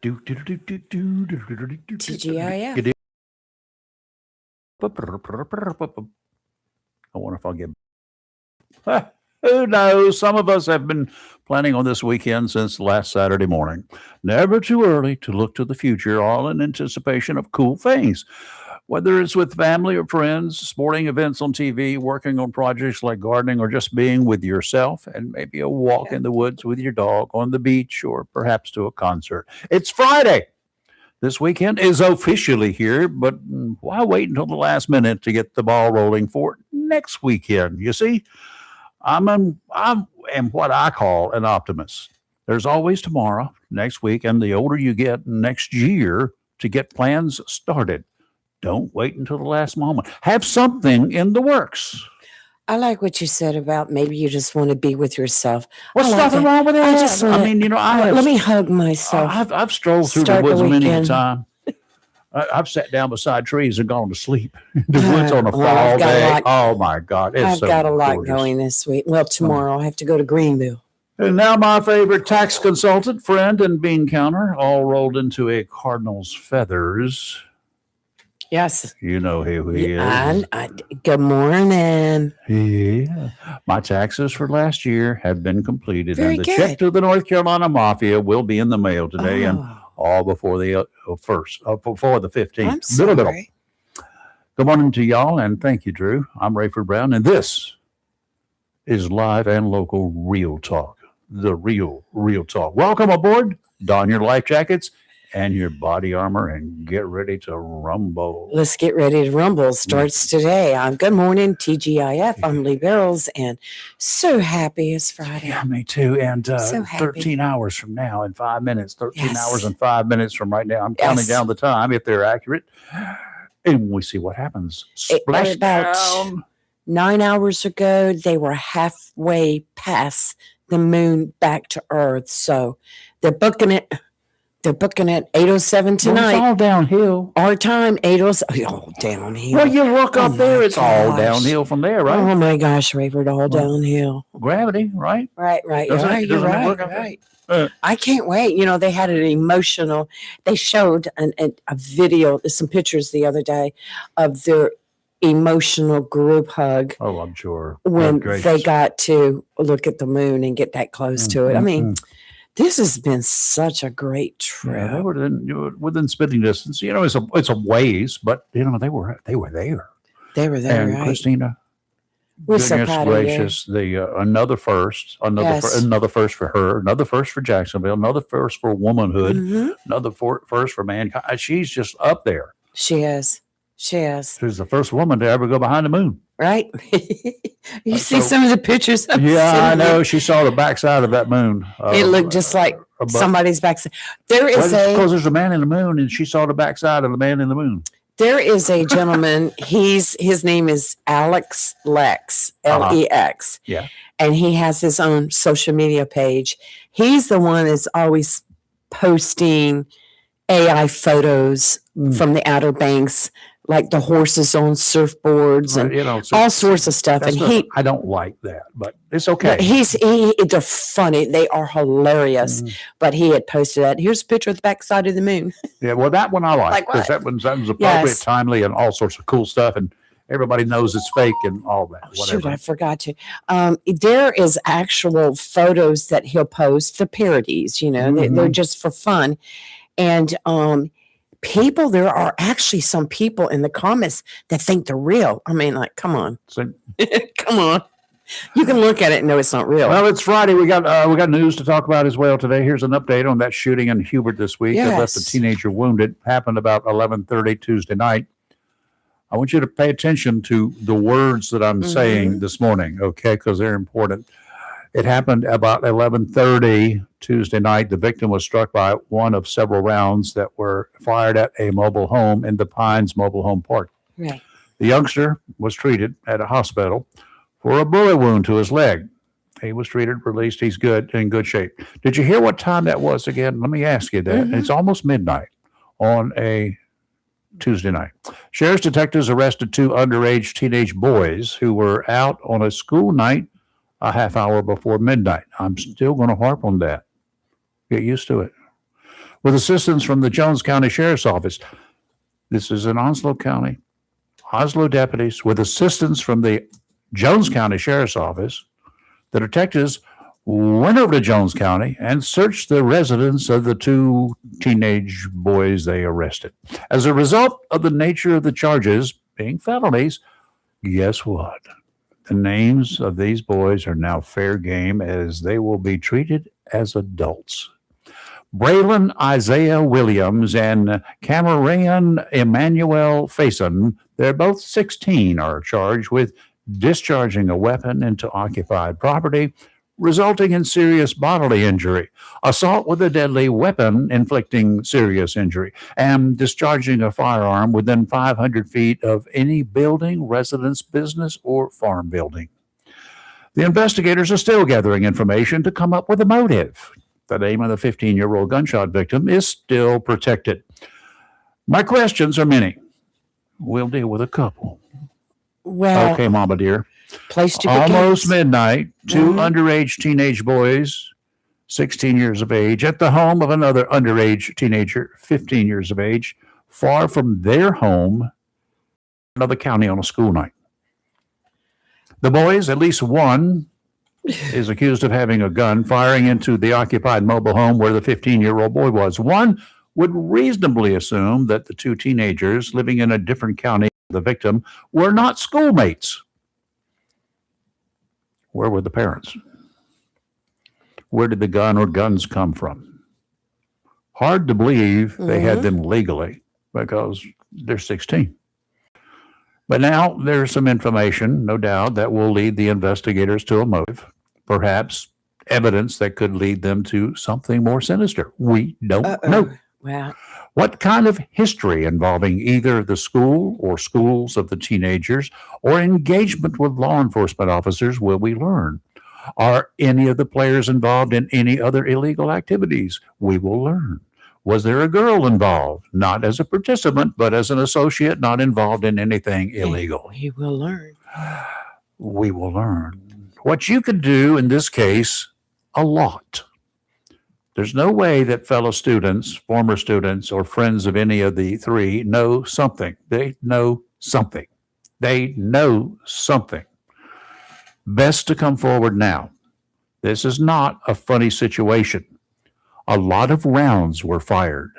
TGIF. I wonder if I'll get. Who knows? Some of us have been planning on this weekend since last Saturday morning. Never too early to look to the future, all in anticipation of cool things. Whether it's with family or friends, sporting events on TV, working on projects like gardening, or just being with yourself, and maybe a walk in the woods with your dog, on the beach, or perhaps to a concert. It's Friday. This weekend is officially here, but why wait until the last minute to get the ball rolling for next weekend? You see, I am what I call an optimist. There's always tomorrow, next week, and the older you get, next year to get plans started. Don't wait until the last moment. Have something in the works. I like what you said about maybe you just want to be with yourself. What's nothing wrong with that? I just want let me hug myself. I've strolled through the woods many a time. I've sat down beside trees and gone to sleep. The woods on a fall day. Oh my God. I've got a lot going this week. Well, tomorrow I have to go to Greenville. And now my favorite tax consultant, friend, and bean counter, all rolled into a cardinal's feathers. Yes. You know who he is. Good morning. Yeah. My taxes for last year have been completed. Very and the good. check to the North Carolina Mafia will be in the mail today and all before the before the 15th. I'm sorry. Good morning to y'all, and thank you, Drew. I'm Rayford Brown, and this is live and local real talk. The real talk. Welcome aboard. Don your life jackets and your body armor and get ready to rumble. Let's get ready to rumble. Starts today. Good morning, TGIF. I'm Lee Barrels, and so happy it's Friday. Yeah, me too. And so 13 hours from now in 5 minutes, 13 hours and 5 minutes from right now. I'm counting down the time if they're accurate. And we see what happens. Splash down. 9 hours ago, they were halfway past the moon back to Earth. So they're booking it. They're booking at 8:07 tonight. It's all downhill. Our time, 8:07. Oh, downhill. Well, you look up there, it's all downhill from there, right? Oh, my gosh, Rayford, all downhill. Gravity, right? Right. You're right. I can't wait. You know, they had an emotional, they showed a video, some pictures the other day of their emotional group hug. Oh, I'm sure. When they got to look at the moon and get that close to it. I mean, this has been such a great trip. Yeah, they were within spitting distance. You know, it's a ways, but you know they were there. They were there, and right? Christina, we're so proud gracious, of you. Another first for her, another first for Jacksonville, another first for womanhood, another first for mankind. She's just up there. She is. She's the first woman to ever go behind the moon. Right? You see some of the pictures. I know. She saw the backside of that moon. It looked just like somebody's backside. Because there's a man in the moon, and she saw the backside of the man in the moon. There is a gentleman. His name is Alex Lex, Lex. Yeah. And he has his own social media page. He's the one that's always posting AI photos from the Outer Banks, like the horses on surfboards and all sorts of stuff. And I don't like that, but it's okay. They're funny. They are hilarious. But he had posted that. Here's a picture of the backside of the moon. Yeah, well, that one I like because that one's appropriate, timely, and all sorts of cool stuff. And everybody knows it's fake and all that. Shoot, I forgot to. There is actual photos that he'll post, the parodies. You know, they're just for fun. And there are actually some people in the comments that think they're real. I mean, like, come on. Come on. You can look at it and know it's not real. Well, it's Friday. We got news to talk about as well today. Here's an update on that shooting in Hubert this week that left a teenager wounded. Happened about 11:30 Tuesday night. I want you to pay attention to the words that I'm saying this morning, okay, because they're important. It happened about 11:30 Tuesday night. The victim was struck by one of several rounds that were fired at a mobile home in the Pines Mobile Home Park. Right. The youngster was treated at a hospital for a bullet wound to his leg. He was treated, released. He's in good shape. Did you hear what time that was again? Let me ask you that. It's almost midnight on a Tuesday night. Sheriff's detectives arrested two underage teenage boys who were out on a school night a half hour before midnight. I'm still going to harp on that. Get used to it. with assistance from the Jones County Sheriff's Office. This is in Onslow County. Oslo deputies, with assistance from the Jones County Sheriff's Office, the detectives went over to Jones County and searched the residence of the two teenage boys they arrested. As a result of the nature of the charges being felonies, guess what? The names of these boys are now fair game as they will be treated as adults. Braylon Isaiah Williams and Cameron Emmanuel Faison, they're both 16, are charged with discharging a weapon into occupied property, resulting in serious bodily injury, assault with a deadly weapon inflicting serious injury, and discharging a firearm within 500 feet of any building, residence, business, or farm building. The investigators are still gathering information to come up with a motive. The name of the 15-year-old gunshot victim is still protected. My questions are many. We'll deal with a couple. Well, Okay, Mama dear. place to Almost begin. midnight, two Mhm. underage teenage boys, 16 years of age, at the home of another underage teenager, 15 years of age, far from their home, another county on a school night. The boys, at least one, is accused of having a gun, firing into the occupied mobile home where the 15-year-old boy was. One would reasonably assume that the two teenagers living in a different county, the victim, were not schoolmates. Where were the parents? Where did the gun or guns come from? Hard to believe they had them legally because they're 16. But now there's some information, no doubt, that will lead the investigators to a motive, perhaps evidence that could lead them to something more sinister. We don't know. Well, What kind of history involving either the school or schools of the teenagers or engagement with law enforcement officers will we learn? Are any of the players involved in any other illegal activities? We will learn. Was there a girl involved? Not as a participant, but as an associate, not involved in anything illegal. we will learn. We will learn. What you could do in this case, a lot. There's no way that fellow students, former students, or friends of any of the three know something. They know something. They know something. Best to come forward now. This is not a funny situation. A lot of rounds were fired.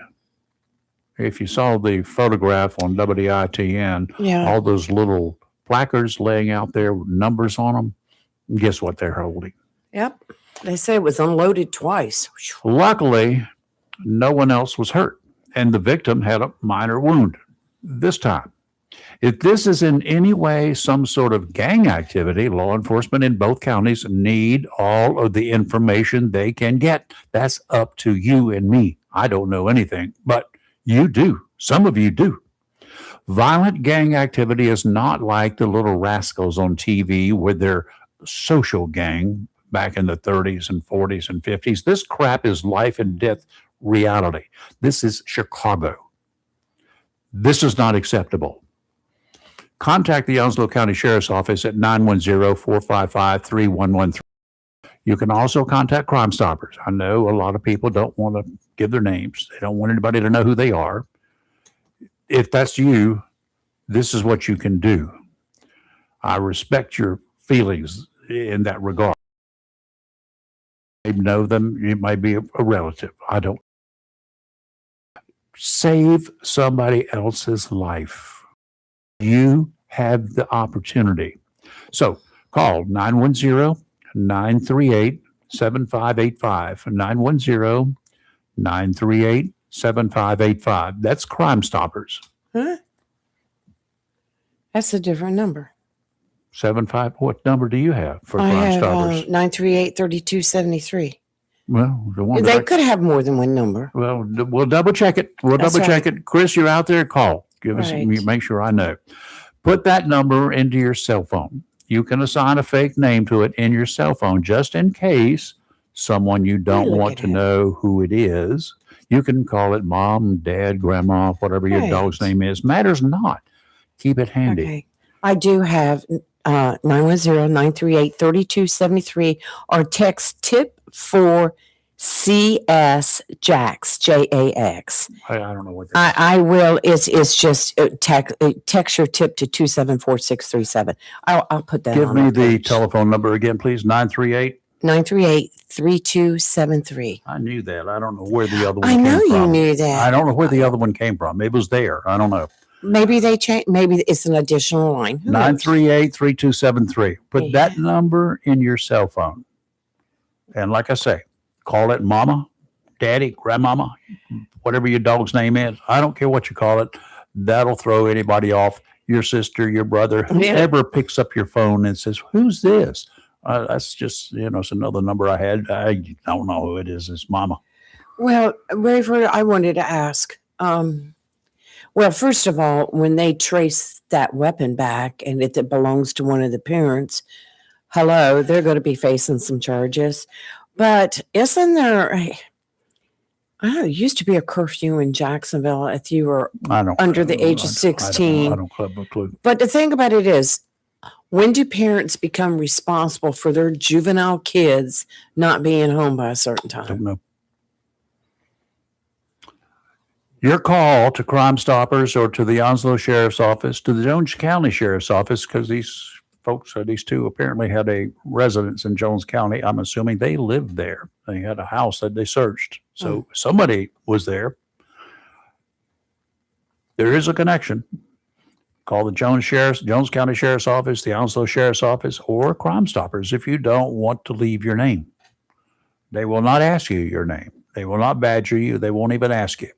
If you saw the photograph on WITN, Yeah. all those little placards laying out there with numbers on them, guess what they're holding? Yep. They say it was unloaded twice. Luckily, no one else was hurt, and the victim had a minor wound this time. If this is in any way some sort of gang activity, law enforcement in both counties need all of the information they can get. That's up to you and me. I don't know anything, but you do. Some of you do. Violent gang activity is not like the little rascals on TV with their social gang back in the 30s and 40s and 50s. This crap is life and death reality. This is Chicago. This is not acceptable. Contact the Onslow County Sheriff's Office at 910-455-3113. You can also contact Crime Stoppers. I know a lot of people don't want to give their names. They don't want anybody to know who they are. If that's you, this is what you can do. I respect your feelings in that regard. You may know them. It might be a relative. I don't. Save somebody else's life. You have the opportunity. So call 910-938-7585. 910-938-7585. That's Crime Stoppers. Huh? That's a different number. 75. What number do you have for I Crime have Stoppers? 938-3273. Well, the one They that could have more than one number. well, we'll double check it. We'll That's double check it. Chris, you're out there. Call. Give us. Right. Make sure I know. Put that number into your cell phone. You can assign a fake name to it in your cell phone just in case someone you don't Look want at to him. know who it is. You can call it mom, dad, grandma, whatever your Right. dog's name is. Matters not. Keep it handy. Okay. I do have 910-938-3273 or text tip for CS Jax, JAX. I don't know what that is. I will. It's just text your tip to 274-637. I'll put that Give on me our the page. telephone number again, please. 938. 938-3273. I knew that. I don't know where the other one I came know from. you knew that. I don't know where the other one came from. It was there. I don't know. Maybe they changed. Maybe it's an additional line. Who knows? 938-3273. Put that number in your cell phone. And like I say, call it mama, daddy, grandmama, whatever your dog's name is. I don't care what you call it. That'll throw anybody off. Your sister, your brother, whoever picks up your phone and says, "Who's this?" That's just, it's another number I had. I don't know who it is. It's mama. Well, Rayford, I wanted to ask. Well, first of all, when they trace that weapon back and if it belongs to one of the parents, hello, they're going to be facing some charges. But isn't there, I don't know, it used to be a curfew in Jacksonville if you were under the age of 16. I don't have a clue. But the thing about it is, when do parents become responsible for their juvenile kids not being home by a certain I don't time? know. Your call to Crime Stoppers or to the Onslow Sheriff's Office, to the Jones County Sheriff's Office, because these folks, these two apparently had a residence in Jones County. I'm assuming they lived there. They had a house that they searched. So somebody was there. There is a connection. Call the Jones County Sheriff's Office, the Onslow Sheriff's Office, or Crime Stoppers if you don't want to leave your name. They will not ask you your name. They will not badger you. They won't even ask you.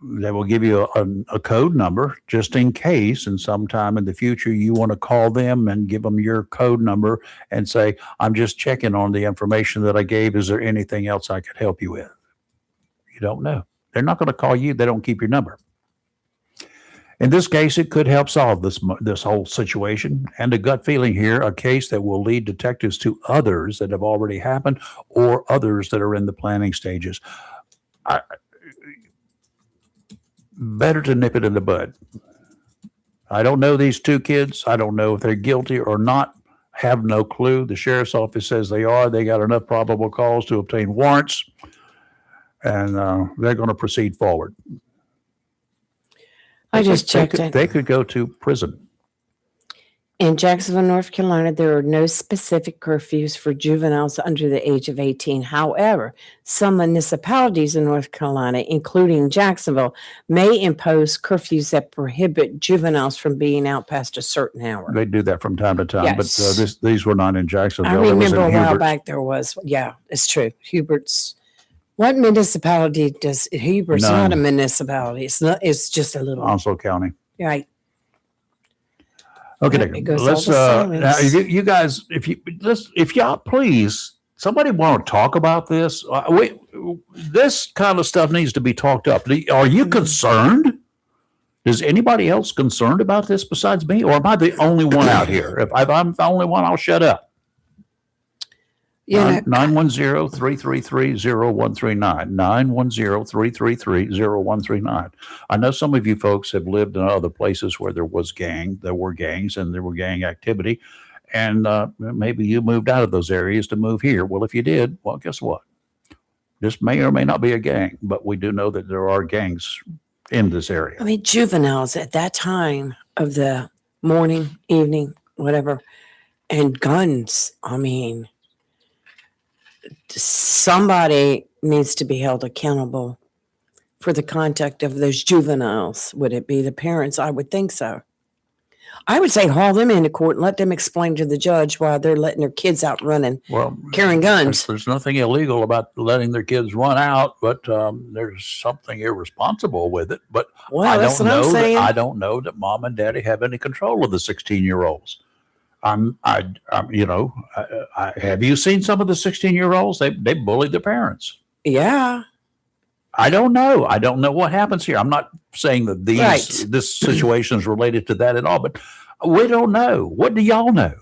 They will give you a code number just in case, and sometime in the future you want to call them and give them your code number and say, "I'm just checking on the information that I gave. Is there anything else I could help you with?" You don't know. They're not going to call you. They don't keep your number. In this case, it could help solve this whole situation. And a gut feeling here, a case that will lead detectives to others that have already happened or others that are in the planning stages. Better to nip it in the bud. I don't know these two kids. I don't know if they're guilty or not. Have no clue. The sheriff's office says they are. They got enough probable cause to obtain warrants, and they're going to proceed forward. I just checked it. They could go to prison. In Jacksonville, North Carolina, there are no specific curfews for juveniles under the age of 18. However, some municipalities in North Carolina, including Jacksonville, may impose curfews that prohibit juveniles from being out past a certain hour. They do that from time to time, Yes. but these were not in Jacksonville. I It was in remember a while Hubert. back there was. Yeah, it's true. Hubert's. What municipality does Hubert's? None. Not a municipality. It's not. It's just a little. Onslow County. Right. Okay, It goes let's. all the Now, savings. you guys, if y'all please, somebody want to talk about this. This kind of stuff needs to be talked up. Are you concerned? Is anybody else concerned about this besides me, or am I the only one out here? If I'm the only one, I'll shut up. Yeah. 910-333-0139. 910-333-0139. I know some of you folks have lived in other places where there were gangs and there were gang activity. And maybe you moved out of those areas to move here. Well, if you did, well, guess what? This may or may not be a gang, but we do know that there are gangs in this area. I mean, juveniles at that time of the morning, evening, whatever, and guns. I mean, somebody needs to be held accountable for the conduct of those juveniles. Would it be the parents? I would think so. I would say haul them into court and let them explain to the judge why they're letting their kids out running, carrying guns. There's nothing illegal about letting their kids run out, but there's something irresponsible with it. But Well, that's what I'm saying. I don't know that mom and daddy have any control of the 16-year-olds. Have you seen some of the 16-year-olds? They bully their parents. Yeah. I don't know. I don't know what happens here. I'm not saying that Right. this situation is related to that at all, but we don't know. What do y'all know?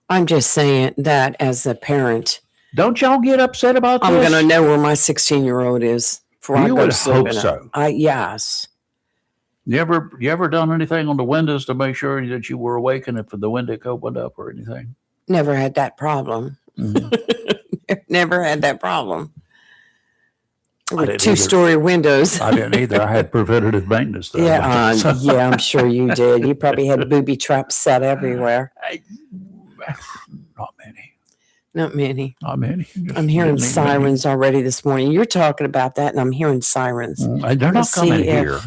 I'm just saying that as a parent, Don't y'all get upset about I'm this? going to know where my 16-year-old is before I You go would to sleep. hope at night. so. Yes. You ever done anything on the windows to make sure that you were awake and if the window opened up or anything? Never had that problem. Mhm. Never had that problem. With didn't 2-story windows. I didn't either. I had preventative maintenance though. Yeah, yeah, I'm sure you did. You probably had booby traps set everywhere. Not many. Not many. Not many. Just I'm hearing didn't need sirens already this morning. You're talking about that, and I'm hearing sirens. many. They're not Let's see coming if here.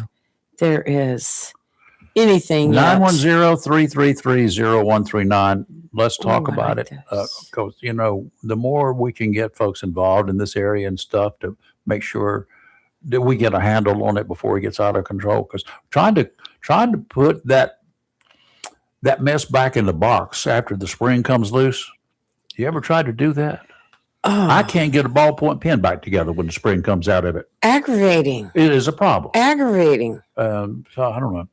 There is anything yet. 910-333-0139. Let's talk Ooh, I about like it. those. Because, the more we can get folks involved in this area and stuff to make sure that we get a handle on it before it gets out of control. Because trying to put that mess back in the box after the spring comes loose. You ever tried to do that? Oh, I can't get a ballpoint pen back together when the spring comes out of it. aggravating. It is a problem. Aggravating. So I don't know.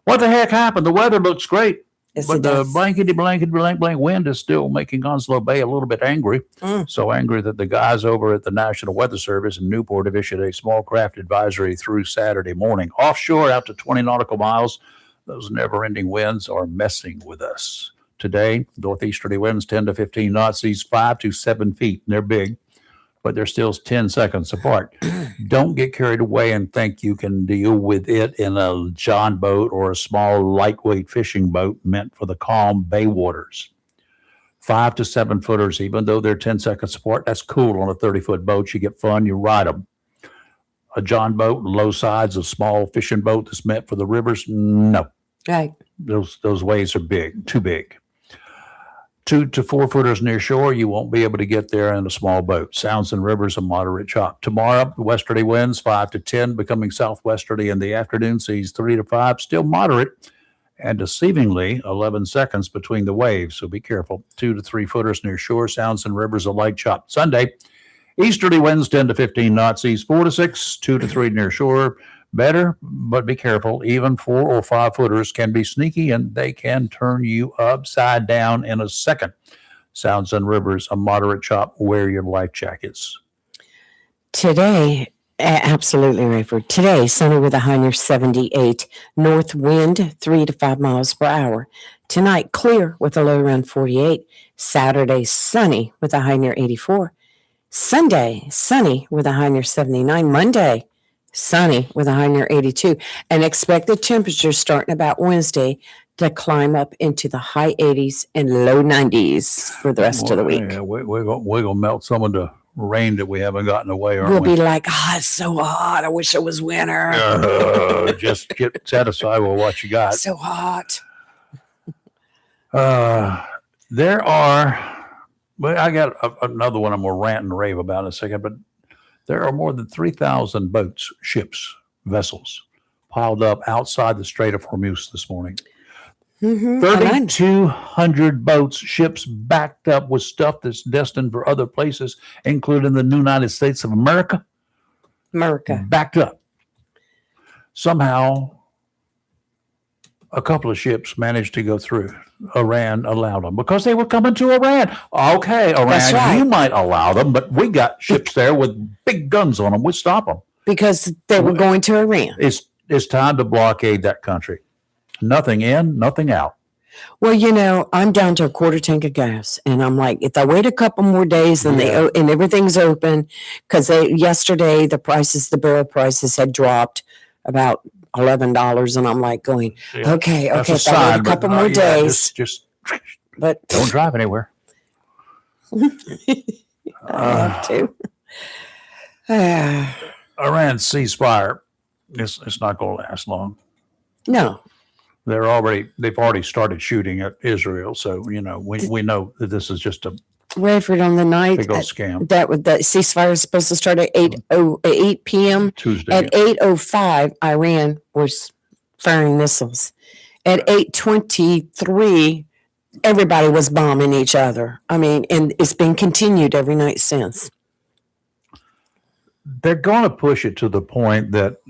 What the heck happened? The weather looks great. Yes, But it the does. blankety blank wind is still making Onslow Bay a little bit angry. So angry that the guys over at the National Weather Service in Newport have issued a small craft advisory through Saturday morning. Offshore out to 20 nautical miles, those never-ending winds are messing with us. Today, northeasterly winds 10 to 15 knots, seas 5 to 7 feet. They're big, but they're still 10 seconds apart. Don't get carried away and think you can deal with it in a John boat or a small lightweight fishing boat meant for the calm bay waters. 5 to 7 footers, even though they're 10 seconds apart, that's cool on a 30-foot boat. You get fun, you ride them. A John boat, low sides, a small fishing boat that's meant for the rivers, no. Right. Those waves are big, too big. 2 to 4 footers near shore, you won't be able to get there in a small boat. Sounds and rivers, a moderate chop. Tomorrow, westerly winds 5 to 10, becoming southwesterly in the afternoon, seas 3 to 5, still moderate, and deceivingly 11 seconds between the waves, so be careful. 2 to 3 footers near shore, sounds and rivers, a light chop. Sunday, easterly winds 10 to 15 knots, seas 4 to 6, 2 to 3 near shore. Better, but be careful. Even 4 or 5 footers can be sneaky and they can turn you upside down in a second. Sounds and rivers, a moderate chop. Wear your life jackets. Today, absolutely, Rayford. Today, sunny with a high near 78. North wind 3 to 5 miles per hour. Tonight, clear with a low around 48. Saturday, sunny with a high near 84. Sunday, sunny with a high near 79. Monday, sunny with a high near 82. And expected temperatures starting about Wednesday to climb up into the high 80s and low 90s for the rest of the week. Yeah, we're going to melt some of the rain that we haven't gotten away, aren't We'll we? be like, it's so hot. I wish it was winter. Just get satisfied with what you got. So hot. There are, well, I got another one I'm going to rant and rave about in a second, but there are more than 3,000 boats, ships, vessels piled up outside the Strait of Hormuz this morning. 3,200 boats, ships backed up with stuff that's destined for other places, including the United States of America. Backed up. Somehow, a couple of ships managed to go through. Iran allowed them because they were coming to Iran. Okay, Iran, That's right. You might allow them, but we got ships there with big guns on them. We stop them. Because they were going to Iran. It's time to blockade that country. Nothing in, nothing out. Well, I'm down to a quarter tank of gas, and I'm like, if I wait a couple more days and and everything's open, because yesterday the barrel prices had dropped about $11, and I'm like going, okay, if I wait a couple more days, but don't drive anywhere. I have to. Iran's ceasefire, it's not going to last long. No. They've already started shooting at Israel, so we know that this is just a Rayford, on the night big old scam. that the ceasefire is supposed to start at 8 p.m. Tuesday. At 8:05, Iran was firing missiles. At 8:23, everybody was bombing each other. I mean, and it's been continued every night since. They're going to push it to the point that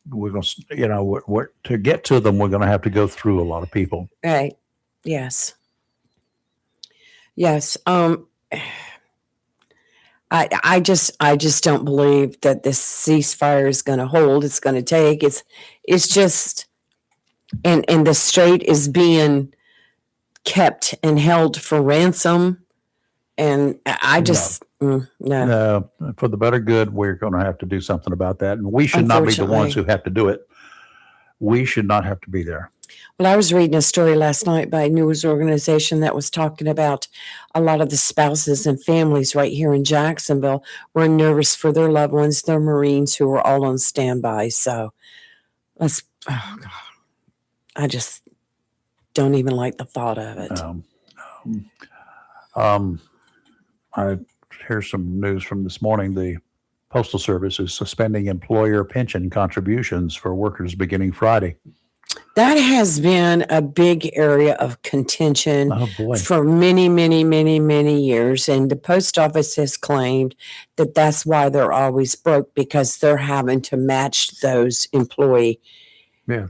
we're going to, to get to them, we're going to have to go through a lot of people. Right. Yes. I just don't believe that this ceasefire is going to hold. It's going to take. It's just, and the strait is being kept and held for ransom, and I just No, For the better good, we're going to have to do something about that. And we should not be the ones who have to do it. We should not have to be there. Well, I was reading a story last night by a news organization that was talking about a lot of the spouses and families right here in Jacksonville were nervous for their loved ones, their Marines who were all on standby. So oh God, I just don't even like the thought of it. I hear some news from this morning. The Postal Service is suspending employer pension contributions for workers beginning Friday. That has been a big area of contention for many, many, many, many years. And the post office has claimed that that's why they're always broke, because they're having to match those employee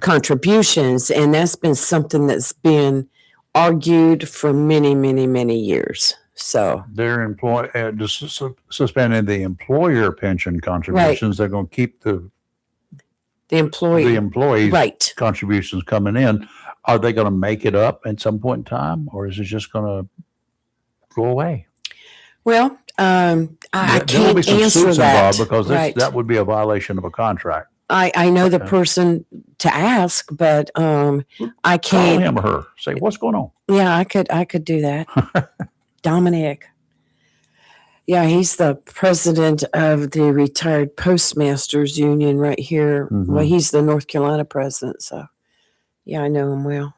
contributions. And that's been something that's been argued for many, many, many years. So they're suspending the employer pension contributions. They're going to keep the employees' contributions coming in. Are they going to make it up at some point in time, or is it just going to go away? Well, I can't answer that because that would be a violation of a contract. I know the person to ask, but I can't. Call him or her. Say, what's going on? Yeah, I could do that. Dominic. Yeah, he's the president of the Retired Postmasters Union right here. Mm-hmm. Well, he's the North Carolina president, so yeah, I know him well.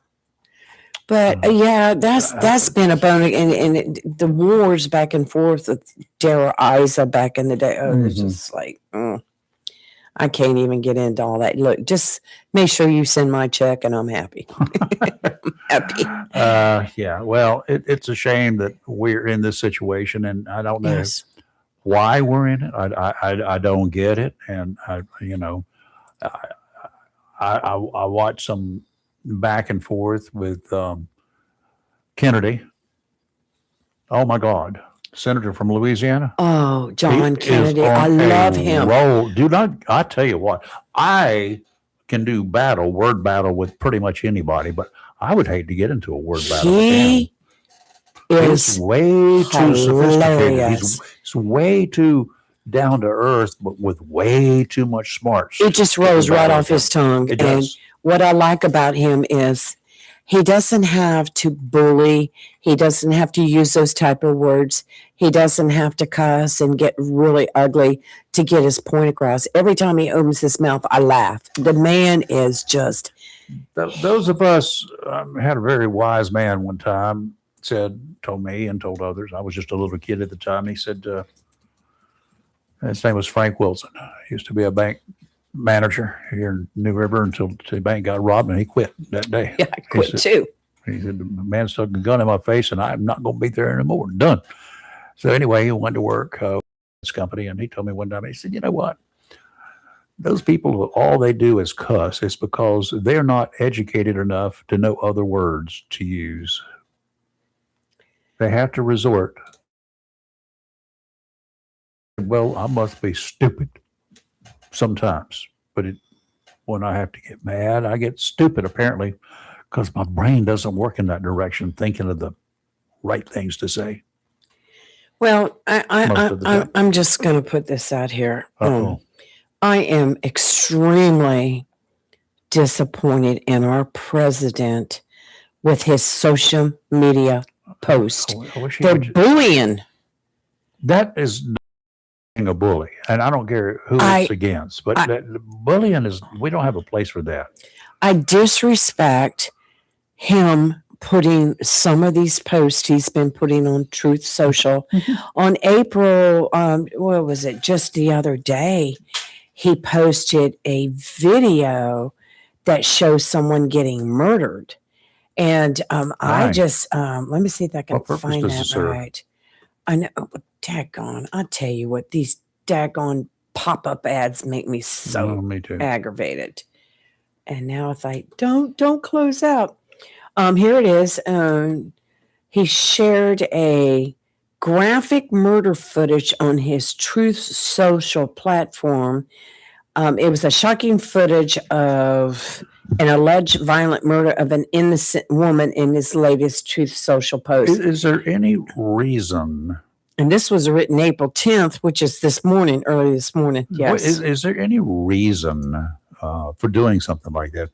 But yeah, that's been a bone, and the wars back and forth with Dara Isa back in the day. Oh, it's just like, I can't even get into all that. Look, just make sure you send my check, and I'm happy. I'm happy. Yeah. Well, it's a shame that we're in this situation, and I don't know why we're in it. I don't get it, and I watched some back and forth with Kennedy. Oh my God. Senator from Louisiana. Oh, John Kennedy. I love him. I tell you what, I can do word battle with pretty much anybody, but I would hate to get into a word battle with him. He's way too sophisticated. He's way too down to earth, but with way too much smarts. It just rolls right off his tongue. And what I like about him is he doesn't have to bully. He doesn't have to use those type of words. He doesn't have to cuss and get really ugly to get his point across. Every time he opens his mouth, I laugh. The man is just... Those of us had a very wise man one time told me and told others. I was just a little kid at the time. He said, his name was Frank Wilson. He used to be a bank manager here in New River until the bank got robbed, and he quit that day. Yeah, I quit too. He said, the man stuck a gun in my face, and I'm not going to be there anymore. Done. So anyway, he went to work with this company, and he told me one time, he said, you know what? Those people, all they do is cuss. It's because they're not educated enough to know other words to use. They have to resort. Well, I must be stupid sometimes, but when I have to get mad, I get stupid apparently because my brain doesn't work in that direction, thinking of the right things to say. Well, I'm just going to put this out here. I am extremely disappointed in our president with his social media post. They're bullying. That is a bully, and I don't care who it's against, but bullying we don't have a place for that. I disrespect him putting some of these posts he's been putting on Truth Social. On April, what was it, just the other day, he posted a video that shows someone getting murdered. And I just, let me see if I can find that right. I know, daggone, I'll tell you what, these daggone pop-up ads make me so aggravated. And now it's like, don't close out. Here it is. He shared a graphic murder footage on his Truth Social platform. It was a shocking footage of an alleged violent murder of an innocent woman in his latest Truth Social post. Is there any reason And this was written April 10th, which is this morning, early this morning. Yes. Is there any reason for doing something like that?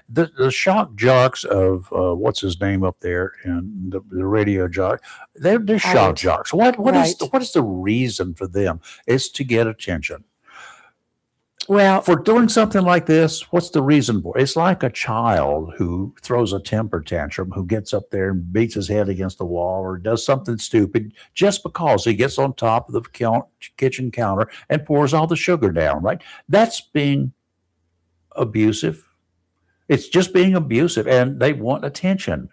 The shock jocks of what's his name up there and the radio jock, they're shock Right. jocks. What Right. what is the reason for them? It's to get attention. Well, For doing something like this, what's the reason for it? It's like a child who throws a temper tantrum, who gets up there and beats his head against the wall or does something stupid just because he gets on top of the kitchen counter and pours all the sugar down, right? That's being abusive. It's just being abusive, and they want attention.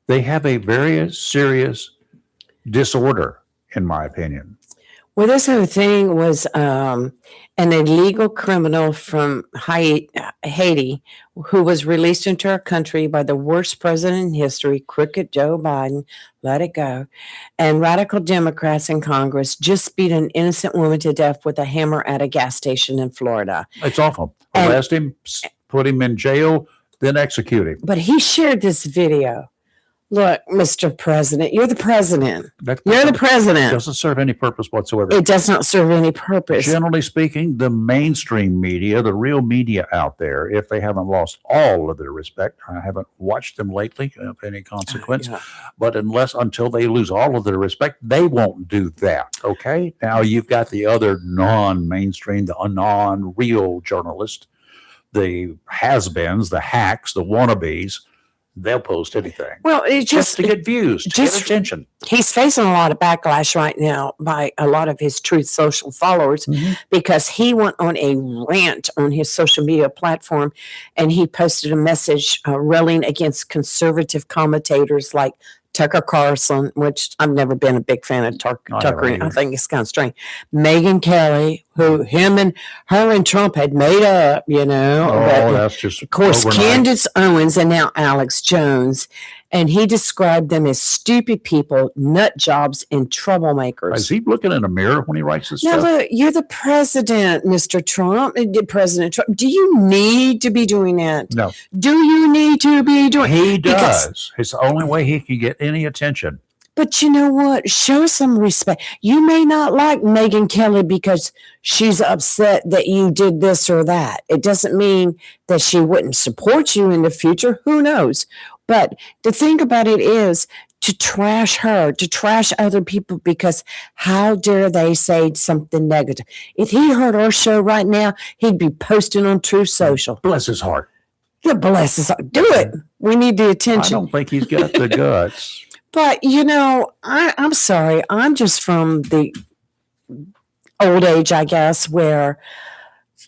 They have a very serious disorder, in my opinion. well, this whole thing was an illegal criminal from Haiti who was released into our country by the worst president in history, crooked Joe Biden, let it go. And radical Democrats in Congress just beat an innocent woman to death with a hammer at a gas station in Florida. It's awful. And- Arrest him, put him in jail, then execute him. But he shared this video. Look, Mr. President, you're the president. That You're the president. doesn't serve any purpose whatsoever. It does not serve any purpose. Generally speaking, the mainstream media, the real media out there, if they haven't lost all of their respect, I haven't watched them lately of any consequence, Yeah. but until they lose all of their respect, they won't do that. Okay. Now you've got the other non-mainstream, the non-real journalist, the has-beens, the hacks, the wannabes. They'll post anything Well, it just to get views, to just- get attention. he's facing a lot of backlash right now by a lot of his Truth Social followers because he went on a rant on his social media platform and he posted a message railing against conservative commentators like Tucker Carlson, which I've never been a big fan of I Tucker. haven't I either. think it's kind of strange. Megyn Kelly, who her and Trump had made up, Oh, but that's just of course, overnight. Candace Owens and now Alex Jones. And he described them as stupid people, nut jobs, and troublemakers. Is he looking in a mirror when he writes this Now, stuff? look, you're the president, Mr. Trump. President Trump. Do you need to be doing that? No, Do you need to be doing he because- does. It's the only way he can get any attention. But you know what? Show some respect. You may not like Megyn Kelly because she's upset that you did this or that. It doesn't mean that she wouldn't support you in the future. Who knows? But the thing about it is to trash her, to trash other people, because how dare they say something negative? If he heard our show right now, he'd be posting on True Social. Bless his heart. God bless us. Do it. We need the I attention. don't think he's got the guts. But, I'm sorry. I'm just from the old age, I guess, where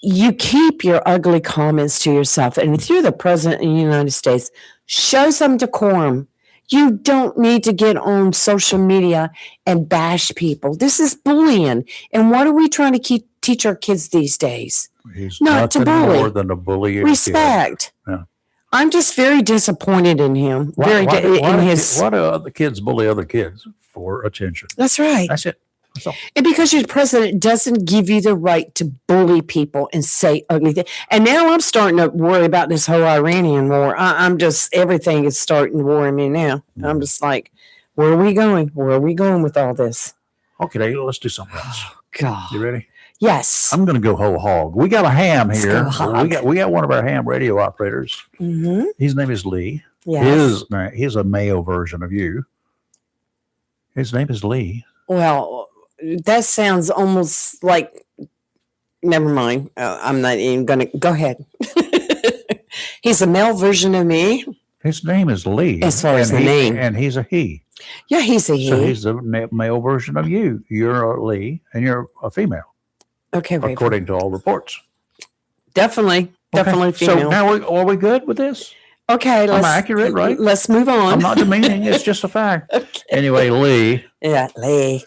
you keep your ugly comments to yourself. And if you're the president of the United States, show some decorum. You don't need to get on social media and bash people. This is bullying. And what are we trying to teach our kids these days? He's Not to nothing bully. more than a bully. Respect. Yeah. I'm just very disappointed in him. Why do other kids bully other kids for attention? That's right. That's it. That's all. And because your president doesn't give you the right to bully people and say ugly things. And now I'm starting to worry about this whole Iranian war. Everything is starting to worry me now. I'm just like, where are we going? Where are we going with all this? Okay, let's do something else. God. You ready? Yes. I'm going to go whole hog. We got a ham Let's here. go hog. We got one of our ham radio operators. Mm-hmm. His name is Lee. Yes. He's a male version of you. His name is Lee. Well, that sounds almost like, never mind. I'm not even going to, go ahead. He's a male version of me. His name is Lee. As far as and the name. And he's a he. Yeah, he's a he. So he's the male version of you. You're a Lee and you're a female, Okay, Raven. according to all reports. Definitely Okay, female. So now are we good with this? Okay, I'm accurate, right? Let's move on. I'm not demeaning. It's just a fact. Okay. Anyway, Lee, Yeah, Lee.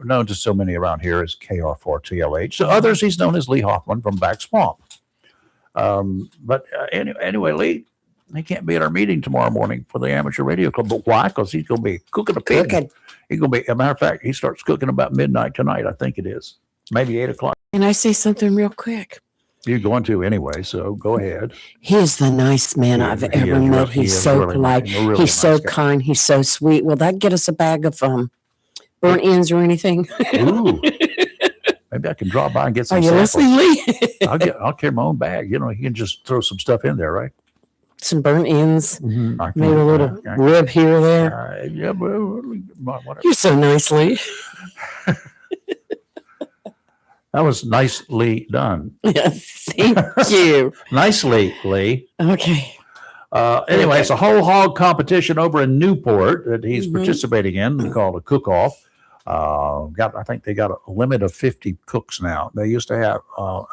known to so many around here as KR4TLH. So others, he's known as Lee Hoffman from Back Swamp. Anyway, Lee, he can't be at our meeting tomorrow morning for the Amateur Radio Club. But why? Because he's going to be cooking a pig. Cooking. He's going to be, as a matter of fact, he starts cooking about midnight tonight. I think it is. Maybe 8 o'clock. Can I say something real quick? You're going to anyway, so go ahead. He is the nice man He I've is ever really- met. he He's is so really polite. nice, a really He's so nice guy. kind. He's so sweet. Will that get us a bag of burnt ends or anything? Ooh. Maybe I can drop by and get some Are you samples. listening, Lee? I'll carry my own bag. You can just throw some stuff in there, right? Some burnt ends, Mm-hmm. maybe a little rib here or there. Yeah, whatever. You're so nice, Lee. That was nicely done. Thank you. Nicely, Lee. Okay. Anyway, it's a whole hog competition over in Newport that he's Mhm. participating in called a cook-off. I think they got a limit of 50 cooks now. They used to have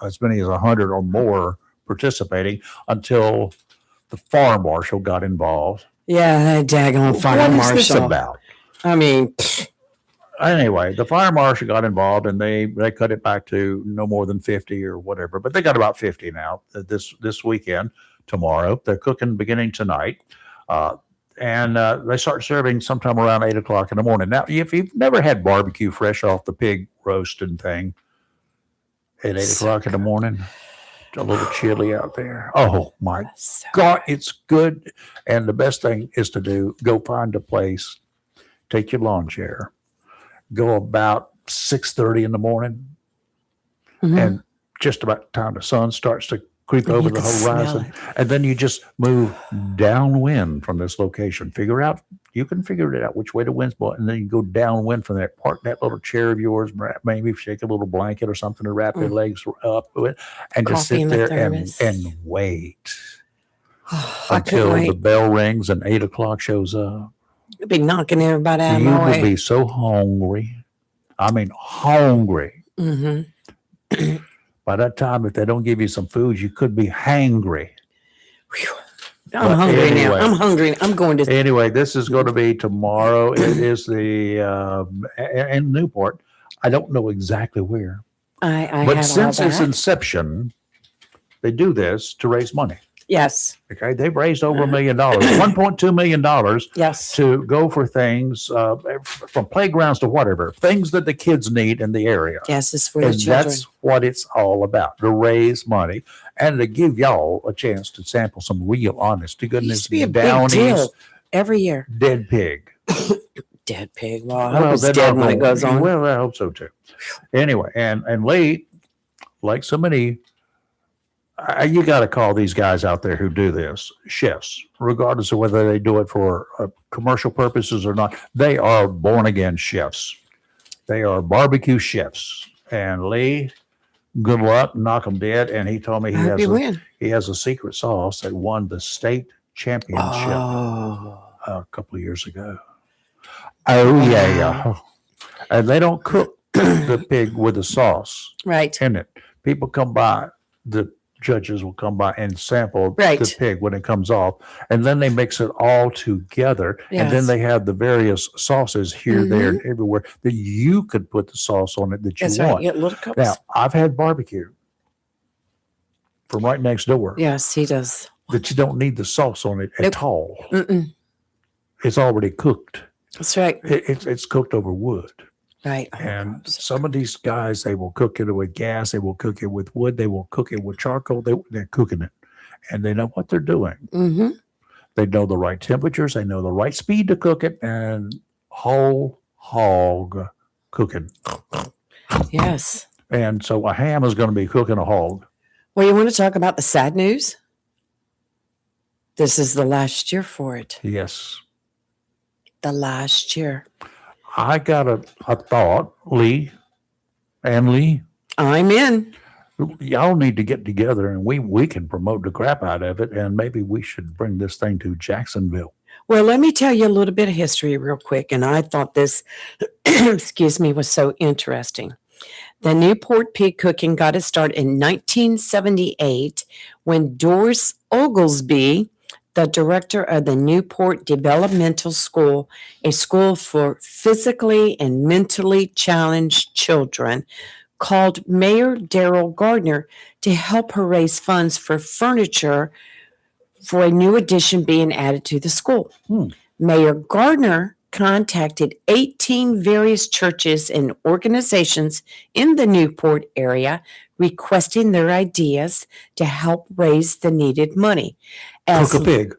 as many as 100 or more participating until the fire marshal got involved. Yeah, that daggone fire What is marshal. this about? I mean, Anyway, the fire marshal got involved and they cut it back to no more than 50 or whatever. But they got about 50 now this weekend. Tomorrow they're cooking beginning tonight, and they start serving sometime around 8 o'clock in the morning. Now, if you've never had barbecue fresh off the pig roasting thing at 8 o'clock in the morning, it's a little chilly out there. Oh my God, it's good. And the best thing is to go find a place, take your lawn chair, go about 6:30 in the morning, and just about the time the sun starts to creep over the horizon, and then you just move downwind from this location. You can figure it out which way the wind's blowing, and then you go downwind from there. Park that little chair of yours, maybe shake a little blanket or something to wrap your legs up with, and just sit there and wait until the bell rings and 8 o'clock shows up. You'll be knocking everybody out of You my way. will be so hungry. I mean, hungry. Mm-hmm. By that time, if they don't give you some food, you could be hangry. I'm hungry now. I'm hungry. I'm going to. Anyway, this is going to be tomorrow. It is in Newport. I don't know exactly where. But since its inception, they do this to raise money. Yes. Okay, they've raised over $1 million, $1.2 million. Yes. To go for things from playgrounds to whatever, things that the kids need in the area. Yes, it's for the children. That's what it's all about, to raise money and to give y'all a chance to sample some real honest to goodness It used to be a big deal every year. Dead pig. Dead pig. Well, I hope it's dead when it goes on. Well, I hope so too. Anyway, and Lee, like so many, you got to call these guys out there who do this chefs, regardless of whether they do it for commercial purposes or not. They are born again chefs. They are barbecue chefs. And Lee, good luck, knock them dead. And he told me he has a secret sauce that won the state championship a couple of years ago. Oh yeah. And they don't cook the pig with the sauce in it. People come by, the judges will come by and sample the pig when it comes off, and then they mix it all together, and then they have the various sauces here, there, and everywhere that you could put the sauce on it that you want. Get little cups. Now, I've had barbecue from right next door. Yes, he does. That you don't need the sauce on it at all. Mm-mm. It's already cooked. That's right. It's cooked over wood. Right. And some of these guys, they will cook it with gas. They will cook it with wood. They will cook it with charcoal. They're cooking it. And they know what they're doing. Mm-hmm. They know the right temperatures. They know the right speed to cook it. And whole hog cooking. Yes. And so a ham is going to be cooking a hog. Well, you want to talk about the sad news? This is the last year for it. Yes. The last year. I got a thought, Lee. I'm in. Y'all need to get together and we can promote the crap out of it. And maybe we should bring this thing to Jacksonville. Well, let me tell you a little bit of history real quick. And I thought this, was so interesting. The Newport pig cooking got its start in 1978 when Doris Oglesby, the director of the Newport Developmental School, a school for physically and mentally challenged children, called Mayor Darrell Gardner to help her raise funds for furniture for a new addition being added to the school. Mayor Gardner contacted 18 various churches and organizations in the Newport area requesting their ideas to help raise the needed money. Cook a pig.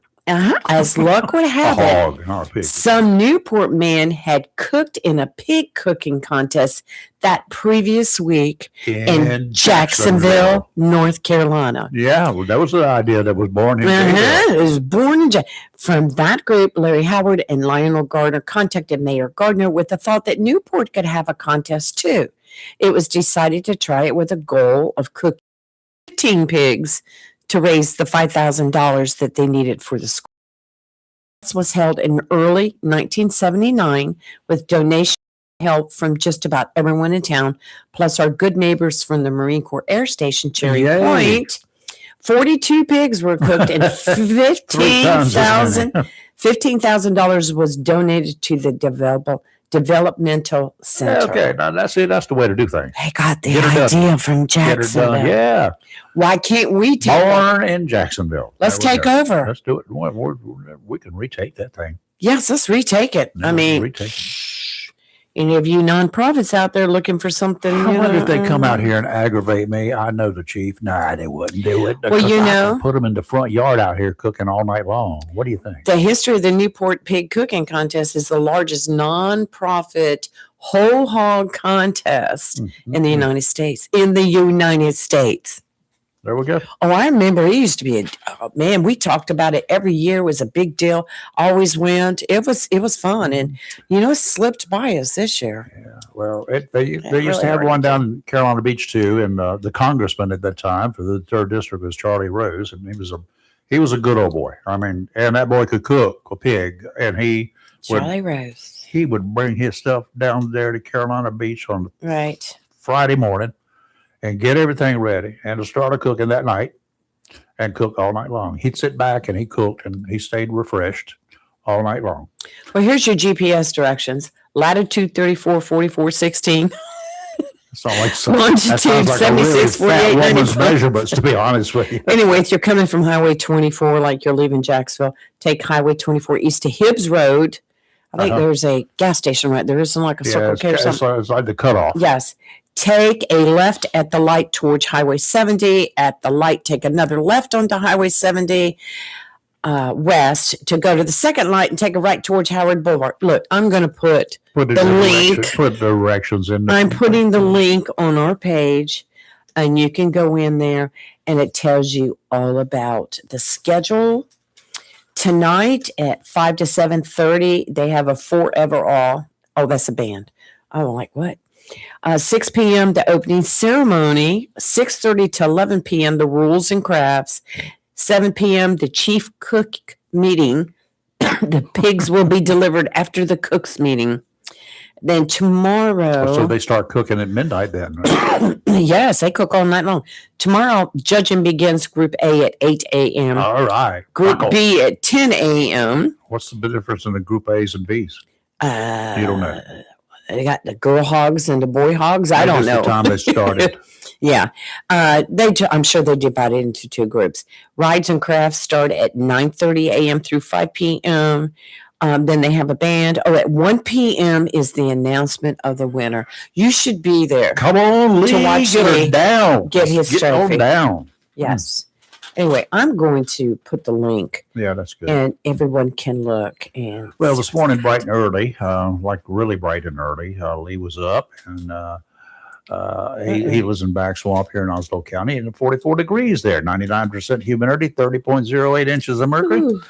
As luck would A have it, hog, not a pig. some Newport man had cooked in a pig cooking contest that previous week in Jacksonville, North Carolina. Yeah, well, that was the idea that was born in Jacksonville. It was born in From that group, Larry Howard and Lionel Gardner contacted Mayor Gardner with the thought that Newport could have a contest too. It was decided to try it with a goal of cooking 15 pigs to raise the $5,000 that they needed for the school. This was held in early 1979 with donation help from just about everyone in town, plus our good neighbors from the Marine Corps Air Station, Cherry Yay. Point. 42 pigs were cooked and $15,000 was donated to the developmental center. Okay, now that's it. That's the way to do things. They got the Get it done. idea from Get it Jacksonville. done. Yeah, Why can't we take over? born in Jacksonville. Let's There we take go. over. Let's do it. We can retake that thing. Yes, let's retake it. I Yeah, mean, retake it. any of you nonprofits out there looking for something? I wonder if they come out here and aggravate me. I know the chief. Nah, they wouldn't do it. Well, you know, put them in the front yard out here cooking all night long. What do you think? the history of the Newport Pig Cooking Contest is the largest nonprofit whole hog contest in the United States. There we go. Oh, I remember it used to be man. We talked about it every year. It was a big deal. Always went. It was fun, and it slipped by us this year. Yeah. Well, they used really to have hurt. one down in Carolina Beach too, and the congressman at that time for the 3rd district was Charlie Rose, and he was a good old boy. I mean, and that boy could cook a pig, and Charlie Rose, he would bring his stuff down there to Carolina Beach on right? Friday morning and get everything ready and to start cooking that night and cook all night long. He'd sit back and he cooked and he stayed refreshed all night long. Well, here's your GPS directions: latitude 34, 44, 16. Longitude 76, 48, woman's 94. measurements, to be honest with you. Anyway, if you're coming from Highway 24, like you're leaving Jacksonville, take Highway 24 east to Hibbs Road. I think there's a gas station right there. Isn't like a Circle K or something. It's like the cutoff. Yes. Take a left at the light towards Highway 70. At the light, take another left onto Highway 70 west to go to the second light and take a right towards Howard Boulevard. Look, I'm going to put the link. Put the directions in there. I'm putting the link on our page, and you can go in there, and it tells you all about the schedule. Tonight at 5 to 7:30, they have a Forever All. Oh, that's a band. Oh, like what? 6 p.m. the opening ceremony. 6:30 to 11 p.m. the rules and crafts. 7 p.m. the chief cook meeting. The pigs will be delivered after the cook's meeting. Then tomorrow. So they start cooking at midnight then. Right? Yes, they cook all night long. Tomorrow, judging begins Group A at 8 a.m. All right. Group Wow. B at 10 a.m. What's the difference in the Group A's and B's? You don't know. They got the girl hogs and the boy hogs. I don't know. The time they started. Yeah. I'm sure they divide it into 2 groups. Rides and crafts start at 9:30 a.m. through 5 p.m. Then they have a band. Oh, at 1 p.m. is the announcement of the winner. You should be there. Come on, Lee. To watch get Lee her down. get his Get trophy. on down. Yes. Anyway, I'm going to put the link, Yeah, that's good. and everyone can look. And Well, this morning, bright and early, like really bright and early, Lee was up, and he lives in Back Swamp here in Oslo County, and 44 degrees there, 99% humidity, 30.08 inches of mercury. Ooh.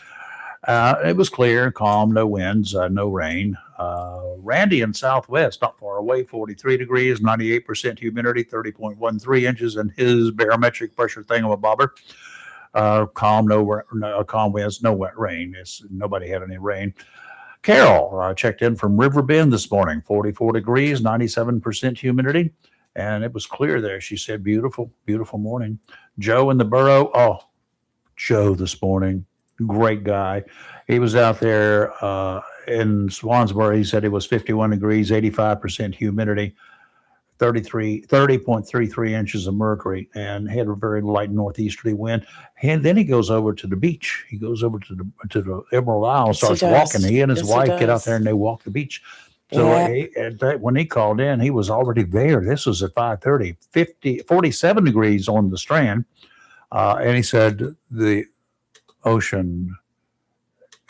It was clear, calm, no winds, no rain. Randy in Southwest, not far away, 43 degrees, 98% humidity, 30.13 inches, and his barometric pressure thingamabobber. Calm, calm winds, no wet rain. Nobody had any rain. Carol checked in from River Bend this morning, 44 degrees, 97% humidity, and it was clear there. She said, beautiful, beautiful morning. Joe in the borough. Oh, Joe this morning. Great guy. He was out there in Swansboro. He said it was 51 degrees, 85% humidity, 30.33 inches of mercury, and had a very light northeasterly wind. And then he goes over to the beach. He goes over to the Emerald Isle and starts walking. He and his wife get out there and they walk the beach. So when he called in, he was already there. This was at 5:30, 47 degrees on the Strand. And he said the ocean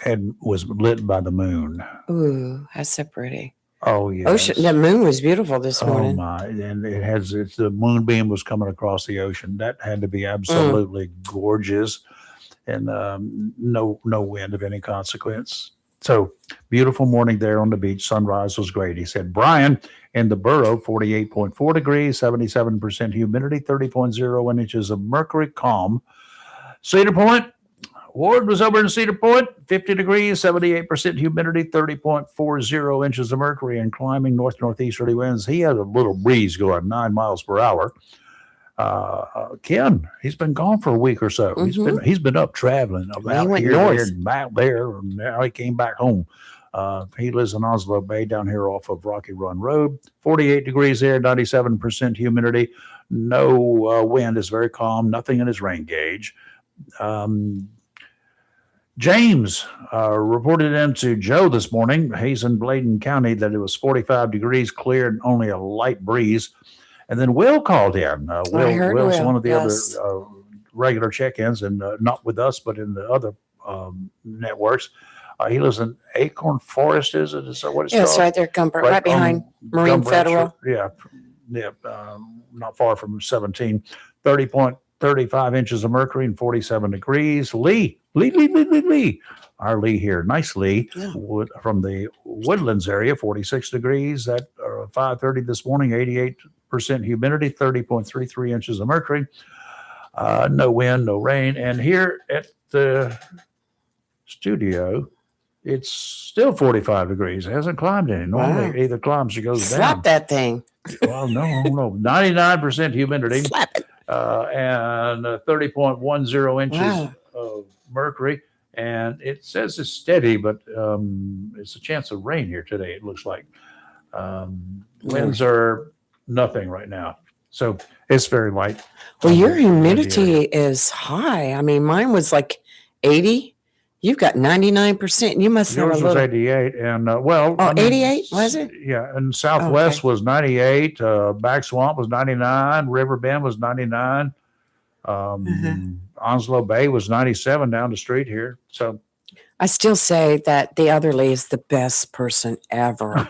and was lit by the moon. Ooh, that's so pretty. Oh yes. Ocean. The moon was beautiful this Oh morning. my! And it's the moonbeam was coming across the ocean. That had to be absolutely gorgeous, and no wind of any consequence. So beautiful morning there on the beach. Sunrise was great. He said, Brian in the borough, 48.4 degrees, 77% humidity, 30.0 inches of mercury, calm. Cedar Point. Ward was over in Cedar Point, 50 degrees, 78% humidity, 30.40 inches of mercury, and climbing northeasterly winds. He had a little breeze going 9 miles per hour. Ken, he's been gone for a week or so. He's been up traveling out here, there, and out there, and now he came back home. He lives in Onslow Bay down here off of Rocky Run Road. 48 degrees there, 97% humidity. No wind, is very calm, nothing in his rain gauge. James reported into Joe this morning, Hazen, Bladen County, that it was 45 degrees, clear, and only a light breeze. And then Will called in. Will's one of the other regular check-ins, and not with us, but in the other networks. He lives in Acorn Forest, is it? Is that what it's called? It's right there, right behind Marine Federal. Yeah, not far from 17. 30.35 inches of mercury and 47 degrees. Lee. Our Lee here. Nice Lee. Yeah. From the Woodlands area, 46 degrees at 5:30 this morning, 88% humidity, 30.33 inches of mercury. No wind, no rain. And here at the studio, it's still 45 degrees. It hasn't climbed any. Normally, it either climbs or goes down. Slap that thing. Well, no. 99% humidity. Slap it. And 30.10 inches of mercury. And it says it's steady, but it's a chance of rain here today, it looks like. Winds are nothing right now. So it's very light. Well, your humidity is high. I mean, mine was like 80. You've got 99%. You must have a little. Yours was 88. And 88, was it? Yeah. And Southwest was 98. Back Swamp was 99. River Bend was 99. Onslow Bay was 97 down the street here. So I still say that the other Lee is the best person ever.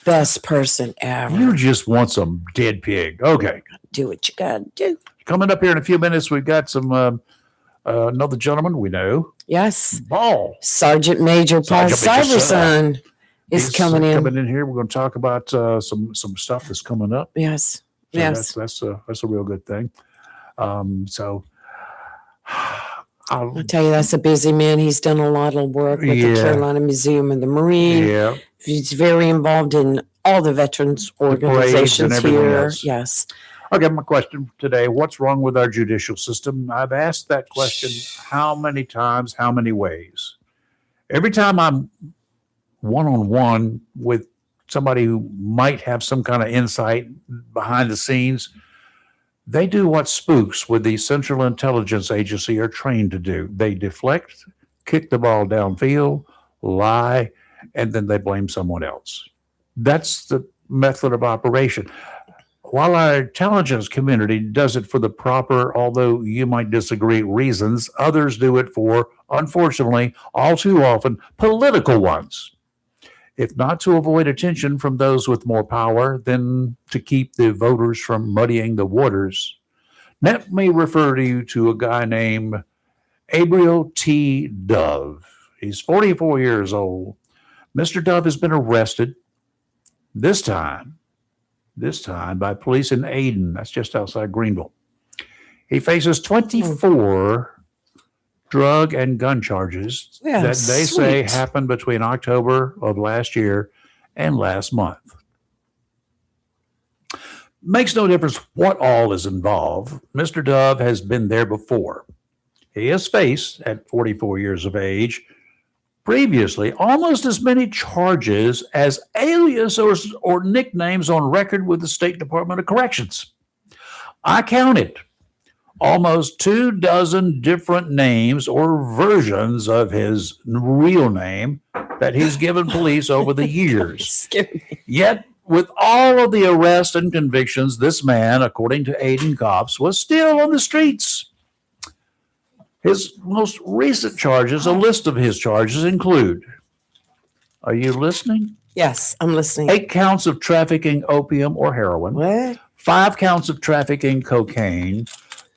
Best person ever. You just want some dead pig. Okay. Do what you got to do. Coming up here in a few minutes, we've got some another gentleman we know. Yes. Paul. Sergeant Major Paul Syverson is coming in. Coming in here. We're going to talk about some stuff that's coming up. Yes. So yes. That's a real good thing. So I'll tell you, that's a busy man. He's done a lot of work with the Carolina Museum and the Marine. Yeah. He's very involved in all the veterans organizations here. Else. Yes. Okay, my question today, what's wrong with our judicial system? I've asked that question how many times, how many ways? Every time I'm one-on-one with somebody who might have some kind of insight behind the scenes, they do what spooks with the Central Intelligence Agency are trained to do. They deflect, kick the ball downfield, lie, and then they blame someone else. That's the method of operation. While our intelligence community does it for the proper, although you might disagree, reasons, others do it for, unfortunately, all too often, political ones. If not to avoid attention from those with more power, then to keep the voters from muddying the waters. Let me refer you to a guy named Abriel T. Dove. He's 44 years old. Mr. Dove has been arrested, this time by police in Aden. That's just outside Greenville. He faces 24 drug and gun charges that they say happened between October of last year and last month. Makes no difference what all is involved. Mr. Dove has been there before. He has faced, at 44 years of age, previously almost as many charges as alias or nicknames on record with the State Department of Corrections. I counted almost 24 different names or versions of his real name that he's given police over the years. Yet, with all of the arrests and convictions, this man, according to Aden cops, was still on the streets. His most recent charges, a list of his charges include, are you listening? Yes, I'm listening. 8 counts of trafficking opium or heroin, What? 5 counts of trafficking cocaine,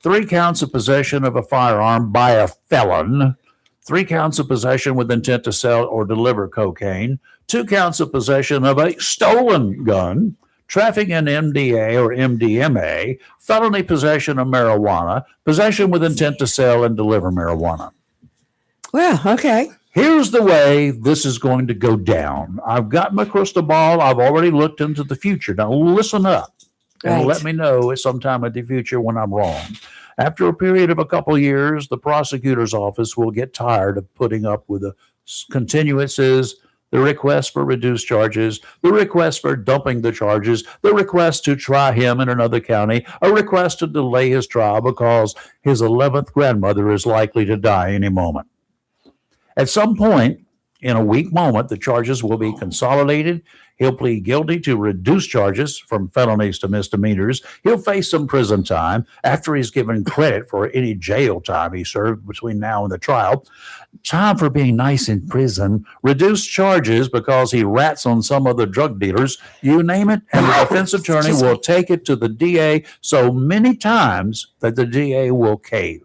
3 counts of possession of a firearm by a felon, 3 counts of possession with intent to sell or deliver cocaine, 2 counts of possession of a stolen gun, trafficking in MDA or MDMA, felony possession of marijuana, possession with intent to sell and deliver marijuana. Well, okay. Here's the way this is going to go down. I've got my crystal ball. I've already looked into the future. Now listen up and let me know at some time in the future when I'm wrong. After a period of a couple of years, the prosecutor's office will get tired of putting up with the continuances, the request for reduced charges, the request for dumping the charges, the request to try him in another county, a request to delay his trial because his 11th grandmother is likely to die any moment. At some point, in a weak moment, the charges will be consolidated. He'll plead guilty to reduced charges from felonies to misdemeanors. He'll face some prison time after he's given credit for any jail time he served between now and the trial. Time for being nice in prison. Reduced charges because he rats on some other drug dealers. You name it, and the defense attorney will take it to the DA so many times that the DA will cave.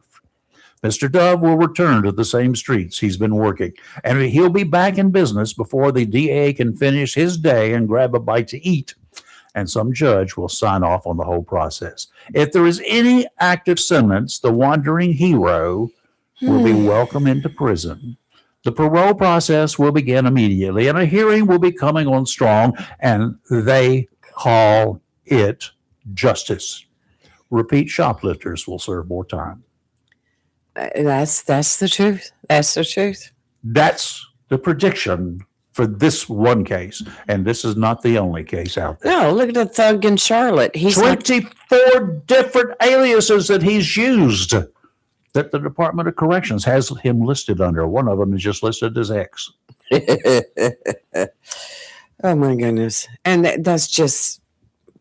Mr. Dove will return to the same streets he's been working, and he'll be back in business before the DA can finish his day and grab a bite to eat, and some judge will sign off on the whole process. If there is any active sentence, the wandering hero will be welcomed into prison. The parole process will begin immediately, and a hearing will be coming on strong, and they call it justice. Repeat shoplifters will serve more time. That's the truth. That's the truth. That's the prediction for this one case. And this is not the only case out there. No, look at the thug in Charlotte. He's 24 different aliases that he's used that the Department of Corrections has him listed under. One of them is just listed as X. Oh, my goodness. And that's just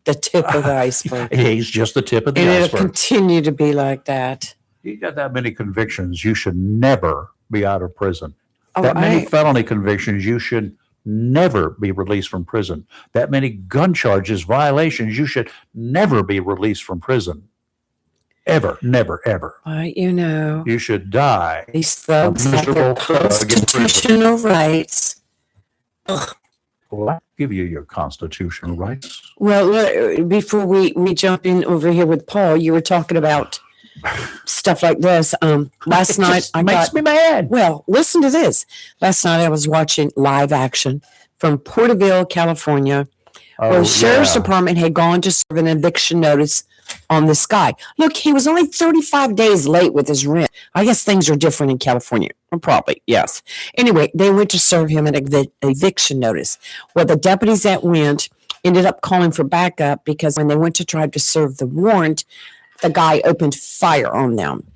the tip of the iceberg. He's just the tip of the and iceberg. It'll continue to be like that. You got that many convictions, you should never be out of prison. Oh, that many felony convictions, you should never be released from prison. That many gun charges, violations, you should never be released from prison. Ever, never, ever. But, you know, you should die. These thugs have their constitutional rights. Ugh. Well, I'll give you your constitutional rights. Well, before we jump in over here with Paul, you were talking about stuff like this. Last night I makes me mad. Well, listen to this. Last night I was watching live action from Porterville, California, where the sheriff's department had gone to serve an eviction notice on this guy. Look, he was only 35 days late with his rent. I guess things are different in California. Probably, yes. Anyway, they went to serve him an eviction notice. Well, the deputies that went ended up calling for backup because when they went to try to serve the warrant, the guy opened fire on them.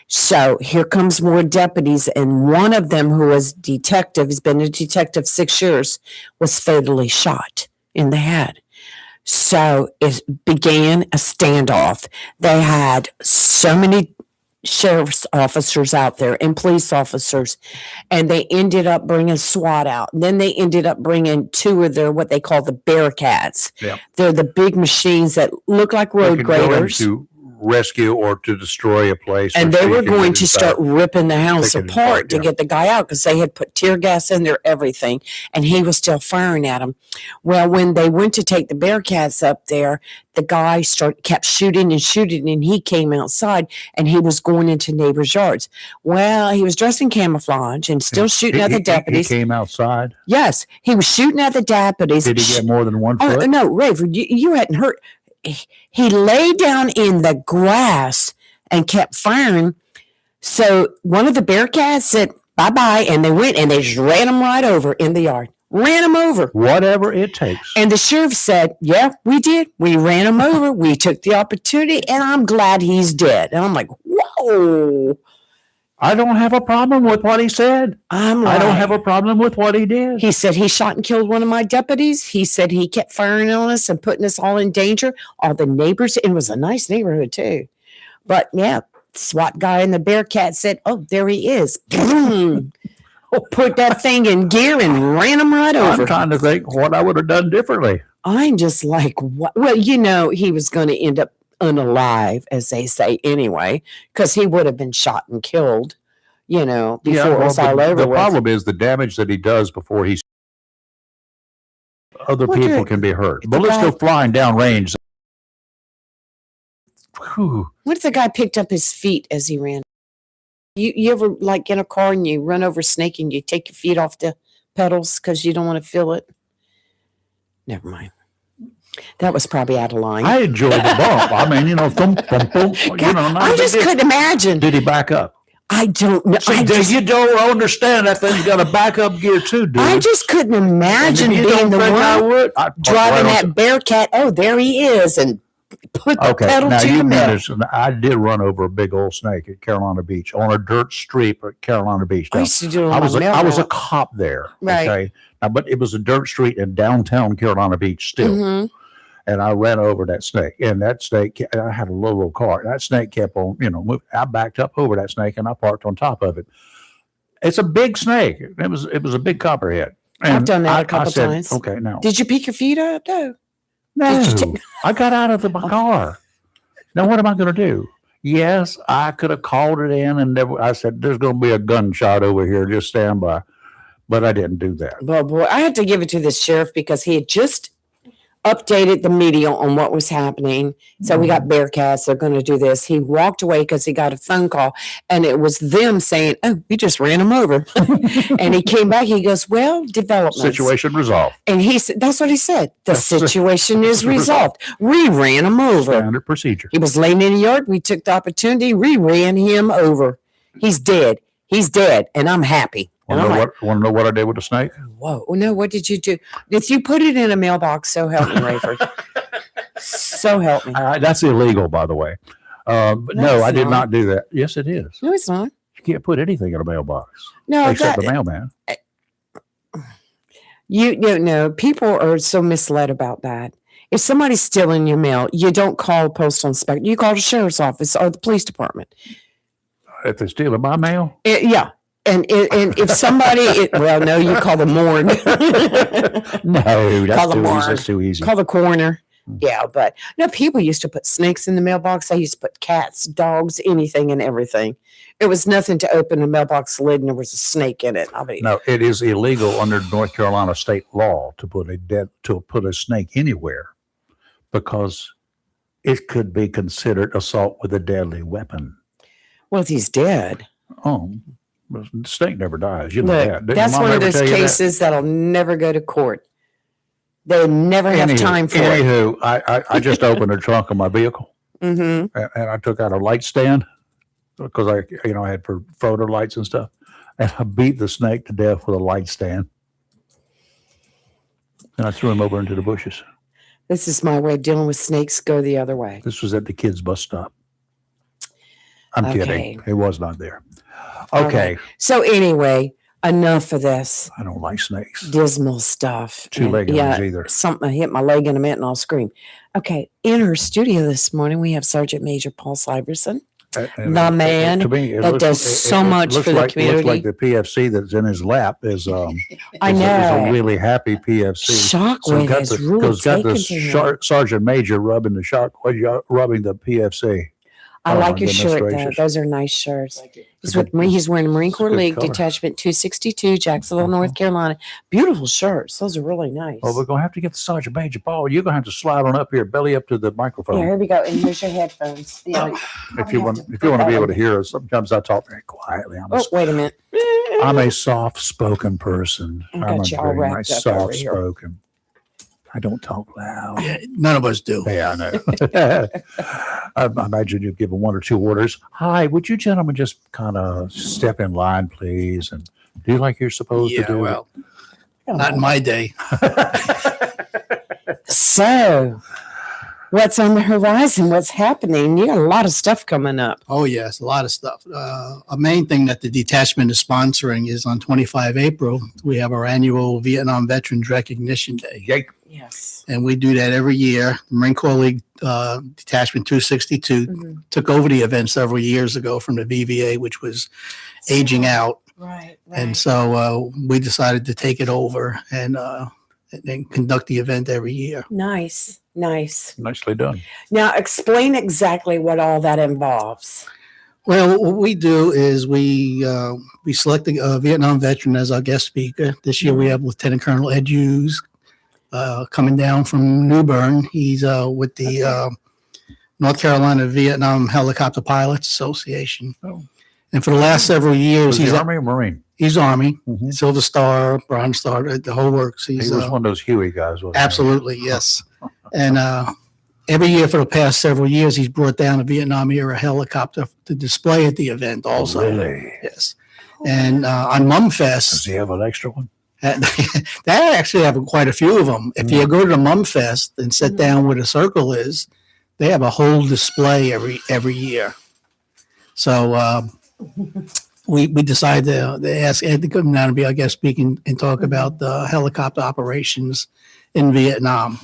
So here comes more deputies, and one of them, who was detective, has been a detective 6 years, was fatally shot in the head. So it began a standoff. They had so many sheriff's officers out there and police officers, and they ended up bringing SWAT out. And then they ended up bringing 2 of their, what they call the Bearcats. Yep. They're the big machines that look like road graders. To rescue or to destroy a place. And they were going to start ripping the house apart to get the guy out because they had put tear gas in there, everything, and he was still firing at them. Well, when they went to take the Bearcats up there, the guy kept shooting, and he came outside, and he was going into neighbors' yards. Well, he was dressed in camouflage and still shooting at the deputies. He came outside? Yes, he was shooting at the deputies. Did he get more than 1 foot? Oh, no, Rayford, you hadn't heard. He lay down in the grass and kept firing. So one of the Bearcats said, bye-bye, and they went and they just ran him right over in the yard. Ran him over. Whatever it takes. And the sheriff said, yeah, we did. We ran him over. We took the opportunity, and I'm glad he's dead. And I'm like, whoa. I don't have a problem with what he said. I don't have a problem with what he did. He said he shot and killed one of my deputies. He said he kept firing on us and putting us all in danger. All the neighbors, it was a nice neighborhood too. But yeah, SWAT guy and the Bearcat said, "Oh, there he is." Boom. Put that thing in gear and ran him right over. I'm trying to think what I would have done differently. I'm just like, what? Well, he was going to end up unalive, as they say, anyway, because he would have been shot and killed, before it was all over. The problem is the damage that he does before other people can be hurt. Bullets go flying down range. Whew. What if the guy picked up his feet as he ran? You ever like get in a car and you run over a snake and you take your feet off the pedals because you don't want to feel it? Never mind. That was probably out of line. I enjoyed the bump. I mean, thump, thump, thump. I just couldn't imagine. Did he back up? I don't know. You don't understand that thing's got a backup gear too, dude. I just couldn't imagine being the one driving that Bearcat. Oh, there he is, and put the pedal to the metal. I did run over a big old snake at Carolina Beach on a dirt street at Carolina Beach. Now, I used to do it. I was a cop there, right? Okay, now, but it was a dirt street in downtown Carolina Beach still. Mm-hmm. And I ran over that snake, and that snake, I had a little car. That snake kept on, moving. I backed up over that snake and I parked on top of it. It's a big snake. It was a big copperhead. And I've done that a couple times. Okay, now. Did you pick your feet up? No, I got out of my car. Now, what am I going to do? Yes, I could have called it in, and I said, "There's going to be a gunshot over here. Just stand by." But I didn't do that. Well, boy, I had to give it to the sheriff because he had just updated the media on what was happening. So we got Bearcats. They're going to do this. He walked away because he got a phone call, and it was them saying, "Oh, we just ran him over." And he came back. He goes, "Well, development situation resolved." And he said, "That's what he said. The situation is resolved. We ran him over. Standard procedure. He was laying in the yard. We took the opportunity. We ran him over. He's dead. He's dead, and I'm happy." Want to know what I did with the snake? Whoa. No, what did you do? Did you put it in a mailbox? So help me, Rayford. So help me. That's illegal, by the way. But no, I did not do that. Yes, it is. No, it's not. You can't put anything in a mailbox. No, except the mailman. No, people are so misled about that. If somebody's stealing your mail, you don't call a postal inspector. You call the sheriff's office or the police department. If they're stealing my mail? Yeah. And if somebody, no, you call the morgue. No, that's too easy. Call the coroner. Yeah, but no, people used to put snakes in the mailbox. They used to put cats, dogs, anything and everything. It was nothing to open the mailbox lid and there was a snake in it. No, it is illegal under North Carolina state law to put a snake anywhere because it could be considered assault with a deadly weapon. Well, if he's dead. Oh. The snake never dies. You know Look, that. That's one of those cases that'll never go to court. They never have time for it. Anywho, I just opened the trunk of my vehicle, and I took out a light stand because I had for photo lights and stuff, and I beat the snake to death with a light stand, and I threw him over into the bushes. This is my way of dealing with snakes. Go the other way. This was at the kids' bus stop. I'm kidding. It was not there. Okay. So anyway, enough of this. I don't like snakes. Dismal stuff. Two-legged ones either. Something hit my leg in a minute and I'll scream. Okay. In her studio this morning, we have Sergeant Major Paul Syverson, the man that does so much for the community. It looks like the PFC that's in his lap is I know. Is a really happy PFC. Shockwave has really taken to him. Sergeant Major rubbing the PFC. I like your shirt, though. Those are nice shirts. He's wearing a Marine Corps League color. Detachment 262, Jacksonville, North Carolina. Beautiful shirts. Those are really nice. Well, we're going to have to get the Sergeant Major Paul. You're going to have to slide on up here, belly up to the microphone. Yeah, here we go. And here's your headphones. Yeah, if you want to be able to hear us, sometimes I talk very quietly. Wait a minute. I'm a soft-spoken person. I'm a very nice soft-spoken. I don't talk loud. Yeah, none of us do. Yeah, I know. I imagine you've given one or two orders. Hi, would you gentlemen just kind of step in line, please, and do like you're supposed to do? Well, not in my day. So, what's on the horizon? What's happening? You got a lot of stuff coming up. Oh, yes, a lot of stuff. A main thing that the detachment is sponsoring is on 25 April, we have our annual Vietnam Veterans Recognition Day. Yes. And we do that every year. The Marine Corps League Detachment 262 took over the event several years ago from the VVA, which was aging out. Right. And so we decided to take it over and conduct the event every year. Nice. Nicely done. Now explain exactly what all that involves. Well, what we do is we select a Vietnam veteran as our guest speaker. This year we have Lieutenant Colonel Ed Hughes coming down from New Bern. He's with the North Carolina Vietnam Helicopter Pilots Association. Oh. And for the last several years, Was he Army or Marine? He's Army, Mhm. Silver Star, Bronze Star, the whole works. He was one of those Huey guys, wasn't he? Absolutely, yes. And every year for the past several years, he's brought down a Vietnam era helicopter to display at the event also. Really? Yes. And on Mumfest, Does he have an extra one? they actually have quite a few of them. If you go to the Mumfest and sit down where the circle is, they have a whole display every year. So we decided to ask Ed to come down and be our guest speaking and talk about the helicopter operations in Vietnam.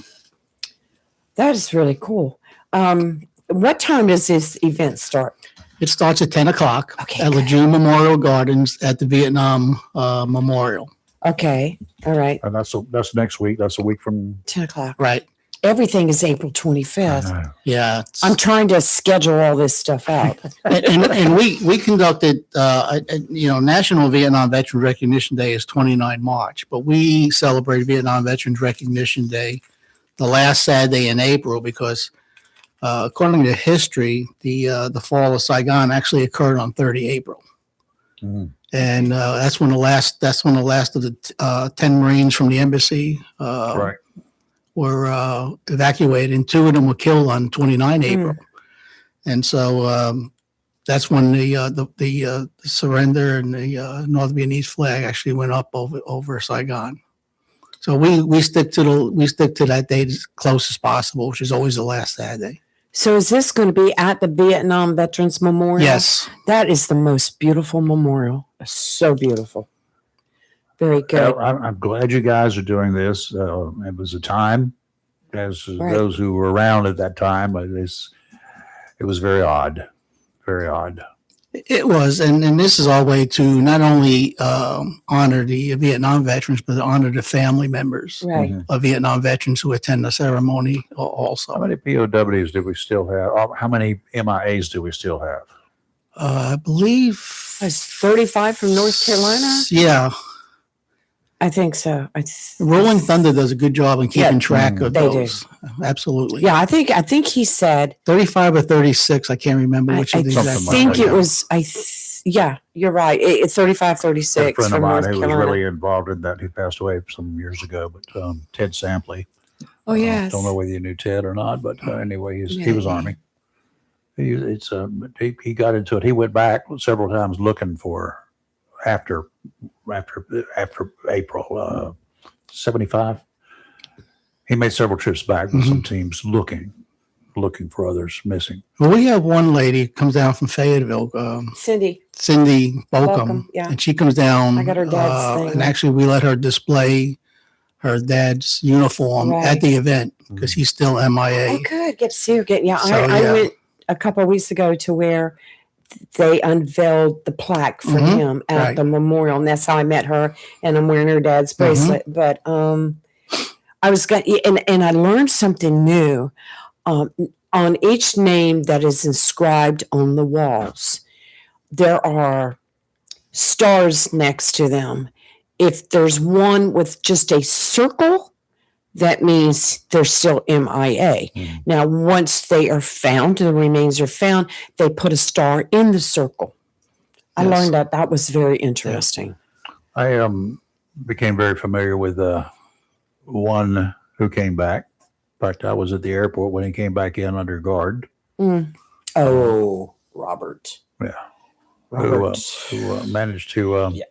That is really cool. What time does this event start? It starts at 10 o'clock Okay, at good. Lejeune Memorial Gardens at the Vietnam Memorial. Okay. All right. And that's next week. That's a week from. 10 o'clock. Right. Everything is April 25th. Yeah. I'm trying to schedule all this stuff out. and we conducted, National Vietnam Veterans Recognition Day is 29 March, but we celebrate Vietnam Veterans Recognition Day the last Saturday in April because according to history, the fall of Saigon actually occurred on 30 April. Mhm. And that's when the last of the 10 Marines from the embassy Right. were evacuated, and 2 of them were killed on 29 April. And so that's when the surrender and the North Vietnamese flag actually went up over Saigon. So we stick to that date as close as possible, which is always the last Saturday. So is this going to be at the Vietnam Veterans Memorial? Yes. That is the most beautiful memorial. So beautiful. Very good. I'm glad you guys are doing this. It was a time, as Right. those who were around at that time, it was very odd. Very odd. It was, and this is our way to not only honor the Vietnam veterans, but honor the family members Right. Mhm. of Vietnam veterans who attend the ceremony How also. many POWs do we still have? How many MIAs do we still have? I believe That's 35 from North Carolina? Yeah, I think so. Rolling Thunder does a good job in keeping Yeah, track of they do. those. Absolutely. Yeah, I think he said 35 or 36. I can't remember I which of the Something exact. like think that, it yeah. was yeah, you're right. It's 35, A 36 friend of from mine North who was Carolina. really involved in that, he passed away some years ago, but Ted Sampley. Oh yes. Don't know whether you knew Ted or not, but anyway, he Yeah. was Army. He got into it. He went back several times looking for after April 75. He made several trips back with some teams looking for others missing. Well, we have one lady who comes down from Fayetteville, Cindy. Cindy Bokum, Bokum, yeah. and she comes down. I got her dad's thing. And actually, we let her display her dad's uniform Right. at the event because he's still MIA. Oh, good. Get to see her again. Yeah, So, I yeah. went a couple of weeks ago to where they unveiled the plaque for Mhm, him at right. the memorial, and that's how I met her. And I'm wearing her dad's bracelet. But I was going, and I learned something new. On each name that is inscribed on the walls, there are stars next to them. If there's one with just a circle, that means they're still MIA. Mhm. Now, once they are found, the remains are found, they put a star in the circle. I Yes. learned that was very interesting. I became very familiar with one who came back. In fact, I was at the airport when he came back in under guard. Oh, Robert. Yeah. Robert. Who managed to Yeah.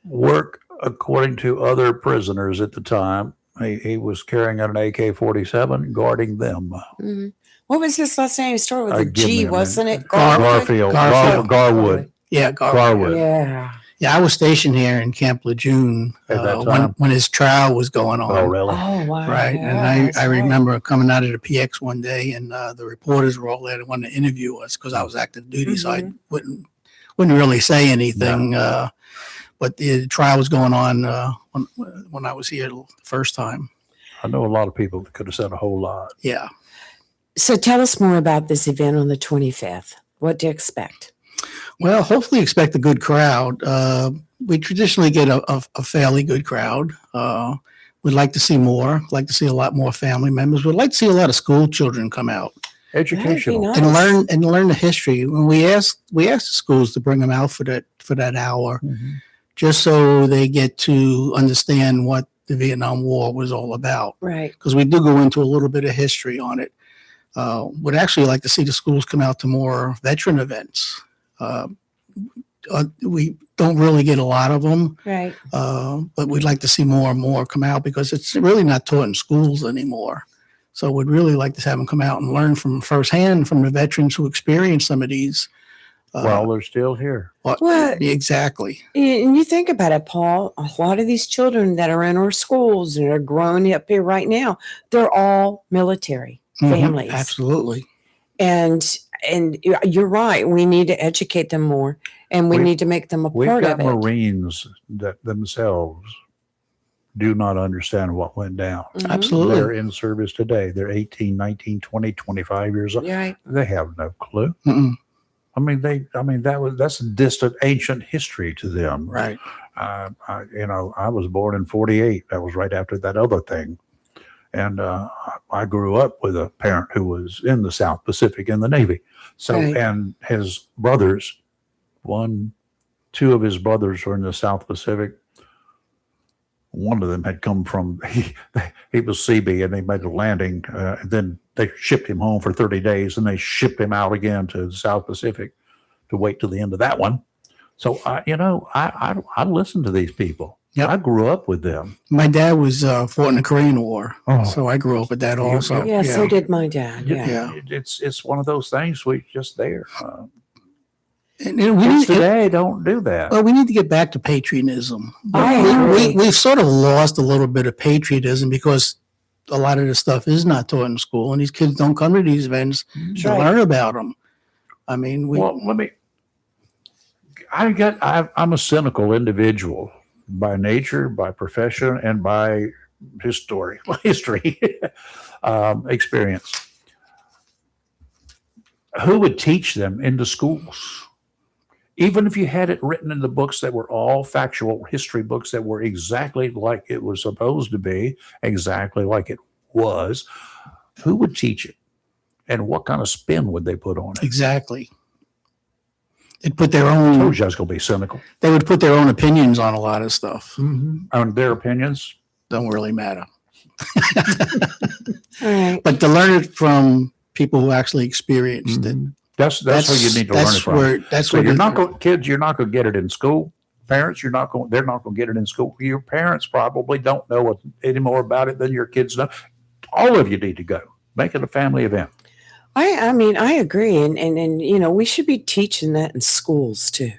work according to other prisoners at the time. He was carrying an AK-47, guarding them. Mhm. What was his last name? It started with a Give me G, a wasn't it? Gar- Garwood? Garfield, Garfield. Garwood, Yeah, Garwood. Yeah. Yeah, I was stationed here in Camp Lejeune At that time? when his trial was going on. Oh, really? Oh, wow. Right. Yeah, And that's I right. remember coming out of the PX one day, and the reporters were all there to want to interview us because I was active duty, so I wouldn't really say anything. But the trial was going on when I was here the first time. I know a lot of people that could have said a whole lot. Yeah. So tell us more about this event on the 25th. What to expect? Well, hopefully expect a good crowd. We traditionally get a fairly good crowd. We'd like to see more, like to see a lot more family members. We'd like to see a lot of school children come out Educational. Nice. and learn the history. When we asked the schools to bring them out for that hour, just so they get to understand what the Vietnam War was all about. Right. Because we do go into a little bit of history on it. Would actually like to see the schools come out to more veteran events. We don't really get a lot of them, Right. but we'd like to see more and more come out because it's really not taught in schools anymore. So we'd really like to have them come out and learn from firsthand from the veterans who experienced some of these. Well, they're still here. Well, Exactly. and you think about it, Paul, a lot of these children that are in our schools and are growing up here right now, they're all military families. Absolutely. And you're right. We need to educate them more, and we need to make them a We've part got of it. Marines that themselves do not understand what went down. Absolutely. They're in service today. They're 18, 19, 20, 25 years old. You're right. They have no clue. Mm-mm. That's distant ancient history to them. Right. I was born in 48. That was right after that other thing. And I grew up with a parent who was in the South Pacific in the Navy. So, Right. and his brothers, two of his brothers were in the South Pacific. One of them had come from, he was CB and they made a landing. And then they shipped him home for 30 days and they shipped him out again to the South Pacific to wait till the end of that one. So, I listened to these people. Yep. I grew up with them. My dad was fought in the Korean War, Oh. so I grew up with that also. Yeah, so did my dad. Yeah. Yeah. It's one of those things we just there. And Kids today don't do that. Well, we need to get back to patriotism. I agree. We've sort of lost a little bit of patriotism because a lot of the stuff is not taught in school, and these kids don't come to these events to Right. learn about them. I mean, I'm a cynical individual by nature, by profession, and by history experience. Who would teach them in the schools? Even if you had it written in the books that were all factual history books that were exactly like it was supposed to be, exactly like it was, who would teach it? And what kind of spin would they put on it? exactly. They'd put their I own. told you I was going to be cynical. They would put their own opinions on a lot of stuff. On their opinions. Don't really matter. All right. But to learn it from people who actually experienced it. That's where you need to learn it from. That's So where you're not going, kids. You're not going to get it in school. Parents, they're not going to get it in school. Your parents probably don't know any more about it than your kids know. All of you need to go. Make it a family event. I mean, I agree. And we should be teaching that in schools too.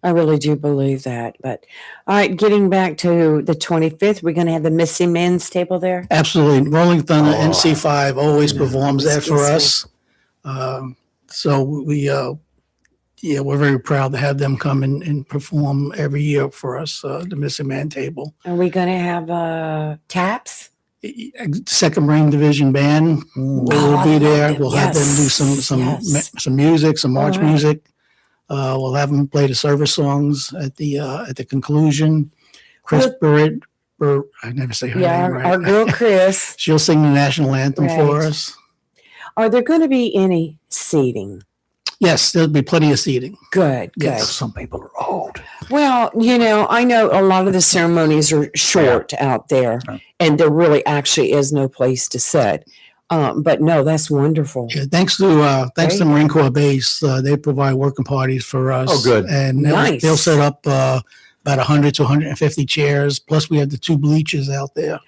I really do believe that. But all right, getting back to the 25th, we're going to have the Missing Men's table there. Absolutely. Rolling Thunder Oh. NC5 always performs that for Excuse us. So we're very proud to have them come and perform every year for us, the Missing Man table. Are we going to have taps? Second Ring Division Band will I be love there. them. We'll have them do Yes. some music, some march All right. music. We'll have them play the service songs at the conclusion. Chris Burritt, I never say her name right. Our girl Chris. She'll sing the national anthem for Right. us. Are there going to be any seating? Yes, there'll be plenty of seating. Good, good. Yes. Some people are old. Well, I know a lot of the ceremonies are short out there, Yeah. and there really actually is no place to sit. But no, that's wonderful. Yeah, thanks to Marine Corps Base, they provide working parties for us. Oh, good. And Nice. they'll set up about 100 to 150 chairs. Plus, we have the 2 bleachers out there.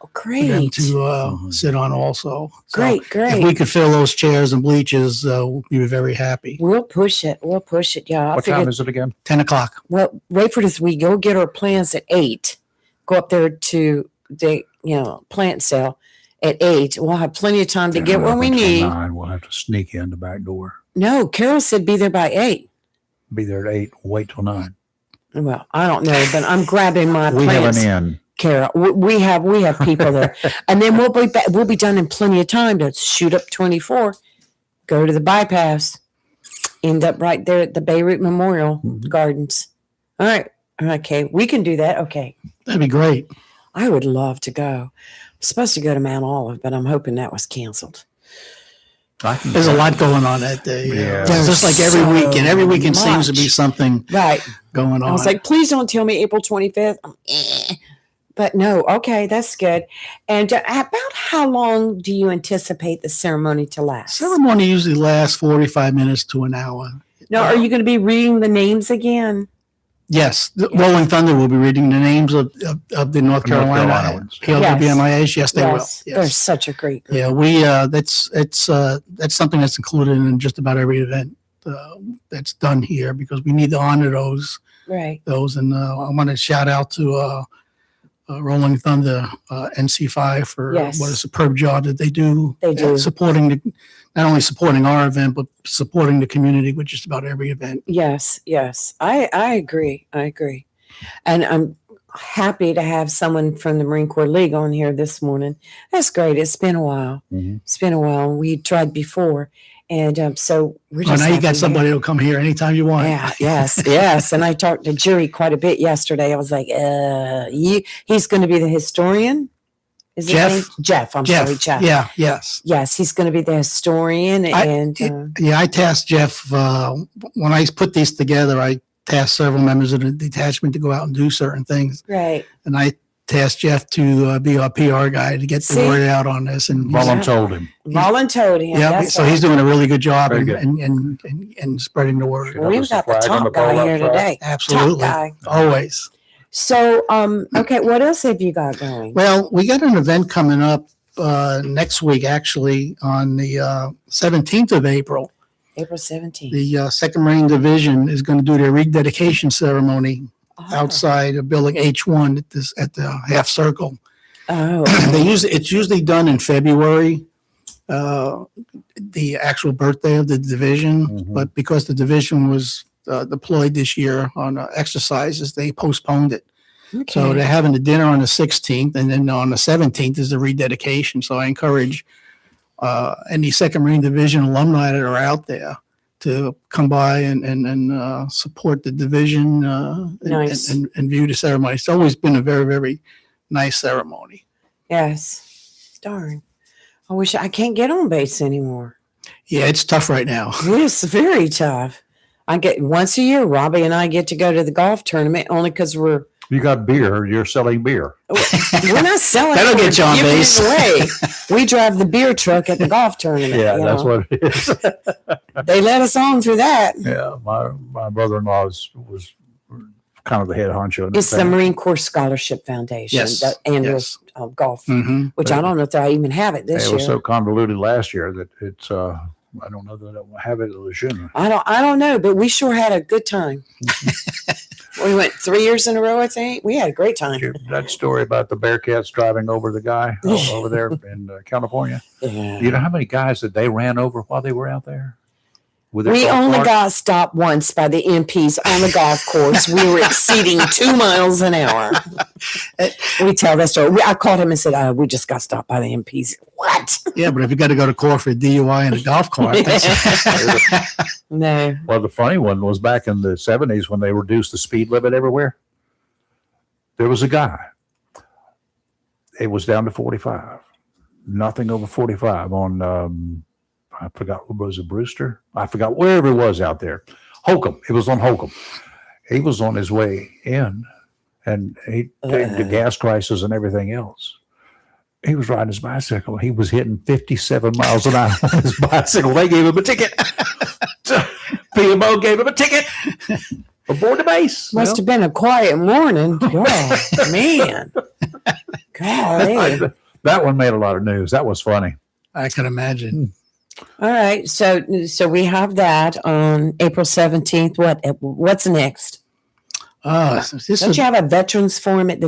Oh, for them great. to sit on also. So Great, if great. we could fill those chairs and bleachers, we'll be very happy. We'll push it. We'll push it. Yeah. I What time figured, is it again? 10 o'clock. well, wait for this. We go get our plants at 8. Go up there to the, plant sale at 8. We'll have plenty of time to get what we need. 9. We'll have to sneak in the back door. No, Carol said be there by 8. Be there at 8. Wait till 9. Well, I don't know, but I'm grabbing my We plants. have an inn. Carol, we have people there, and then we'll be done in plenty of time to shoot up 24, go to the bypass, end up right there at the Beirut Memorial Gardens. All right, okay, we can do that. Okay, That'd be great. I would love to go. I'm supposed to go to Mount Olive, but I'm hoping that was canceled. There's a lot going on that day. Yeah. It's just like every So weekend. Every weekend seems to be much. something Right. going on. I was like, please don't tell me April 25th. But no, okay, that's good. And about how long do you anticipate the ceremony to last? ceremony usually lasts 45 minutes to an hour. Now, are you going to be reading the names again? Yes, the Rolling Thunder will be reading the names of the North Carolina Carolinians. PLWMIAs. Yes, they will. They're Yes. such a great group. Yeah, we that's something that's included in just about every event that's done here because we need to honor those. Right. And I want to shout out to Rolling Thunder NC5 for Yes. what a superb job that they do. They do. Supporting not only supporting our event but supporting the community with just about every event. Yes, yes. I agree. I agree. And I'm happy to have someone from the Marine Corps League on here this morning. That's great. It's been a while. Mhm. It's been a while. We tried before. And so we're Oh, just now you happy got to- somebody who'll come here anytime you want. Yeah, yes, yes. And I talked to Jerry quite a bit yesterday. I was like, he's going to be the historian. Is his Jeff? name? Jeff. I'm Jeff. sorry, Jeff. Yeah. Yes. Yes, he's going to be the historian. Yeah, I tasked Jeff when I put these together. I tasked several members of the detachment to go out and do certain things, Right. and I tasked Jeff to be our PR guy to get the See? word out on this. And Voluntold him. Voluntold him. yeah, That's so right. he's doing a really good job Very and spreading the word. Sure. We've got the Flag on top the guy pole up here front. today. Absolutely, Top guy. always. So, okay, what else have you got going? Well, we got an event coming up next week, actually, on the 17th of April. April 17th. The 2nd Marine Division is going to do their rededication ceremony outside of Building H1 at the half circle. Oh, It's usually done in February, the actual birthday of the division, Mhm. but because the division was deployed this year on exercises, they postponed it. okay. So they're having the dinner on the 16th, and then on the 17th is the rededication. So I encourage any 2nd Marine Division alumni that are out there to come by and support the division Nice. and view the ceremony. It's always been a very, very nice ceremony. Yes. Darn. I can't get on base anymore. Yeah, it's tough right now. It's very tough. I get once a year, Robbie and I get to go to the golf tournament only because You got beer. You're selling beer. we're not selling. That'll it, get you we're on giving base. it away. We drive the beer truck at the golf tournament. Yeah, you that's know. what it is. They let us on through that. Yeah, my brother-in-law was kind of the head honcho. in It's the family. Marine Corps Scholarship Foundation, Yes, the annual yes. Golf, Mhm. which I don't know if I even have it this It year. was so convoluted last year that it's I don't know that I will have it at Lejeune. I don't know, but we sure had a good time. We went 3 years in a row, I think. We had a great time. That story about the Bearcats driving over the guy over there in California. Yeah. You know how many guys that they ran over while they were out there? With their We golf only cart? got stopped once by the MPs on the golf course. We were exceeding 2 miles an hour. We tell that story. I called him and said, we just got stopped by the MPs. What? Yeah, but if you got to go to court for a DUI in a golf cart, that's, No. Well, the funny one was back in the 70s when they reduced the speed limit everywhere. There was a guy. It was down to 45. Nothing over 45 on, I forgot, was it Brewster? I forgot wherever it was out there. Holcomb. It was on Holcomb. He was on his way in, and he the gas crisis and everything else. He was riding his bicycle. He was hitting 57 miles an hour on his bicycle. They gave him a ticket. PMO gave him a ticket. Aboard the base. Must have been a quiet morning. God, man. Golly. That one made a lot of news. That was funny. I can imagine. All right. So we have that on April 17th. What's next? This Don't is you have a veterans forum at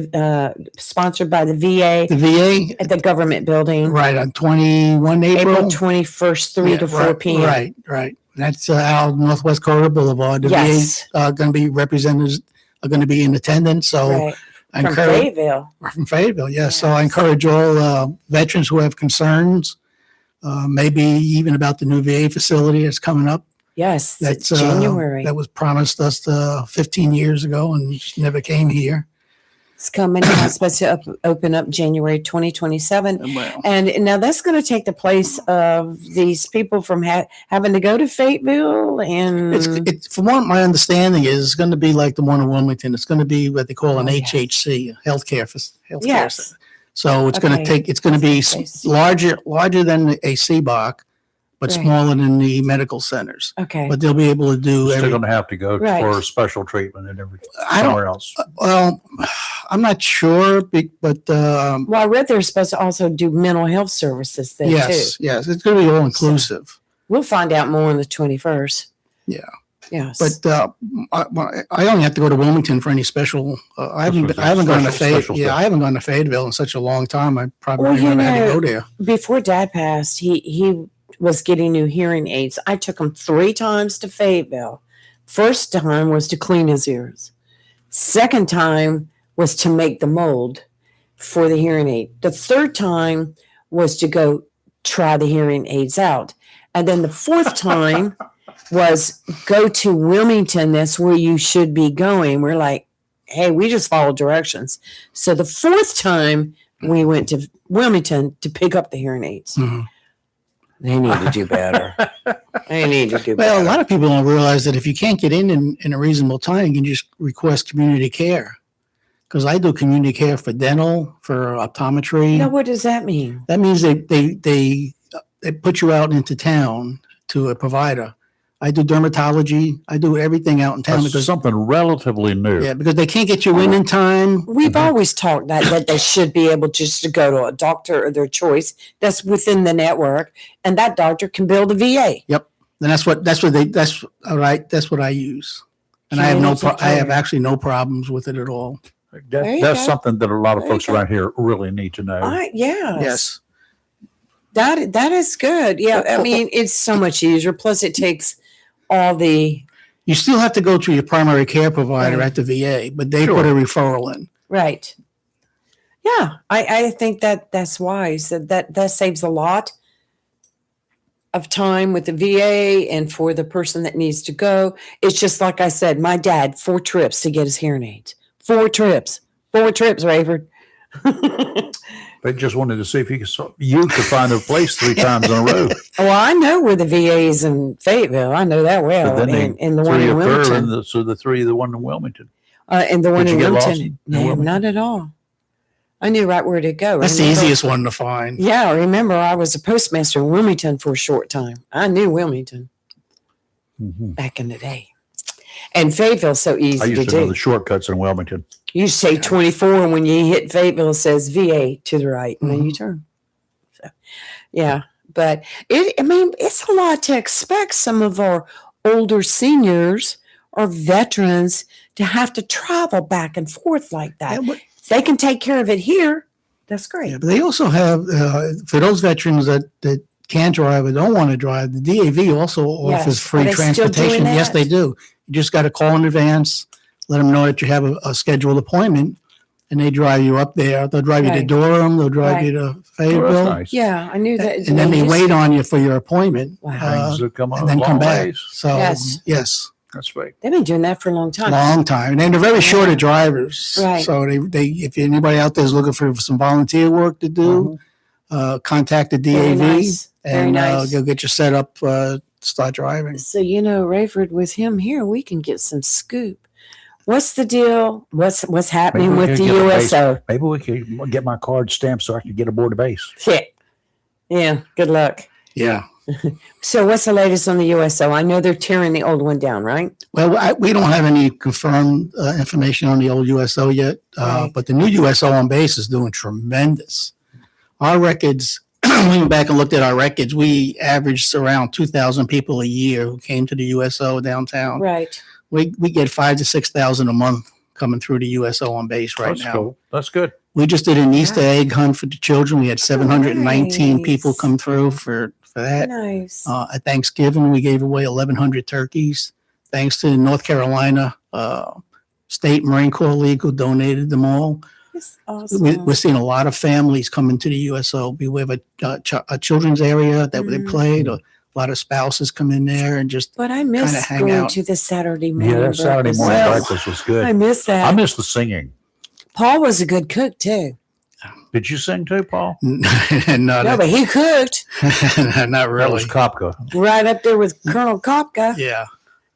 sponsored by the VA the VA, at the government building? right, on 21 April. April 21st, 3 to 4 p.m. Right. That's out Northwest Corridor Boulevard. The Yes. VA going to be representatives are going to be in attendance. So Right. I From encourage Fayetteville. from Fayetteville. Yes. So I Yes. encourage all veterans who have concerns, maybe even about the new VA facility that's coming up. Yes. That's January. that was promised us 15 years ago and just never came here. It's coming. It's supposed to open up January 2027. Well, And now that's going to take the place of these people from having to go to Fayetteville. And it's from what my understanding is, it's going to be like the one in Wilmington. It's going to be what they call an Oh, yes. HHC, healthcare. Yes. Center. So it's going to Okay. it's going to be larger than a CBOC, but Right. smaller than the medical centers. Okay. But they'll be able to do Still everything. going to have to go Right. for special treatment and everything I don't- somewhere else. Well, I'm not sure, but Well, I read they're supposed to also do mental health services there yes, too. yes, it's going to be all inclusive. We'll find out more on the 21st. Yeah. Yes. But I only have to go to Wilmington for any special. I haven't gone to Special Fayetteville. Yeah, I haven't gone to Fayetteville in such a long time. I probably Well, never had to know, go there. before Dad passed, he was getting new hearing aids. I took him 3 times to Fayetteville. First time was to clean his ears. Second time was to make the mold for the hearing aid. The third time was to go try the hearing aids out. And then the fourth time was go to Wilmington. That's where you should be going. We're like, hey, we just follow directions. So the fourth time we went to Wilmington to pick up the hearing aids. Mhm. They need to do better. They need to do Well, better. a lot of people don't realize that if you can't get in a reasonable time, you can just request community care. Because I do community care for dental, for optometry. Now, what does that mean? That means they put you out into town to a provider. I do dermatology. I do everything out in town That's because something relatively new. yeah, because they can't get you in time. We've always talked that they should be able just to go to a doctor of their choice that's within the network, and that doctor can bill the VA. And that's all right. That's what I use, and I have Community I have care. actually no problems with it at all. There you That's go. something that a lot of There you folks go. around here really need to know. Yes. That is good. Yeah, I mean, it's so much easier. Plus, it takes all the You still have to go to your primary care provider Right. at the VA, but they Sure. put a referral in. right. Yeah, I think that's wise. That saves a lot of time with the VA and for the person that needs to go. It's just like I said, my dad 4 trips to get his hearing aids. 4 trips, Rayford. They just wanted to see if you could find a place 3 times in a row. Well, I know where the VA is in Fayetteville. I know that well. But then And the one three in occur, Wilmington. and so the 3, the one in Wilmington. And the one Did in you get lost Wilmington. in No, Wilmington? not at all. I knew right where to go. That's the Remember- easiest one to find. Yeah, remember I was a postmaster in Wilmington for a short time. I knew Wilmington Mhm. back in the day. And Fayetteville's so I easy to used to know do. the shortcuts in Wilmington. You say 24, and when you hit Fayetteville, it says VA to the right, and then you turn. So, yeah, but it's a lot to expect some of our older seniors or veterans to have to travel back and forth like that. Yeah, but, If they can take care of it here, that's great. yeah, but they also have, for those veterans that can't drive or don't want to drive, the DAV also Yes. offers Are free they still transportation. doing Yes, that? they do. You just got to call in advance, let them know that you have a scheduled appointment, and they drive you up there. They'll drive you to Right. Durham. They'll drive Right. you to Oh, that's Fayetteville. nice. Yeah, I knew that. And then they used wait to- on you for your appointment. Wow. Things have come on and then a come long back. ways. So, Yes. yes, That's right. They've been doing that for a long time. long time. And they're very short of drivers. Right. So they if anybody out there is looking for some volunteer work to do, contact the Very DAV nice. Very and nice. they'll get you set up to start driving. So, Rayford, with him here, we can get some scoop. What's the deal? What's happening Maybe we with could the get a base. USO? Maybe we could get my card stamped so I can get aboard the base. Yeah, good luck. Yeah. So what's the latest on the USO? I know they're tearing the old one down, right? Well, we don't have any confirmed information on the old USO yet, Right. but the new USO on base is doing tremendous. our records, we went back and looked at our records. We averaged around 2,000 people a year who came to the USO downtown. Right. We get 5,000 to 6,000 a month coming through the USO on base right That's now. cool. That's good. We just did an Easter egg hunt for the children. We had 719 Nice. people come through for that. Nice. At Thanksgiving, we gave away 1,100 turkeys. Thanks to North Carolina State Marine Corps League who donated them all. That's awesome. We're seeing a lot of families coming to the USO. We have a children's area that they played. A lot of spouses come in there and just But I miss kinda hang going out. to the Saturday morning. Yeah, that Saturday breakfast. morning Well, breakfast was good. I miss I that. miss the singing. Paul was a good cook too. Did you sing too, Paul? no, No, but he cooked not That really. was Kopka. right up there with Colonel Kopka. Yeah.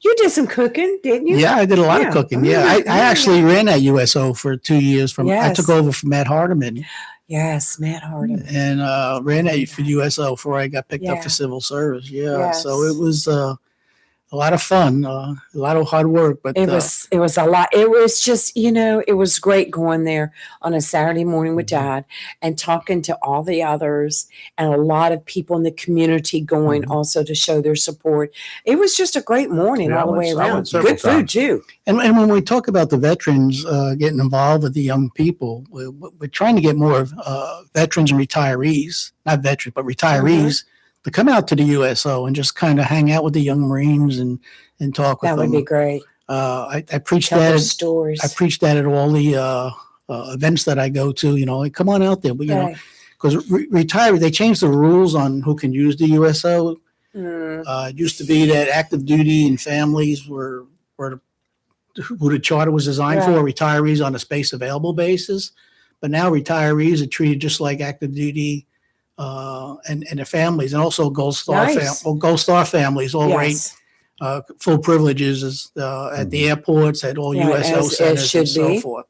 You did some cooking, didn't you? Yeah, I did a lot Yeah. of cooking. Yeah, I actually ran that USO for 2 years. I Yes. took over from Matt Hardiman Yes, Matt Harden. and ran that for USO before I got picked up Yeah. for civil service. Yeah, Yes. so it was a lot of fun, a lot of hard work. But It was a lot. It was just, it was great going there on a Saturday morning with Dad and talking to all the others and a lot of people in the community going also to show their support. It was just a great morning Yeah, all the I way went around. several Good food times. too. and when we talk about the veterans getting involved with the young people, we're trying to get more veterans and retirees, not veterans, but retirees to come out to the USO and just kind of hang out with the young Marines and talk with That them. would be great. I preach Tell their that. stories. I preach that at all the events that I go to. Like, come on out there, but Right. because retirees, they changed the rules on who can use the USO. Mm. It used to be that active duty and families were who the charter was designed for, retirees on a space available basis. But now retirees are treated just like active duty and their families, and also Gold Star Nice. Gold Star families, all Yes. full privileges at the airports, at all Right, USO as centers should and so be. forth.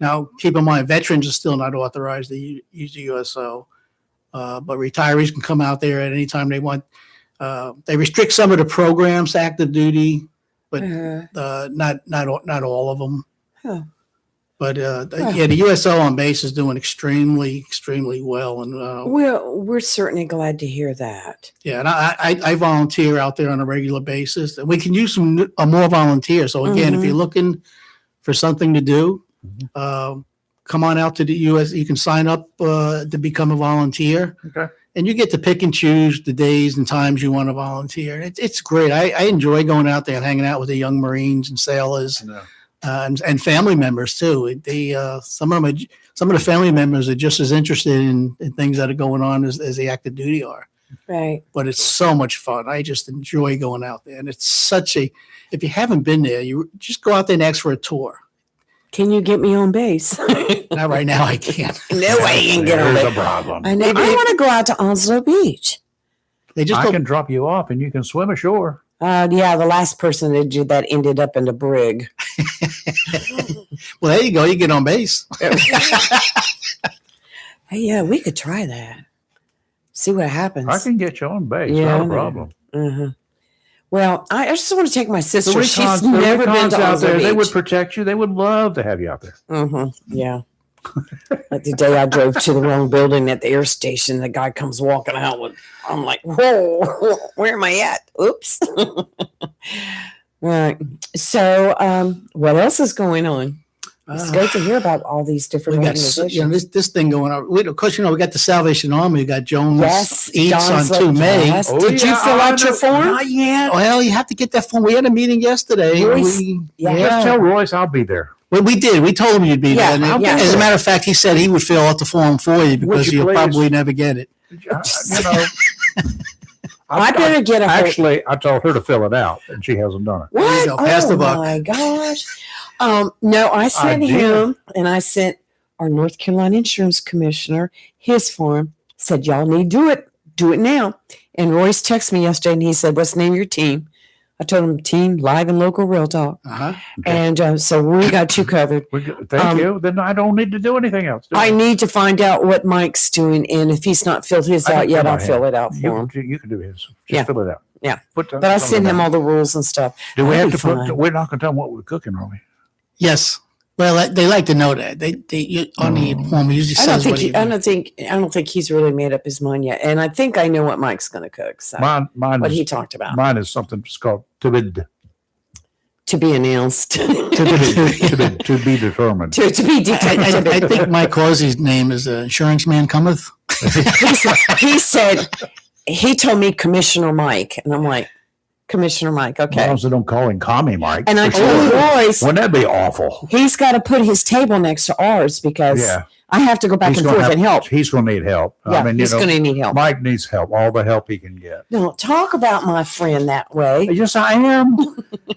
Now, keep in mind, veterans are still not authorized to use the USO, but retirees can come out there at any time they want. They restrict some of the programs to active duty, but not all of them. Huh. But the USO on base is doing extremely well, and Well, we're certainly glad to hear that. yeah, and I volunteer out there on a regular basis, and we can use some more volunteers. So again, if you're looking for something to do, come on out to the US. You can sign up to become a volunteer. Okay. And you get to pick and choose the days and times you want to volunteer. It's great. I enjoy going out there and hanging out with the young Marines and sailors and family members too. Some of the family members are just as interested in things that are going on as the active duty are. Right. But it's so much fun. I just enjoy going out there. And it's if you haven't been there, you just go out there and ask for a tour. Can you get me on base? Not right now, I can't. No way you can get on There's a base. problem. I know. I want to go out to Onslow Beach. They just I don't. can drop you off and you can swim ashore. Yeah, the last person that did that ended up in the brig. Well, there you go. You get on base. Hey, yeah, we could try that. See what happens. I can get you on base. Yeah, Not I a know. problem. Mhm. Well, I just want to take my sister. The She's recons never been to out Onslow there, they would Beach. protect you. They would love to have you out there. Yeah. Like the day I drove to the wrong building at the air station, the guy comes walking out with, I'm like, whoa, where am I at? Oops. Right. So, what else is going on? It's great to hear about all these different We got organizations. this thing going on. Of course, we got the Salvation Army. We got Jones Yes, Eats Don's on 2 May. Yes. Oh, Did you yeah, fill out your form? Not yet. Well, you have to get that form. We had a meeting yesterday. Royce, Yeah. Just tell Royce I'll be there. Well, we did. We told him you'd be Yeah, there. And yeah. As a matter of fact, he said he would fill out the form for you because you you'll please? probably never get it. You know, I better get a hold. Actually, I told her to fill it out, and she hasn't done it. There you What? go. Pass the buck. my gosh. No, I sent did. him and I sent our North Carolina Insurance Commissioner his form, said, y'all need to do it. Do it now. And Royce texted me yesterday and he said, what's the name of your team? I told him Team Live and Local Real Talk. Uh-huh. And so we got you covered. Thank you. Then I don't need to do anything else. do I need to find out what Mike's doing. And if he's not filled his I can out yet, fill I'll mine fill out. it out for him. You can do his. Just Yeah. fill it out. Yeah. But I sent him all the rules and stuff. Do we That'd have be to fine. put? We're not going to tell them what we're cooking, are we? Yes. Well, they like to know that. On the form, it usually I don't says think what he. I don't think he's really made up his mind yet. And I think I know what Mike's going to cook. So Mine what is, he talked about mine is something that's called to to be announced, be determined. to be detained. I think Mike Causey's name is Insurance Man Cometh. He said, he told me Commissioner Mike, and I'm like, Commissioner Mike, As long okay. as they don't call him Commie Mike. And I for told sure. Royce, Wouldn't that be awful? he's got to put his table next to ours because Yeah. I have to go back He's and gonna forth have- and help. He's going to need help. Yeah, I mean, he's going to need help. Mike needs help, all the help he can get. Don't talk about my friend that way. Yes, I am.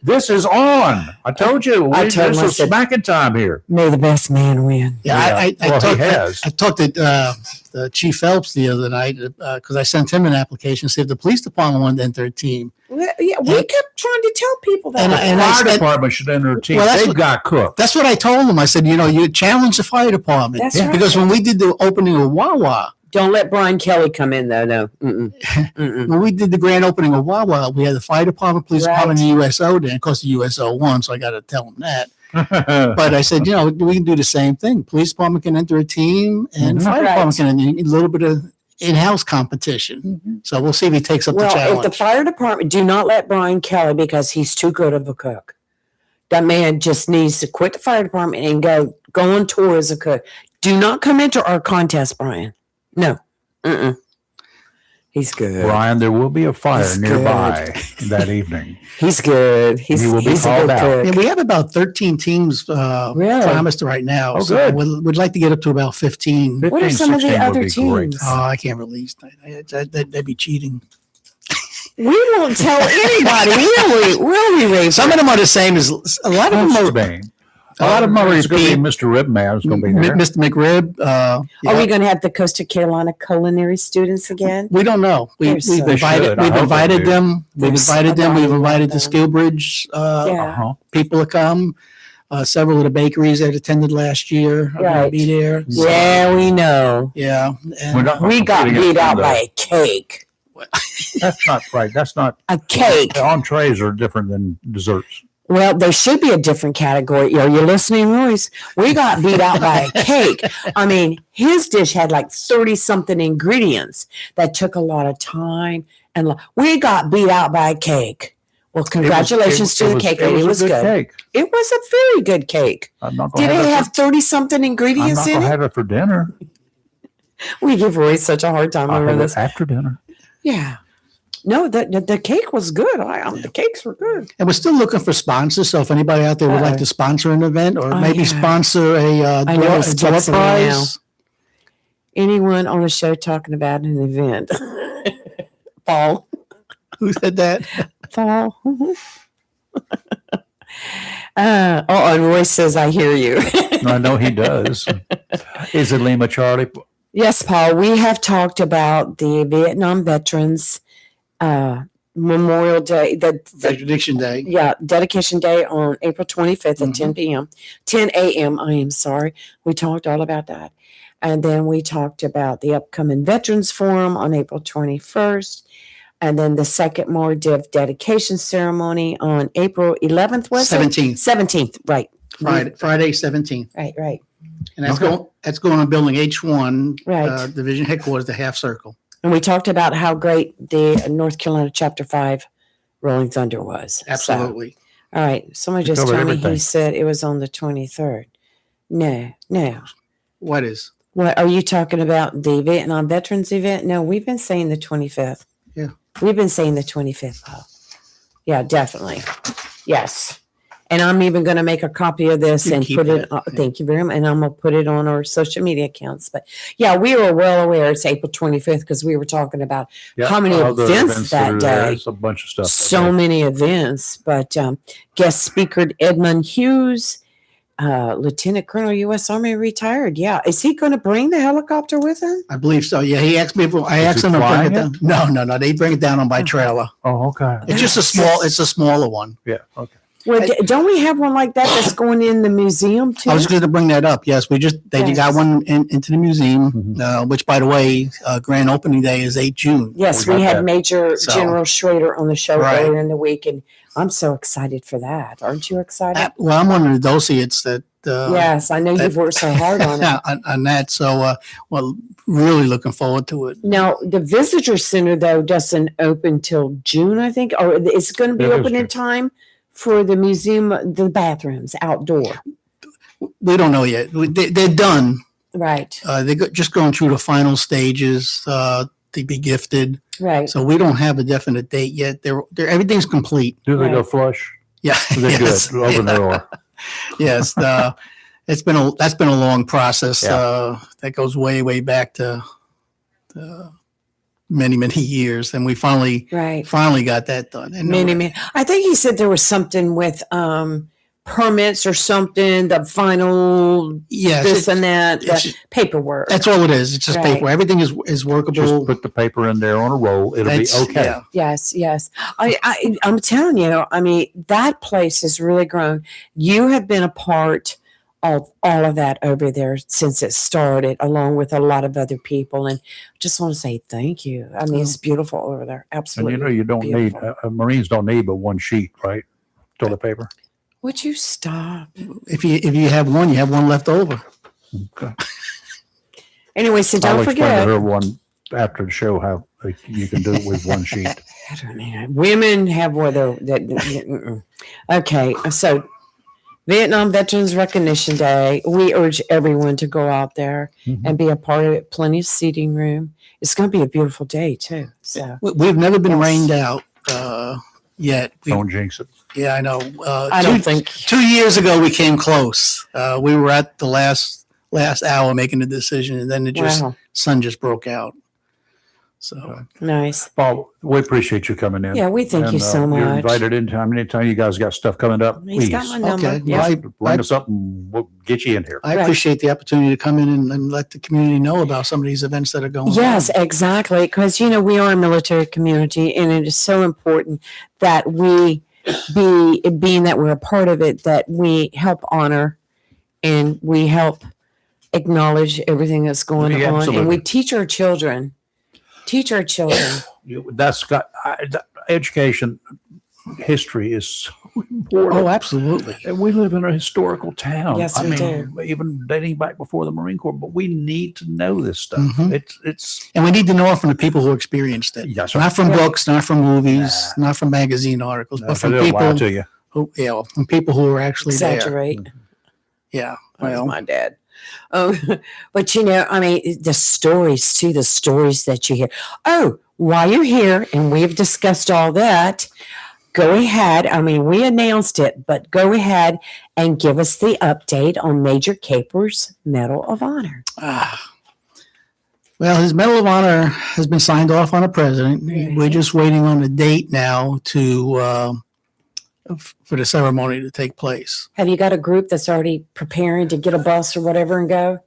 This is on. I told you. I told him, I This is said- smacking time here. May the best man win. I Well, he talked. has. I talked to Chief Phelps the other night because I sent him an application to see if the police department wanted to enter a team. Yeah, we kept trying to tell people that. And The I fire said- department should enter a team. Well, that's They've what- got cook. That's what I told him. I said, you challenge the fire department. That's right. Because when we did the opening of Wawa, Don't let Brian Kelly come in though. No. Mm-mm. Mm-mm. when we did the grand opening of Wawa, we had the fire department, police Right. department, and the USO there. Of course, the USO won, so I got to tell them that. But I said, we can do the same thing. Police department can enter a team, and the fire Right. department can enter a little bit of in-house competition. So we'll see if he takes up the Well, if challenge. the fire department, do not let Brian Kelly because he's too good of a cook. That man just needs to quit the fire department and go on tour as a cook. Do not come into our contest, Brian. No. Mm-mm. He's good. Brian, there will be a fire He's nearby that evening. He's good. He's, He will be he's a called good out. cook. Yeah, we have about 13 teams Really? promised right now. Oh, so good. we'd like to get up to about 15. What are 15, some of the 16 would other be great. teams? Oh, I can't release that. That'd be cheating. We won't tell anybody, will we? Will we, Ray? Some of them are the same as a lot of them. That's Are, Spain. a lot of them are It's going to be repeat. Mr. Ribman is going to be there. Mr. McRib. Are we going to have the Coastal Carolina culinary students again? We don't know. They're We've so- They invited. should. I We've hope they invited do. them. We've They're invited them. so- We've invited the them. Skillbridge Yeah. Uh-huh. people to come. Several of the bakeries that attended last year are going to Right. be there. So, Yeah, we know. yeah. And We're not We got competing beat out in by the- a cake. That's not right. That's not. A cake. The entrees are different than desserts. Well, they should be a different category. Are you listening, Royce? We got beat out by a cake. I mean, his dish had like 30 something ingredients that took a lot of time. And we got beat out by a cake. Well, congratulations to the cake. It was a good. Cake. It was a very good cake. I'm not going Did to it have have 30 something I'm ingredients not in going to it? have it for dinner. We give Royce such a hard time I'll over have this. it after dinner. Yeah. No, the cake was good. The cakes were good. we're still looking for sponsors. So if anybody out there would like Uh-oh. to sponsor an event or Oh, maybe yeah. sponsor a I know door he's texting me prize. Anyone on the show talking about an event? Paul. Who said that? Paul. And Royce says, I hear you. I know he does. Is it Lima Charlie? Yes, Paul, we have talked about the Vietnam Veterans Memorial Day, Dedication Day. Dedication Day on April 25th at 10 Mhm. p.m., 10 a.m. I am sorry. We talked all about that. And then we talked about the upcoming Veterans Forum on April 21st. And then the second Mordiv dedication ceremony on April 11th, was 17th. it? 17th, right. Friday 17th. Right. And that's Okay. going on building H1, Right. division headquarters, the half circle. And we talked about how great the North Carolina Chapter 5 Rolling Thunder was. So, Absolutely. all right. Somebody We just covered told me he everything. said it was on the 23rd. No. What is? What are you talking about? The Vietnam Veterans event? No, we've been saying the 25th. Yeah. We've been saying the 25th, Paul. Yeah, definitely. Yes. And I'm even going to make a copy of this You and keep put it, that. thank you very much. And I'm going to put it on our social media accounts. But yeah, we were well aware it's April 25th because we were talking about Yeah, how many other events that are there. day. It's a bunch of stuff. So many events. But guest speaker Edmund Hughes, Lieutenant Colonel, U.S. Army retired. Yeah. Is he going to bring the helicopter with him? I believe so. Yeah, he asked me if I Is asked he him to bring flying it down. No. They bring it down on by trailer. Oh, okay. It's just it's a smaller one. Yeah. Okay. Well, don't we have one like that that's going in the museum too? I was going to bring that up. Yes, they Yes. got one into the museum, Mhm. which, by the way, grand opening day is 8 June. Yes, We we got had that. Major So- General Schrader on the show Right. earlier in the week, and I'm so excited for that. Aren't you excited? Well, I'm one of the associates that Yes, I know you've worked so hard on it. on that. So, well, really looking forward to it. Now, the visitor center though doesn't open till June, I think, or it's going to be It is open in June. time for the museum, the bathrooms outdoor. We don't know yet. They're done. Right, Just going through the final stages to be gifted. right. So we don't have a definite date yet. Everything's complete. Do they go Right. flush? Yeah. They're Yes. good. Open the door. Yes. That's been a long process. Yeah. That goes way back to many years, and we finally Right. got that done. And Many. I think he said there was something with permits or something, the final yes, this and that, it's the just- paperwork. that's all it is. It's just Right. paper. Everything is Just workable. put the paper in there on a roll. It'll be That's- okay. yeah. Yes. I'm telling you, I mean, that place has really grown. You have been a part of all of that over there since it started, along with a lot of other people. And just want to say thank you. I mean, it's beautiful over there. And Absolutely. you don't need, beautiful. Marines don't need but one sheet, right? Toilet paper. Would you stop? If you have one, you have one left over. Okay. Anyway, so I'll don't explain to forget. her one after the show how you can do it with one sheet. I don't know. Women have whether that. Okay, so Vietnam Veterans Recognition Day. We urge everyone to go out there Mhm. and be a part of it. Plenty of seating room. It's going to be a beautiful day too. So We've never been Yes. rained out yet. Don't jinx it. Yeah, I know. I don't think. 2 years ago we came close. We were at the last hour making the decision, and then Wow, sun just broke out. So nice. Paul, we appreciate you coming in. Yeah, we thank you And, so You're much. invited anytime you guys got stuff coming up. He's Please got my number. Okay, Yeah. well, bring us up and we'll get you in here. I Right. appreciate the opportunity to come in and let the community know about some of these events that are going Yes, on. exactly. Because, we are a military community, and it is so important that we being that we're a part of it, that we help honor and we help acknowledge everything that's going Yeah, on. And absolutely. we teach our children. That's got education. History is so important. Oh, absolutely. And we live in a historical town. Yes, I we mean, even dating back before the Marine Corps, but we need to know this stuff. Mhm. It's And we need to know it from the people who experienced it. That's right. Not from Right. books, not from movies, not from magazine articles, but from they'll lie people to you. from people who are actually there. Exaggerate. Yeah. That was Well, my dad. Oh, but I mean, the stories too, the stories that you hear. Oh, while you're here, and we've discussed all that, go ahead. I mean, we announced it, but go ahead and give us the update on Major Caper's Medal of Honor. well, his Medal of Honor has been signed off on a president. Very We're nice. just waiting on a date now for the ceremony to take place. Have you got a group that's already preparing to get a bus or whatever and go?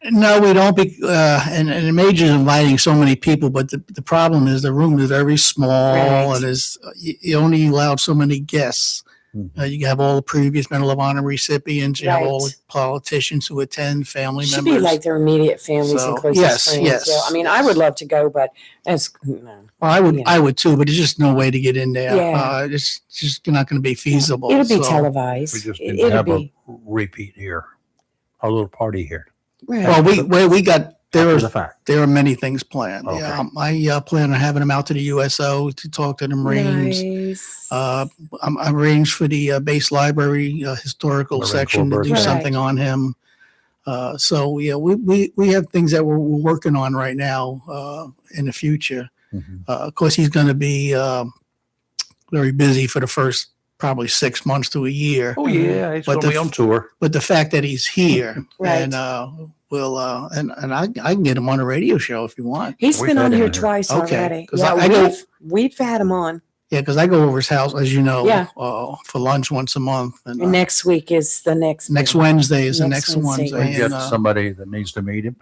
No, we don't. And the major's inviting so many people, but the problem is the room is very small, Right. and you only allowed so many guests. Mhm. You have all the previous Medal of Honor recipients. You have all Right. the politicians who attend, family Should members. be like their immediate families So, and closest yes, friends. yes, So, I mean, I would love to go, but no. Well, Yeah. I would too, but there's just no way to get in there. Yeah. It's just not going to be feasible. It'll be So- televised. We just need It'll to have be a repeat here, a little party here. right. Well, we got there After are the fact. there are many things planned. Okay. Yeah, I plan on having them out to the USO to talk to the Marines. Nice. I'm arranged for the base library historical Marine section Corps to do birthday. something on him. So yeah, we have things that we're working on right now in the future. Mhm. Of course, he's going to be very busy for the first probably 6 months to a year. Oh yeah, it's But going to the be on tour. But the fact that he's here Right. and and I can get him on a radio show if you want. He's We've been had on him here in here. twice Okay, already. 'cause Yeah, I go- we've had him on. Yeah, because I go over his house, as you know, Yeah. for lunch once a month. And And next week is the next. next one. Wednesday is the Next next Wednesday, Wednesday. We yes. get And, somebody that needs to meet him.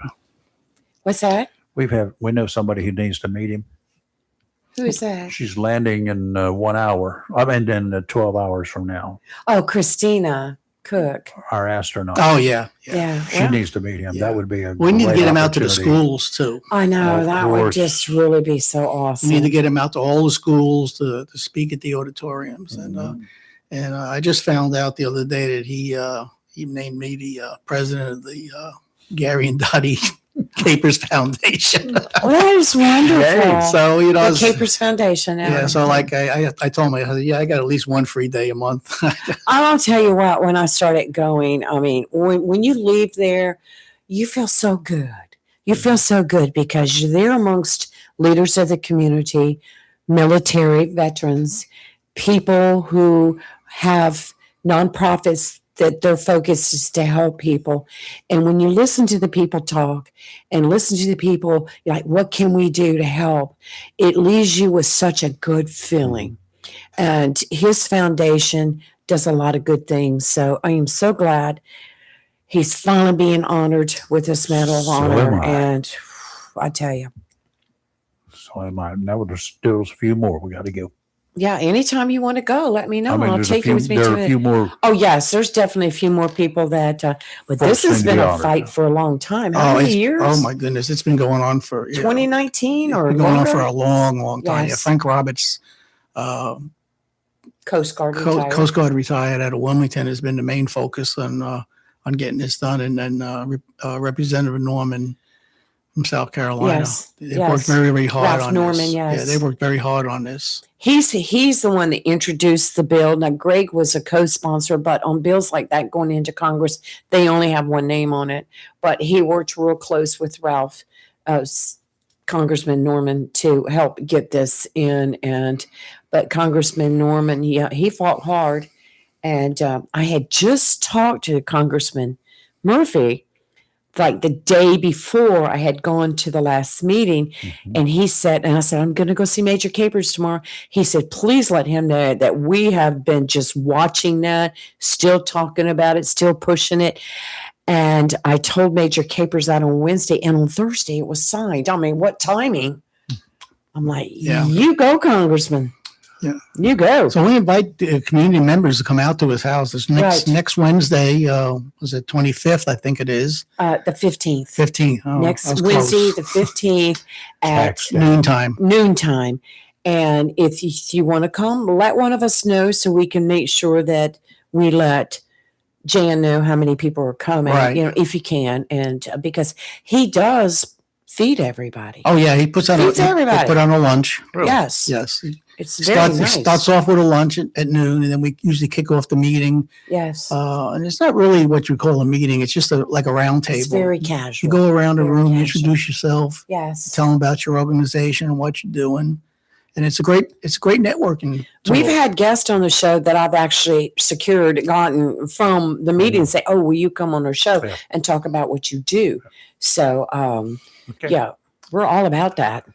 What's that? We know somebody who needs to meet him. Who is that? She's landing in 1 hour. I mean, in 12 hours from now. Oh, Christina Cook. Our astronaut. oh yeah, Yeah. She well, needs to meet him. Yeah. That would be a. we need to great get him out to the opportunity. schools too. I know Of that would course. just really be so We awesome. need to get him out to all the schools to speak at the auditoriums. And Mhm. I just found out the other day that he named me the president of the Gary and Dottie Capers Foundation. Well, that is wonderful. So, you know, the Capers Foundation. yeah. So like I told him, I said, yeah, I got at least one free day a month. I'll tell you what, when I started going, I mean, when you leave there, you feel so good. You feel so good because you're there amongst leaders of the community, military veterans, people who have nonprofits that their focus is to help people. And when you listen to the people talk and listen to the people, you're like, what can we do to help? It leaves you with such a good feeling. And his foundation does a lot of good things. So I am so glad he's finally being honored with this Medal of So Honor. am I. And I tell you, So am I. Now there's still a few more. We got to go. yeah, anytime you want to go, let me know. I mean, I'll there's take you with me there to are a it. few more. Oh, yes, there's definitely a few more people that, but this Folks has seem to been be a honored. fight for a long time. How many years? Oh my goodness, it's been going on for 2019 it's or been going on longer? for a long, long time. Yeah, Yes. Frank Roberts, Coast Guard retired. Coast Guard retired out of Wilmington, has been the main focus on getting this done, and then Representative Norman from South Carolina. Yes, They yes. worked very, very hard Ralph on Norman, this. yes. Yeah, they worked very hard on this. He's the one that introduced the bill. Now, Greg was a co-sponsor, but on bills like that going into Congress, they only have one name on it. But he worked real close with Ralph, Congressman Norman, to help get this in. But Congressman Norman, he fought hard. And I had just talked to Congressman Murphy like the day before I had gone to the last meeting. And he said, and I said, I'm going to go see Major Capers tomorrow. He said, please let him know that we have been just watching that, still talking about it, still pushing it. And I told Major Capers that on Wednesday, and on Thursday it was signed. I mean, what timing? I'm like, Yeah. you go, Congressman. Yeah. You go. So we invite community members to come out to his house. This Right. next Wednesday, was it 25th? I think it is. The 15th. 15th. Oh, that Next was Wednesday, close. the 15th at Tax day. Noontime. And if you want to come, let one of us know so we can make sure that we let Jan know how many people are coming, Right. if you can. And because he does feed everybody. Oh yeah, he puts on Feeds everybody. He put on a lunch. Really? Yes. Yes. It's very It nice. starts off with a lunch at noon, and then we usually kick off the meeting. Yes. And it's not really what you call a meeting. It's just like a round table. It's very You casual. go around the Very room, casual. introduce yourself, Yes. tell them about your organization and what you're doing. And it's a great networking tool. We've had guests on the show that I've actually gotten from the meeting and say, oh, will you come on our show Yeah. and talk about what you do? So, Okay. yeah, we're all about that.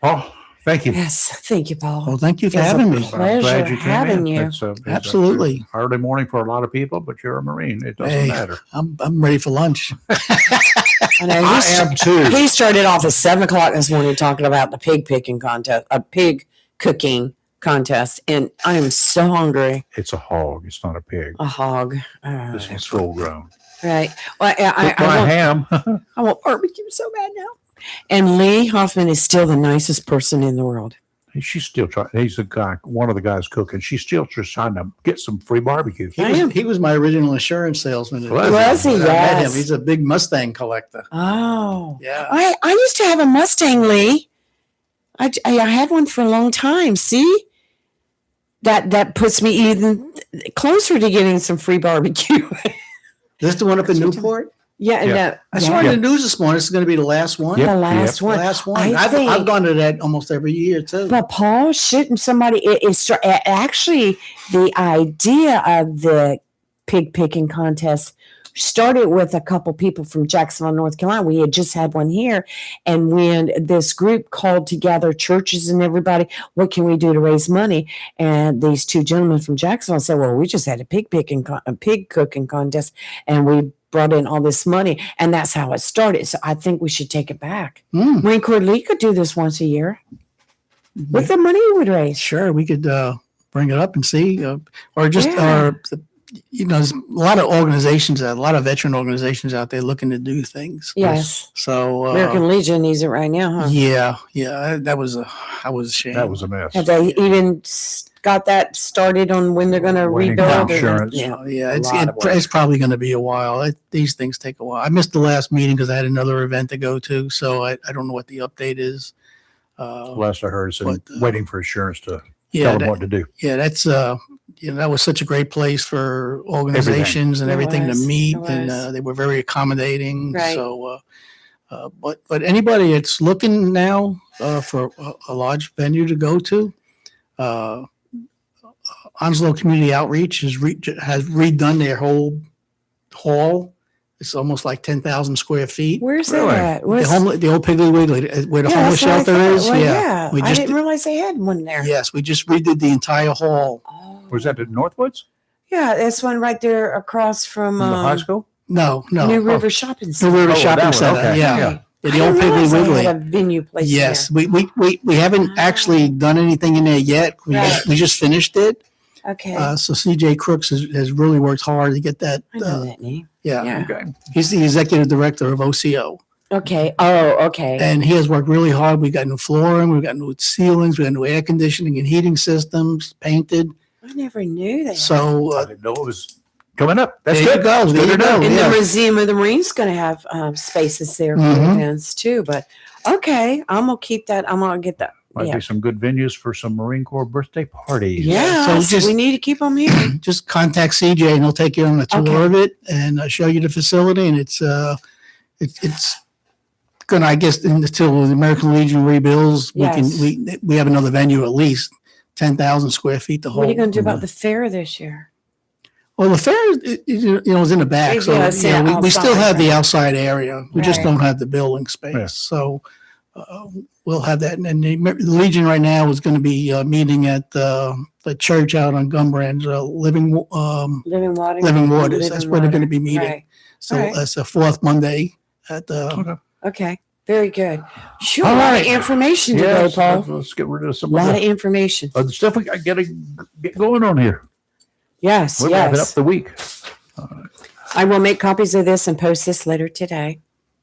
Oh, thank you. Yes. Thank you, Paul. Well, thank you for It's a having me. pleasure. Pleasure having you. It's Absolutely. a early morning for a lot of people, but you're a Marine. It doesn't Hey. matter. I'm ready for lunch. I know I am too. He started off at 7:00 this morning talking about the pig cooking contest, and I am so hungry. It's a hog. It's not a pig. A hog. This one's full grown. Right. Well, Cook my ham. I want barbecue so bad now. And Lee Hoffman is still the nicest person in the world. She's still trying. He's the guy, one of the guys cooking. She's still just trying to get some free barbecue. He was my original insurance salesman. Was he? I met him. Yes. He's a big Mustang collector. Oh. Yeah. I used to have a Mustang, Lee. I had one for a long time. See? That puts me even closer to getting some free barbecue. Is this the one up in Newport? Yeah. Yeah. No, I saw in the news this morning. This is going to be the last one. Yep. the last The one. last one. I think- I've gone to that almost every year too. But Paul, shouldn't somebody? Actually, the idea of the pig picking contest started with a couple people from Jacksonville, North Carolina. We had just had one here, and when this group called together churches and everybody, what can we do to raise money? And these two gentlemen from Jacksonville said, "Well, we just had a pig cooking contest, and we brought in all this money, and that's how it started." So I think we should take it back. Marine Corps Lee could do this once a year with the money we would raise. Sure, we could bring it up and see, or just Yeah. there's a lot of organizations, a lot of veteran organizations out there looking to do things. Yes. So American Legion needs it right now, huh? yeah, I was ashamed. That was a mess. Have they even got that started on when they're going to Waiting for rebuild? insurance. Yeah. Yeah, A lot of work. it's probably going to be a while. These things take a while. I missed the last meeting because I had another event to go to, so I don't know what the update is. Last I heard, so But, waiting for insurance to Yeah, tell them what to do. yeah, that's that was such a great place for organizations and It everything was. to meet, It and was. they were very accommodating. Right. So, but anybody that's looking now for a large venue to go to, Onslow Community Outreach has redone their whole hall. It's almost like 10,000 square feet. Where's Really? that at? Where's, The old Piggly Wiggly, where the yeah, homeless that's what I shelter thought. is. Well, yeah, we I just didn't realize they had one there. yes, we just redid the entire hall. Oh. Was that at Northwoods? Yeah, this one right there across from From the high school? No, New River Shopping New Center. River Oh, Shopping that one, Center. okay, Yeah. yeah. The I old didn't Piggly realize they Wiggly. had a venue place Yes, there. we haven't Ah. actually done anything in there yet. Right. We just finished it. Okay. So CJ Crooks has really worked hard to get that. I know that name. Yeah. Yeah. Okay. He's the executive director of OCO, Okay. Oh, okay. and he has worked really hard. We got new flooring, we got new ceilings, we got new air conditioning and heating systems painted. I never knew that. So I didn't know it was coming up. That's there you good. go. That's There good you to know. go. And Yeah. the Museum of the Marine's going to have spaces there for Mhm. events too. But okay, I'm gonna keep that. I'm gonna get that. Might Yeah. be some good venues for some Marine Corps birthday parties. Yeah. So So just- we need to keep them here. Just contact CJ and he'll take you on a tour Okay. of it and show you the facility. And it's gonna, I guess, until the American Legion rebuilds, Yes. we have another venue at least 10,000 square feet to hold. What are you gonna do about the fair this year? Well, the fair, is in the back, so Yeah, it's we still outside, have the right. outside area. We just Right. don't have the building space. Yeah. So we'll have that. And the Legion right now is going to be meeting at the church out on Gumbrand, Living Waters. Living Waters. That's where they're going to be meeting. Right. So Alright. that's the fourth Monday at the. Okay. Very good. Sure. All A lot of right. information today, Yes, Paul. let's get rid of some A lot of of information. the stuff we got to get going on here. Yes. We're wrapping up Yes. the week. I will make copies of this and post this later today.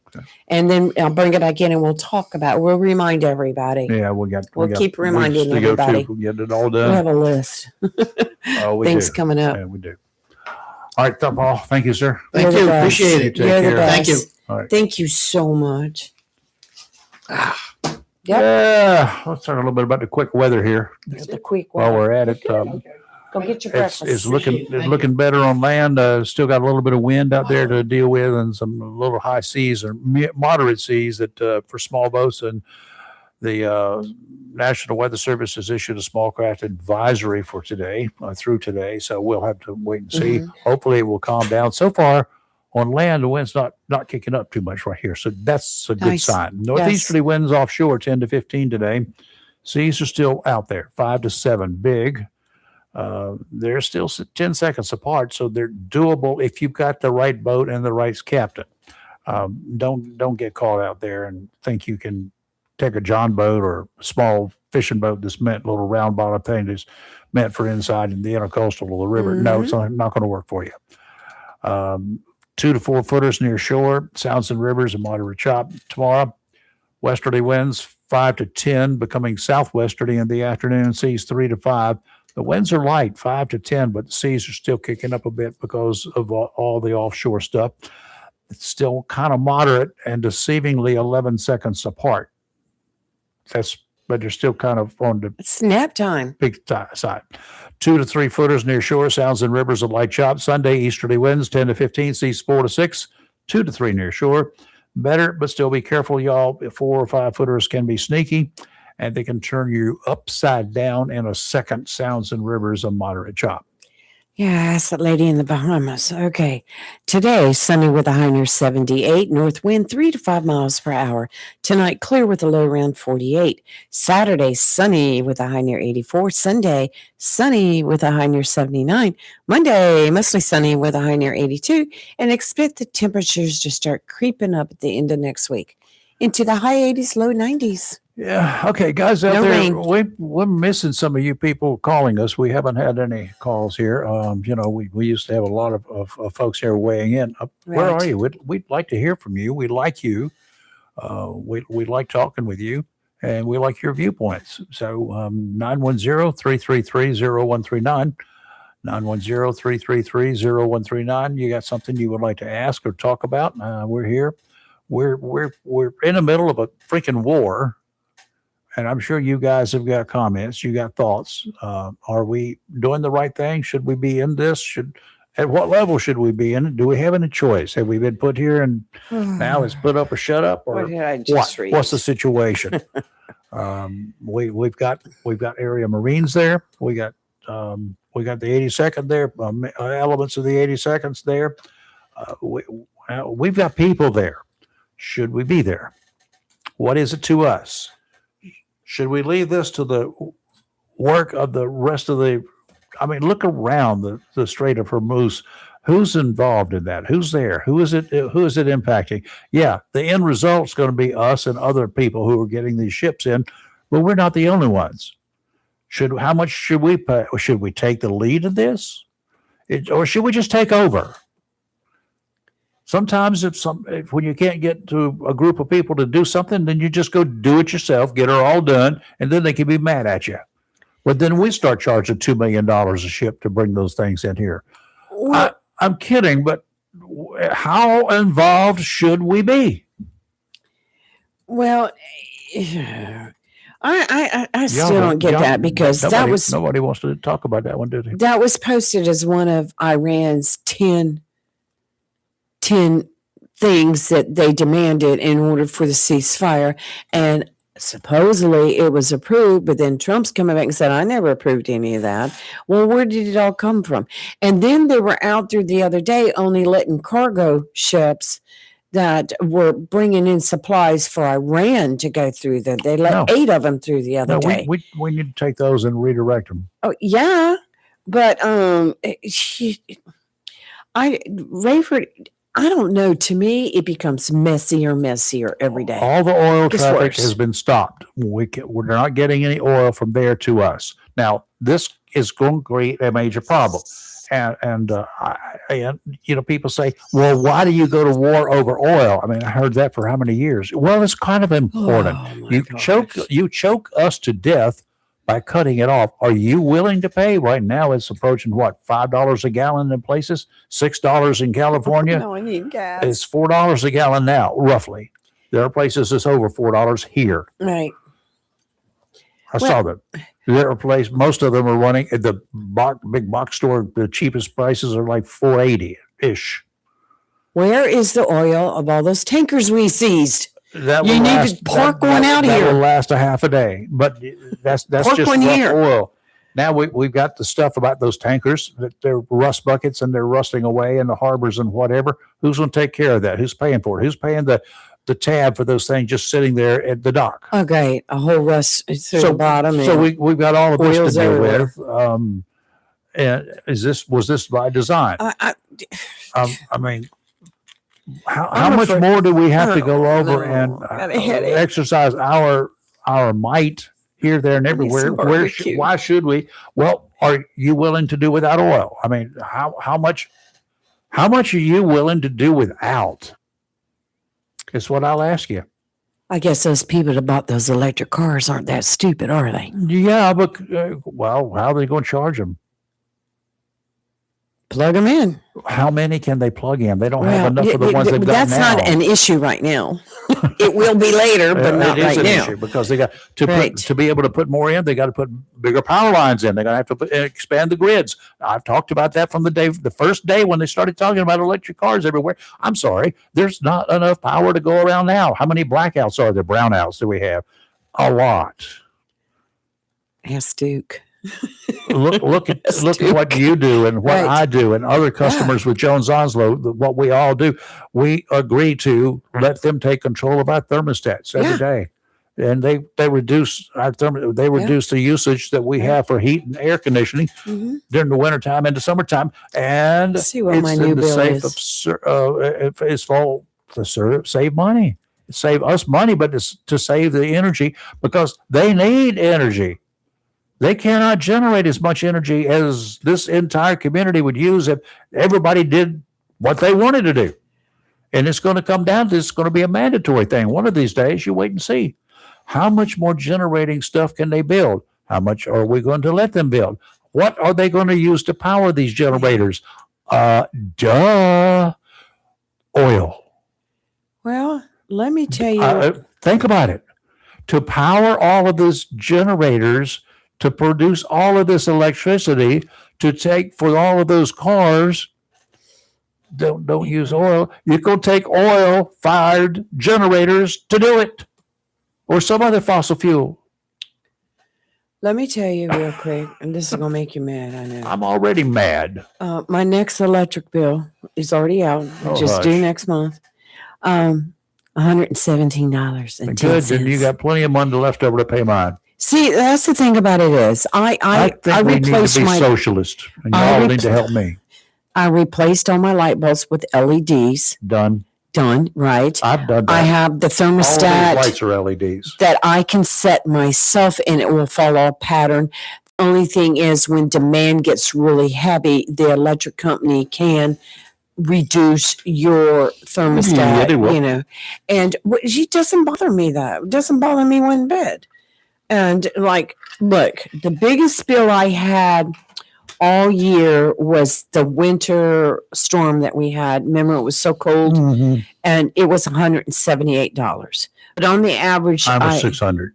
Okay. And then I'll bring it back in and we'll talk about it. We'll remind everybody. Yeah, we got. We'll got keep reminding weeks to go, too. everybody. We'll get it all We'll have done. a list. Oh, we Things do. coming up. Yeah, we do. All right, Paul. Thank you, sir. Thank You're the you. best. Appreciate it. Take You're the care. best. Thank you. All right. Thank you so much. Yep. Yeah, let's talk a little bit about the quick weather here The quick while one. we're at it. Go get your It's breakfast. looking better on land. Still got a little bit of wind out there to deal with, and some little high seas or moderate seas that for small boats. And the National Weather Service has issued a small craft advisory for today through today. So we'll have to wait and see. Hopefully, it will calm down. So far, on land, the wind's not kicking up too much right here, so that's a good Nice. sign. Northeasterly winds offshore 10 to 15 today. Seas are still out there, 5 to 7, big. They're still 10 seconds apart, so they're doable if you've got the right boat and the right captain. Don't get caught out there and think you can take a John boat or a small fishing boat that's meant little round bottom thing that's meant for inside in the intercoastal of the river. No, it's not going to work for you. 2 to 4 footers near shore, sounds and rivers and moderate chop tomorrow. Westerly winds 5 to 10, becoming southwesterly in the afternoon, seas 3 to 5. The winds are light, 5 to 10, but the seas are still kicking up a bit because of all the offshore stuff. It's still kind of moderate and deceivingly 11 seconds apart. But they're still kind of on the It's nap time. big side. 2 to 3 footers near shore, sounds and rivers of light chop. Sunday, easterly winds 10 to 15, seas 4 to 6, 2 to 3 near shore. Better, but still be careful, y'all. 4 or 5 footers can be sneaky, and they can turn you upside down in a second. Sounds and rivers of moderate chop. Yeah, that's that lady in the Bahamas. Okay. Today, sunny with a high near 78, north wind 3 to 5 miles per hour. Tonight, clear with a low around 48. Saturday, sunny with a high near 84. Sunday, sunny with a high near 79. Monday, mostly sunny with a high near 82. And expect the temperatures to start creeping up at the end of next week into the high 80s, low 90s. Yeah. Okay, guys out No there, rain. we're missing some of you people calling us. We haven't had any calls here. We used to have a lot of folks here weighing in. Where Right. are you? We'd like to hear from you. We like you. We like talking with you, and we like your viewpoints. So 910-333-0139. 910-333-0139. You got something you would like to ask or talk about? We're here. We're in the middle of a freaking war, and I'm sure you guys have got comments. You got thoughts. Are we doing the right thing? Should we be in this? At what level should we be in it? Do we have any choice? Have we been put here and now it's put up or shut up, or What did I just read? What's the situation? We've got area Marines there. We got the 82nd there. Elements of the 82nd there. We've got people there. Should we be there? What is it to us? Should we leave this to the work of the rest of the? I mean, look around the Strait of Hormuz. Who's involved in that? Who's there? Who is it impacting? Yeah, the end result's going to be us and other people who are getting these ships in, but we're not the only ones. How much should we pay? Or should we take the lead in this? Or should we just take over? Sometimes if when you can't get to a group of people to do something, then you just go do it yourself, get it all done, and then they can be mad at you. But then we start charging $2 million a ship to bring those things in here. I'm kidding, but how involved should we be? Well, I still don't get that, because nobody wants to talk about that one, do they? That was posted as one of Iran's 10 things that they demanded in order for the ceasefire, and supposedly it was approved, but then Trump's coming back and said, I never approved any of that. Well, where did it all come from? And then they were out there the other day only letting cargo ships that were bringing in supplies for Iran to go through there. They let 8 of them through the other day. We need to take those and redirect them. Oh, yeah. But Rayford, I don't know. To me, it becomes messier every day. All the oil traffic worse. has been stopped. We're not getting any oil from there to us. Now, this is going to create a major problem. And people say, well, why do you go to war over oil? I mean, I heard that for how many years? Well, it's kind of important. You choke us to death by cutting it off. Are you willing to pay? Right now, it's approaching what, $5 a gallon in places, $6 in California. No, I need gas. It's $4 a gallon now, roughly. There are places that's over $4 here. Right. I saw that. There are places, most of them are running at the big box store. The cheapest prices are like $4.80 ish. Where is the oil of all those tankers we seized? That you need to park one out here. That will last a half a day, but that's park just one rough here. oil. Now we've got the stuff about those tankers that they're rust buckets and they're rusting away in the harbors and whatever. Who's going to take care of that? Who's paying for it? Who's paying the tab for those things just sitting there at the dock? Okay, a whole rust through the bottom. So we've got all of this to deal everywhere. with. And was this by design? I mean, how much more do we have to go over and exercise our might here, there, and everywhere? Why should we? Well, are you willing to do without oil? I mean, how much are you willing to do without? It's what I'll ask you. I guess those people that bought those electric cars aren't that stupid, are they? Yeah, but well, how are they going to charge them? Plug them in. How many can they plug in? They don't have enough of the ones they've got now. That's not an issue right now. It will be later, but not right now. Issue because they got to be able to put more in. They got to put bigger power lines in. They're going to have to expand the grids. I've talked about that from the first day when they started talking about electric cars everywhere. I'm sorry, there's not enough power to go around now. How many blackouts are there? Brownouts do we have? A lot. Ask Duke. Look at what you do and what I do and other customers with Jones Onslow. What we all do, we agree to let them take control of our thermostats every day, and they reduce our reduce the usage that we have for heat and air conditioning during the wintertime and the summertime. And see what my new bill is. It's for to save money. save us money, but to save the energy because they need energy. They cannot generate as much energy as this entire community would use if everybody did what they wanted to do. And it's going to come down to, it's going to be a mandatory thing. One of these days, you wait and see. How much more generating stuff can they build? How much are we going to let them build? What are they going to use to power these generators? Oil. Well, let me tell you. Think about it. To power all of these generators, to produce all of this electricity, to take for all of those cars, don't use oil. You go take oil-fired generators to do it, or some other fossil fuel. Let me tell you real quick, and this is going to make you mad, I know. I'm already mad. My next electric bill is already out, just due next month. $117.10. Good, then you got plenty of money left over to pay mine. See, that's the thing about it is, I think we need to be socialist, and y'all need to help me. I replaced all my light bulbs with LEDs. Done, right? I've done that. I have the thermostat. All these lights are LEDs. That I can set myself and it will follow a pattern. The only thing is when demand gets really heavy, the electric company can reduce your thermostat, Yeah, they will. And it doesn't bother me though. It doesn't bother me one bit. And look, the biggest bill I had all year was the winter storm that we had. Remember, it was so cold, and it was $178. But on the average, I was $600.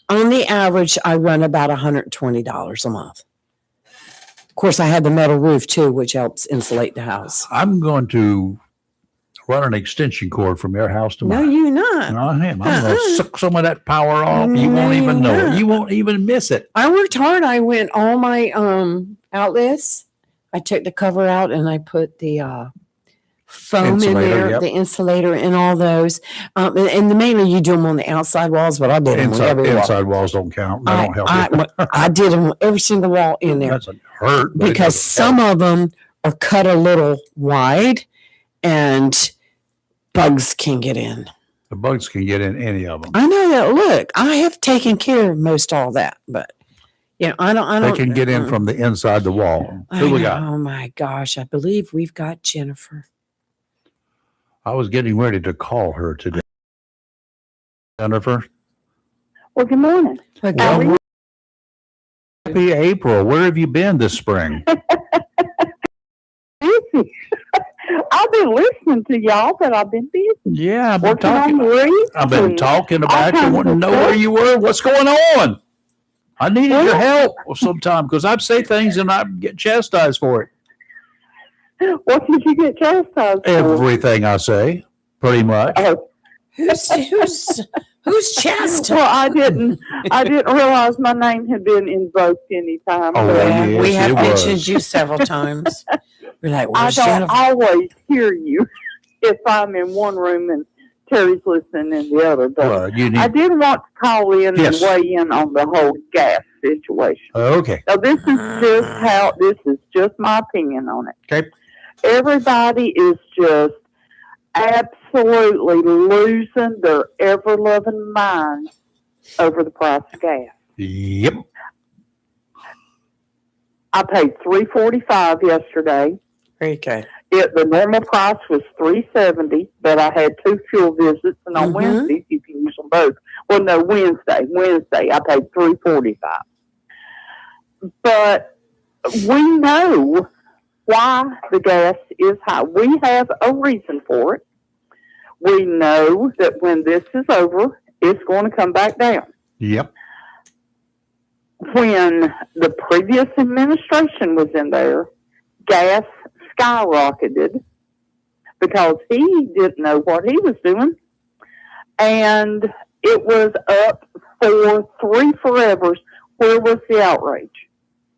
On the average, I run about $120 a month. Of course, I had the metal roof too, which helps insulate the house. I'm going to run an extension cord from your house to mine. No, you're not. I am. I'm going to suck some of that power off. You won't even know it. You won't even miss it. I worked hard. I went all my outlets. I took the cover out and I put the foam Insulator, in there, yep. the insulator and all those. And mainly you do them on the outside walls, but I did them on every wall. Inside walls don't count. They don't help you. I did them on every single wall in there. Doesn't hurt. But because some of them are cut a little wide and bugs can get in. The bugs can get in any of them. I know that. Look, I have taken care of most all that, but I don't. They can get in from the inside the wall. Who we got? Oh my gosh! I believe we've got Jennifer. I was getting ready to call her today. Jennifer. Well, good morning. Well, happy April. Where have you been this spring? Busy. I've been listening to y'all, but I've been busy. Yeah, I've been Working on talking. roofs I've been and talking about all you. kinds Want to of know where stuff. you were. What's going on? I needed your Well- help sometime because I say things and I get chastised for it. What did you get chastised for? Everything I say, pretty much. Oh, Who's chastised? well, I didn't realize my name had been invoked any time. Oh, but yeah. we Yes, have it mentioned was. you several times. We're like, I where's don't Jennifer? always hear you if I'm in one room and Terry's listening in the other. But Well, you I need. did want to call in Yes. and weigh in on the whole gas situation. Okay. So this is just my opinion on it. Okay. Everybody is just absolutely losing their ever-loving minds over the price of gas. Yep. I paid $3.45 yesterday. Very good. The normal price was $3.70, but I had 2 fuel visits, and on Mhm. Wednesdays you can use them both. Well, no, Wednesday I paid $3.45. But we know why the gas is high. We have a reason for it. We know that when this is over, it's going to come back down. Yep. When the previous administration was in there, gas skyrocketed because he didn't know what he was doing. And it was up for 3 forevers. Where was the outrage?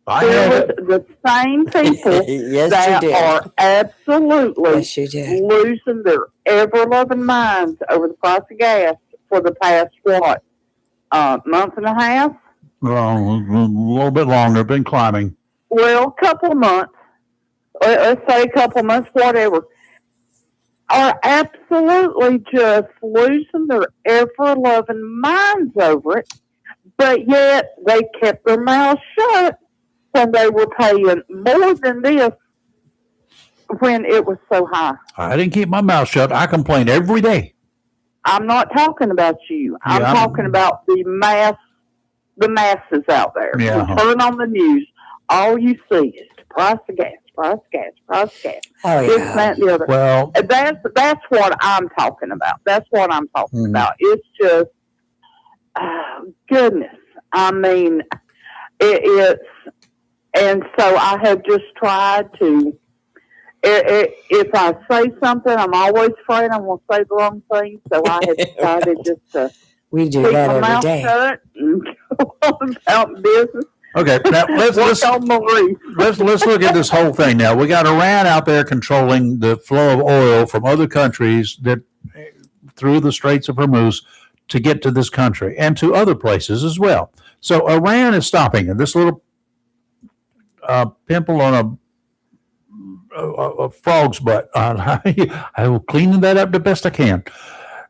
I There had was the same people Yes, that you did. are absolutely Yes, you did. losing their ever-loving minds over the price of gas for the past, month and a half? well, a little bit longer. Been climbing. Well, a couple of months. Let's say a couple of months, whatever. are absolutely just losing their ever-loving minds over it, but yet they kept their mouths shut when they were paying more than this when it was so high. I didn't keep my mouth shut. I complain every day. I'm not talking about you. I'm Yeah, talking about the masses out there. Yeah. You turn on the news, all you see is the price of gas, price of gas, price of gas. Oh, This, yeah. that, and the other. Well, That's what I'm talking about. That's what I'm talking about. It's just, goodness. I mean, it's, and so I have just tried to, if I say something, I'm always afraid I'm going to say the wrong thing. So I have decided just to We do keep that my every mouth day. shut and go on about business. okay. Now Work on my reef. let's look at this whole thing now. We got Iran out there controlling the flow of oil from other countries that through the Straits of Hormuz to get to this country and to other places as well. So Iran is stopping it. This little pimple on a frog's butt. I will clean that up the best I can.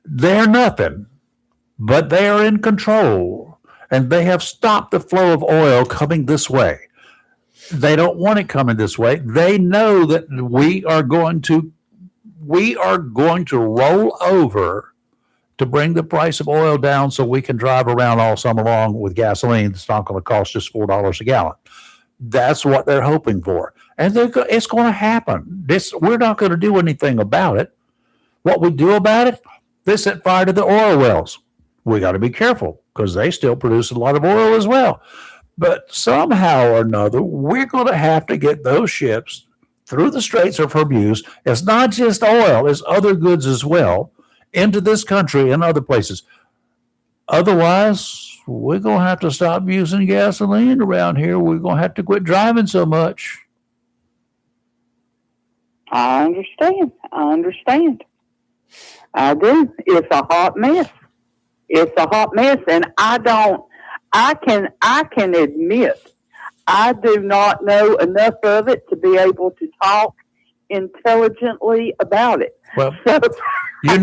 They're nothing, but they are in control, and they have stopped the flow of oil coming this way. They don't want it coming this way. They know that we are going to roll over to bring the price of oil down so we can drive around all summer long with gasoline that's not going to cost us $4 a gallon. That's what they're hoping for. And it's going to happen. We're not going to do anything about it. What we do about it, they set fire to the oil wells. We got to be careful because they still produce a lot of oil as well. But somehow or another, we're going to have to get those ships through the Straits of Hormuz. It's not just oil, it's other goods as well, into this country and other places. Otherwise, we're going to have to stop using gasoline around here. We're going to have to quit driving so much. I understand. I do. It's a hot mess. And I can admit I do not know enough of it to be able to talk intelligently about it. Well, So, you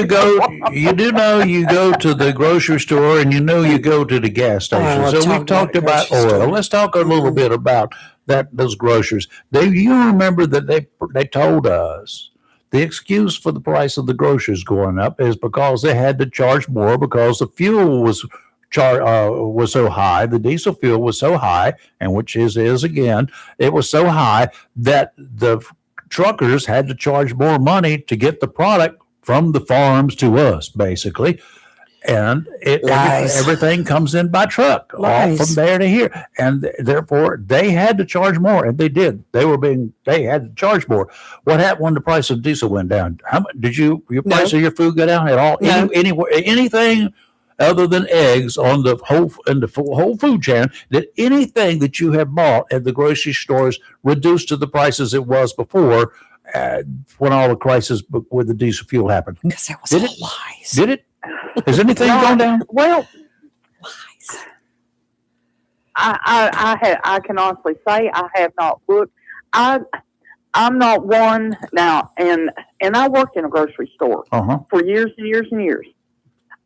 go to the grocery store and you go to the gas station. So we talked about oil. Let's talk a little bit about those groceries. You remember that they told us the excuse for the price of the groceries going up is because they had to charge more because the fuel was so high. The diesel fuel was so high, and which is again, it was so high that the truckers had to charge more money to get the product from the farms to us, basically. And everything comes in by truck, all from there to here. And therefore, they had to charge more, and they did. They had to charge more. What happened when the price of diesel went down? How much did your price of your food go down at all? No. Anything other than eggs on the whole food chain? Did anything that you have bought at the grocery stores reduce to the prices it was before when all the crisis with the diesel fuel happened? Because there was all lies. Did it? Has anything gone down? well, Lies. I can honestly say I have not looked. I'm not one now, and I worked in a grocery store for years and years and years.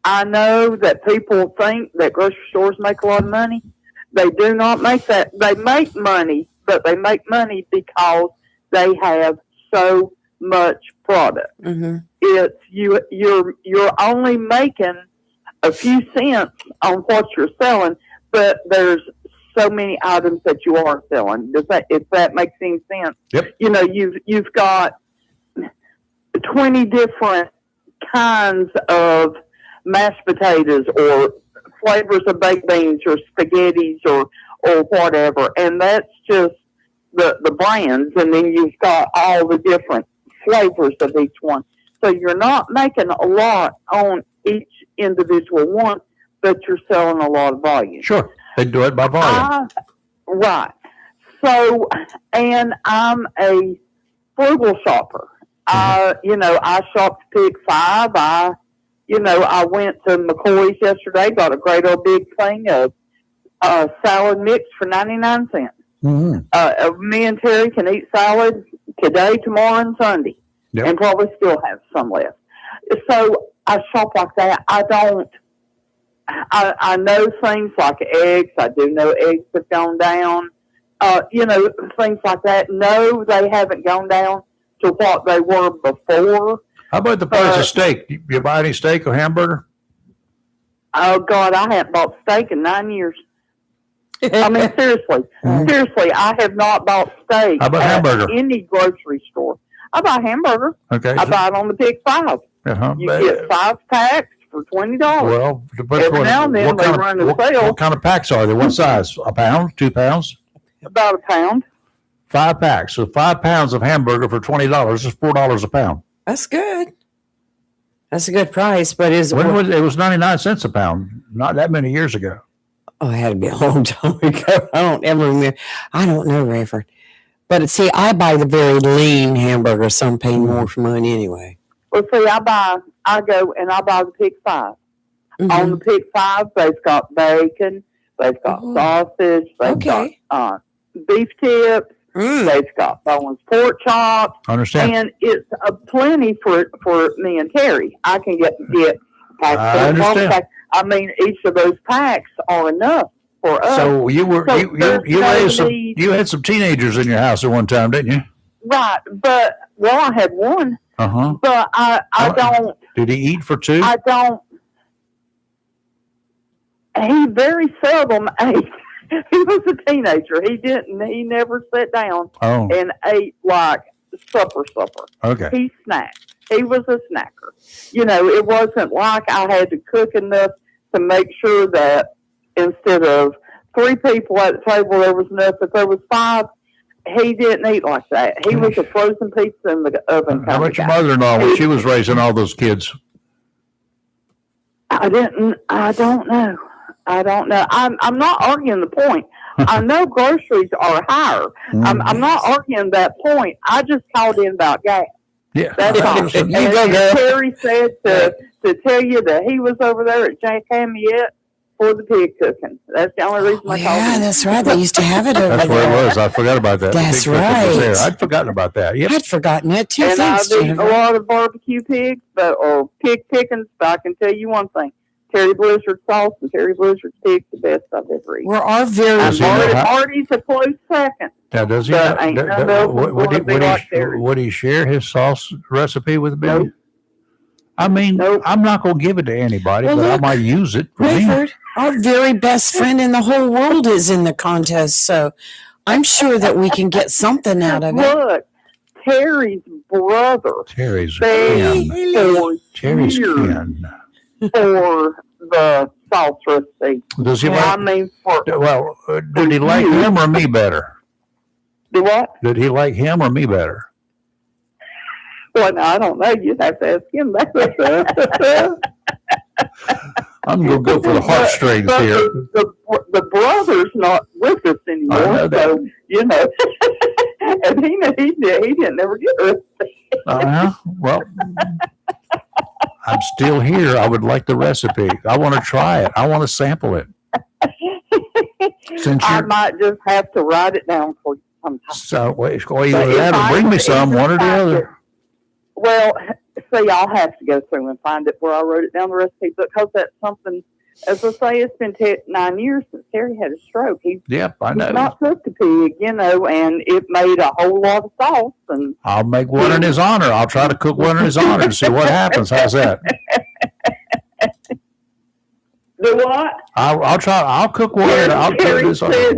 I know that people think that grocery stores make a lot of money. They do not make that. They make money, but they make money because they have so much product. Mm-hmm. It's you're only making a few cents on what you're selling, but there's so many items that you are selling. If that makes any sense? Yep. You know, you've got 20 different kinds of mashed potatoes or flavors of baked beans or spaghettis or whatever, and that's just the brands, and then you've got all the different flavors of each one. So you're not making a lot on each individual one, but you're selling a lot of volume. Sure. They do it by volume. Right. So, and I'm a frugal shopper. I shop to pick five. I went to McCoy's yesterday, got a great old big thing of salad mix for 99 cents. Mm-hmm. Me and Terry can eat salad today, tomorrow, and Sunday. Yep. and probably still have some left. So I shop like that. I know things like eggs. I do know eggs have gone down. Things like that. No, they haven't gone down to what they were before. How about the price of steak? You buy any steak or hamburger? Oh God, I haven't bought steak in 9 years. I mean, seriously, I have not bought steak How about at hamburger? any grocery store. I buy hamburger. Okay. I buy it on the Pick 5. Uh-huh. You get 5 packs for $20. Well, Every now and then they run a sale. what kind of packs are they? What size? A pound? 2 pounds? About a pound. 5 packs. So 5 pounds of hamburger for $20 is $4 a pound. That's good. That's a good price, but it Was 99 cents a pound? Not that many years ago. Oh, it had to be a long time ago. I don't ever remember. I don't know, Reverend. But see, I buy the very lean hamburger, so I'm paying more for mine anyway. Well, see, I go and I buy the Pick 5. Mhm. On the Pick 5, they've got bacon, they've got sausage, they've got beef tips, they've got boneless pork chops, Understand? and it's a plenty for me and Terry. I can get packs. I understand. I mean, each of those packs are enough for us. So you there's no need. you had some teenagers in your house at one time, didn't you? Right, but I had one, Uh-huh. but I don't. Did he eat for 2? I don't. He very seldom ate. He was a teenager. He never sat down Oh, and ate like supper. okay. He snacked. He was a snacker. It wasn't like I had to cook enough to make sure that instead of 3 people at the table, there was enough. If there was 5, he didn't eat like that. He was a frozen pizza in the oven. How about your mother-in-law when she was raising all those kids? I don't know. I'm not arguing the point. I know groceries are higher. I'm not arguing that point. I just called in about gas. Yeah. That's all. And Terry said to tell you that he was over there at J. Camiette for the pig cooking. That's the only reason I called Yeah, in. that's right. They used to have it over That's there. where it was. I forgot about that. That's The big picture was there. right. I'd forgotten about that. Yep. I'd forgotten it too. And Thanks, I've eaten a Jennifer. lot of barbecue pigs, or pig pickings, but I can tell you one thing. Terry Blizzard sauce and Terry Blizzard pig's the best I've ever eaten. We're our very Does he know how- Marty's a close second. Now, does he? But ain't none of them Would he share his sauce recipe with me? Nope. I mean, Nope. I'm not going to give it to anybody, Well, but I look, might use it for me. Rayford, our very best friend in the whole world is in the contest, so I'm sure that we can get something out of it. Look, Terry's brother Terry's begged kin. for Terry's years kin. for the sauce recipe. Does he I like? mean, for Well, did he like him or me better? the what? Did he like him or me better? Well, no, I don't know. You'd have to ask him that. I'm going to go for the heartstrings But here. The brother's not with us I anymore, know that. so and he didn't ever get us. Well, I'm still here. I would like the recipe. I want to try it. I want to sample it. Since I you're might just have to write it down for you sometime. so, well, either But that or bring me some, one or the other. Well, see, I'll have to go through and find it where I wrote it down, the recipe, because that's something, as I say, it's been 9 years since Terry had a stroke. Yep, I He's know. not cooked a pig, and it made a whole lot of sauce. And I'll make one in his honor. I'll try to cook one in his honor and see what happens. How's that? the what? I'll try. I'll cook one. And I'll cook Terry his honor. said,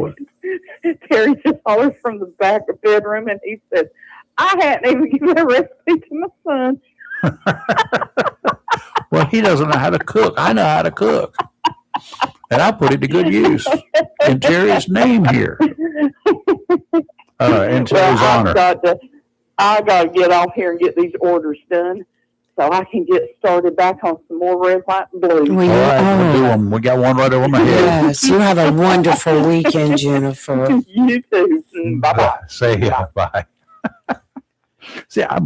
Terry just hollered from the back of the bedroom, and he said, I hadn't even given a recipe to my son. Well, he doesn't know how to cook. I know how to cook. And I put it to good use in Terry's name here. In Terry's honor. I got to get off here and get these orders done so I can get started back on some more red, white, and blue. Well, All right, we'll do them. We got one right over my head. Yes, you have a wonderful weekend, Jennifer. You too. Bye-bye. Say yeah, bye. See, I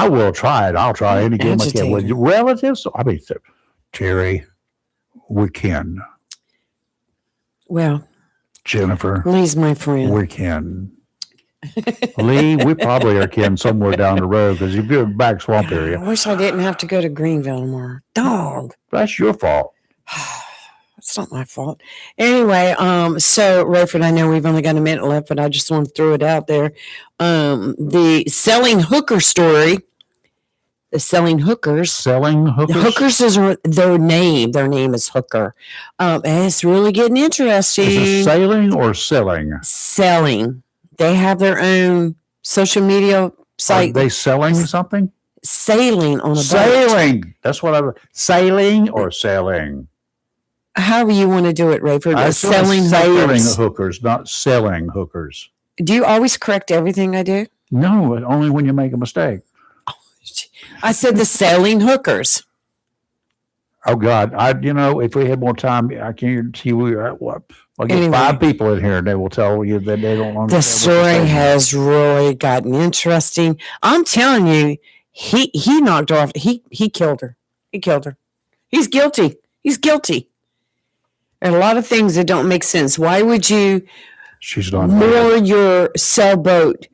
will try it. I'll try any game I can. With Agitated. relatives, I mean, Terry, we can. Well, Jennifer, Lee's my friend. we can. Lee, we probably are kin somewhere down the road because you've been back swamp I area. wish I didn't have to go to Greenville anymore. Dog. That's your fault. It's not my fault. Anyway, so Rayford, I know we've only got a minute left, but I just want to throw it out there. The selling hooker story. The selling hookers. Selling hookers? The hookers is their name. Their name is Hooker. And it's really getting interesting. Is it sailing or selling? Selling. They have their own social media site. Are they selling something? Sailing on a boat. Sailing. That's what sailing or sailing. However you want to do it, Rayford. I Selling sailing hookers. hookers, not selling hookers. Do you always correct everything I do? No, only when you make a mistake. I said the selling hookers. Oh God, if we had more time, I guarantee I'll get Anyway. 5 people in here and they will tell you that they don't understand. The what story they're saying. has really gotten interesting. I'm telling you, he knocked her off. He killed her. He killed her. He's guilty. He's guilty. There are a lot of things that don't make sense. Why would you She's not moor your sailboat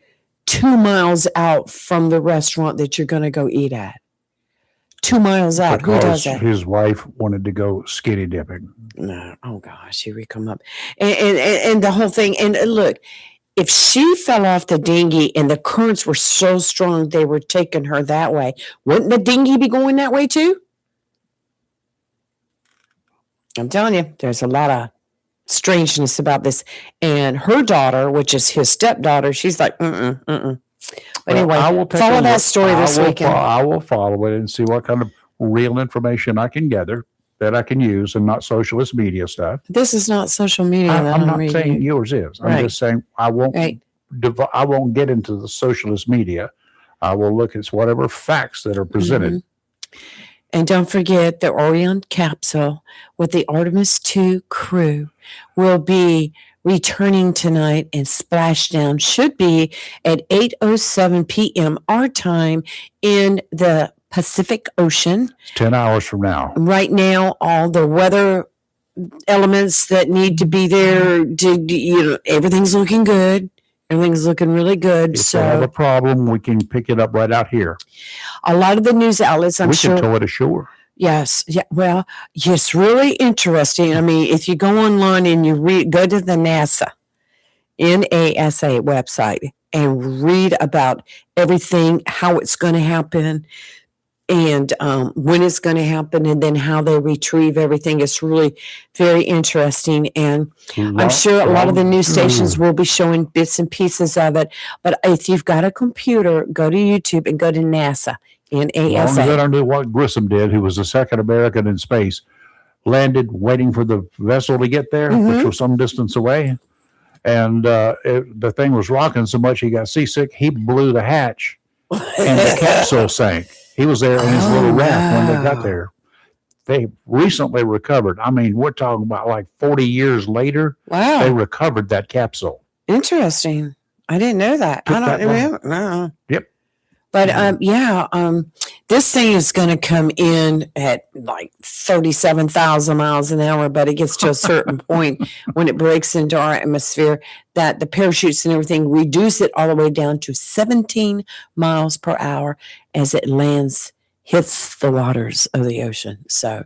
2 miles out from the restaurant that you're going to go eat at? 2 miles out. Who does because that? his wife wanted to go skinny dipping. No. Oh gosh, here we come up, and the whole thing. And look, if she fell off the dinghy and the currents were so strong they were taking her that way, wouldn't the dinghy be going that way too? I'm telling you, there's a lot of strangeness about this. And her daughter, which is his stepdaughter, she's like, But anyway, I will take follow a that look. story this weekend. I will follow it and see what kind of real information I can gather that I can use and not socialist media stuff. This is not social media. that I'm not reading. saying yours is. I'm Right. just saying I won't. Right. I won't get into the socialist media. I will look at whatever facts that are presented. Mm-hmm. And don't forget the Orion capsule with the Artemis II crew will be returning tonight, and splashdown should be at 8:07 p.m. our time in the Pacific Ocean. It's 10 hours from now. Right now, all the weather elements that need to be there, everything's looking good. Everything's looking really good. If we have a So problem, we can pick it up right out here. a lot of the news outlets, I'm we sure. can tow it ashore. Yes. Yeah. Well, it's really interesting. I mean, if you go online and you go to the NASA website and read about everything, how it's going to happen, and when it's going to happen, and then how they retrieve everything, it's really very interesting. And I'm sure a lot of the news stations will be showing bits and pieces of it. But if you've got a computer, go to YouTube and go to NASA. As long as I don't know what Grissom did, who was the second American in space, landed waiting for the vessel to get there, which was some distance away. And the thing was rocking so much he got seasick. He blew the hatch and the capsule sank. He was there in his little raft when they got there. They recently recovered. I mean, we're talking about like 40 years later. Wow. They recovered that capsule. Interesting. I didn't know that. Took I that don't long. remember. No. Yep. But this thing is going to come in at like 37,000 miles an hour, but it gets to a certain point when it breaks into our atmosphere that the parachutes and everything reduce it all the way down to 17 miles per hour as it hits the waters of the ocean. So,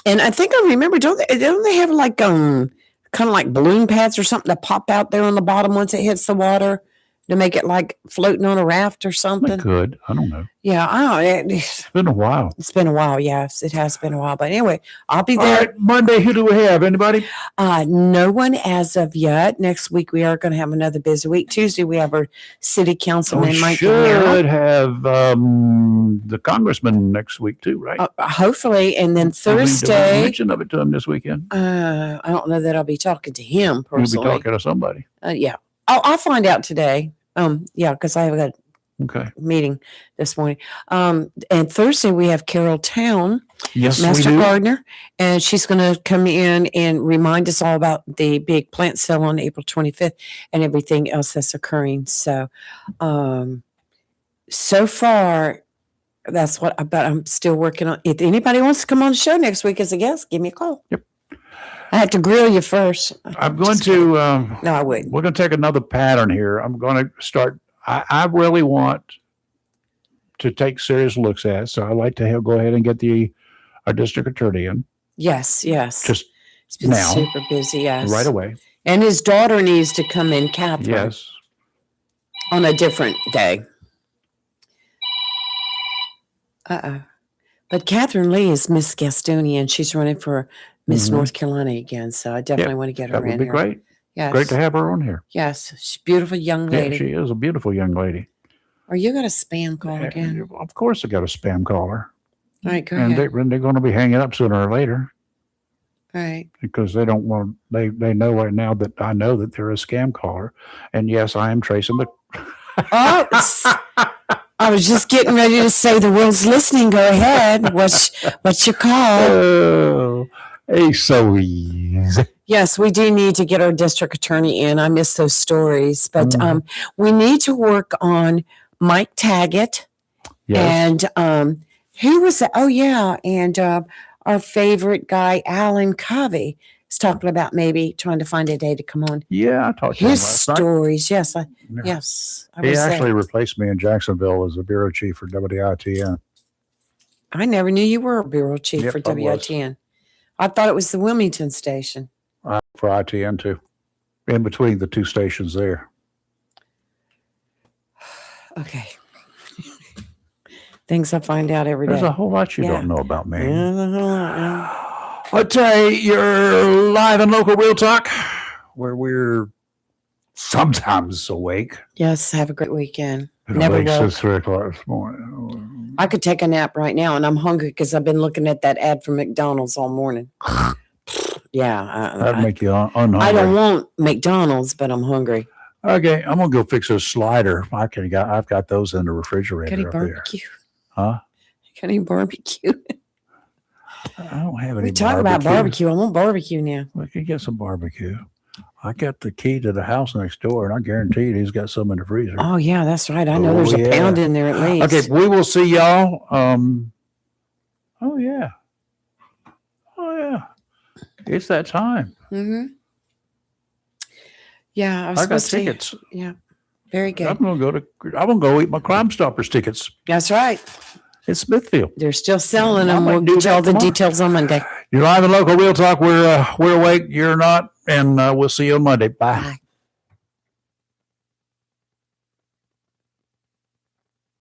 and I think I remember, don't they have like kind of like balloon pads or something that pop out there on the bottom once it hits the water to make it like floating on a raft or They something? could. I don't know. Yeah, I don't know. It's been a while. It's been a while. Yes, it has been a while. But anyway, I'll be All there. right, Monday, who do we have? Anybody? No one as of yet. Next week, we are going to have another busy week. Tuesday, we have our city councilman, We Mike should Camaro. have the congressman next week too, right? Hopefully. And then Did we Thursday, mention of it to him this weekend. I don't know that I'll be talking to him You'll be personally. talking to somebody. Yeah. I'll find out today. Yeah, because I have a Okay. meeting this morning. And Thursday, we have Carol Town, Yes, Master we do. Gardener, and she's going to come in and remind us all about the big plant sale on April 25th and everything else that's occurring. So, so far, that's what. But I'm still working on. If anybody wants to come on the show next week as a guest, give me a call. I have to grill you first. I'm going Just to, No, I wouldn't. we're going to take another pattern here. I'm going to start, I really want to take serious looks at it. So I'd like to go ahead and get our district attorney in Yes. just It's been now. super busy. Yes. right away. And his daughter needs to come in, Catherine, Yes. on a different day. But Catherine Lee is Miss Gastonia, and she's running for Miss Mhm. North Carolina again. So I definitely want to get her That would in be here. great. Yes. Great to have her on here. Yes. She's a beautiful young Yeah, lady. she is a beautiful young lady. Are you going to spam call again? Of course, I got a spam caller. All right, go And ahead. they're going to be hanging up sooner or later All right. because they don't want, they know right now that I know that they're a scam caller. And yes, I am tracing the. Oh, I was just getting ready to say the world's listening. Go ahead. What's your call? Oh, hey, so easy. Yes, we do need to get our district attorney in. I miss those stories, but Mhm. we need to work on Mike Taggett Yes. and who was that? Oh yeah, and our favorite guy Alan Covey is talking about maybe trying to find a day to come on. Yeah, I talked to him His last night. stories, yes, Yeah. yes. I He was actually there. replaced me in Jacksonville as a bureau chief for WITN. I never knew you were a bureau chief Yep, for I was. WITN. I thought it was the Wilmington station. For ITN too, in between the two stations there. Okay. Things I find out every There's day. a whole lot you Yeah. don't know about me. Yeah. Let's say you're live and local real talk, where we're sometimes awake. Yes, have a great weekend. Been Never awake woke. since 3 o'clock this morning. I could take a nap right now, and I'm hungry because I've been looking at that ad for McDonald's all morning. Yeah, That'd make you unhungry. I don't want McDonald's, but I'm hungry. Okay, I'm gonna go fix a slider. I've got those in the refrigerator Got any up there. barbecue? Huh? Got any barbecue? I don't have any. We talk about barbecue. I want barbecue now. We could get some barbecue. I got the key to the house next door, and I guarantee you he's got some in the freezer. Oh yeah, that's right. I know Oh, there's a yeah. pound in there at least. Okay, we will see y'all. Oh yeah. Oh yeah. It's that time. Mm-hmm. Yeah, I was I got supposed to. tickets. Yeah, very good. I'm gonna go eat my Crime Stoppers tickets That's right. in Smithfield. They're still selling I them. might We'll do get you all that the tomorrow. details on Monday. You're live and local real talk. We're awake. You're not, and we'll see you on Monday. Bye. Bye.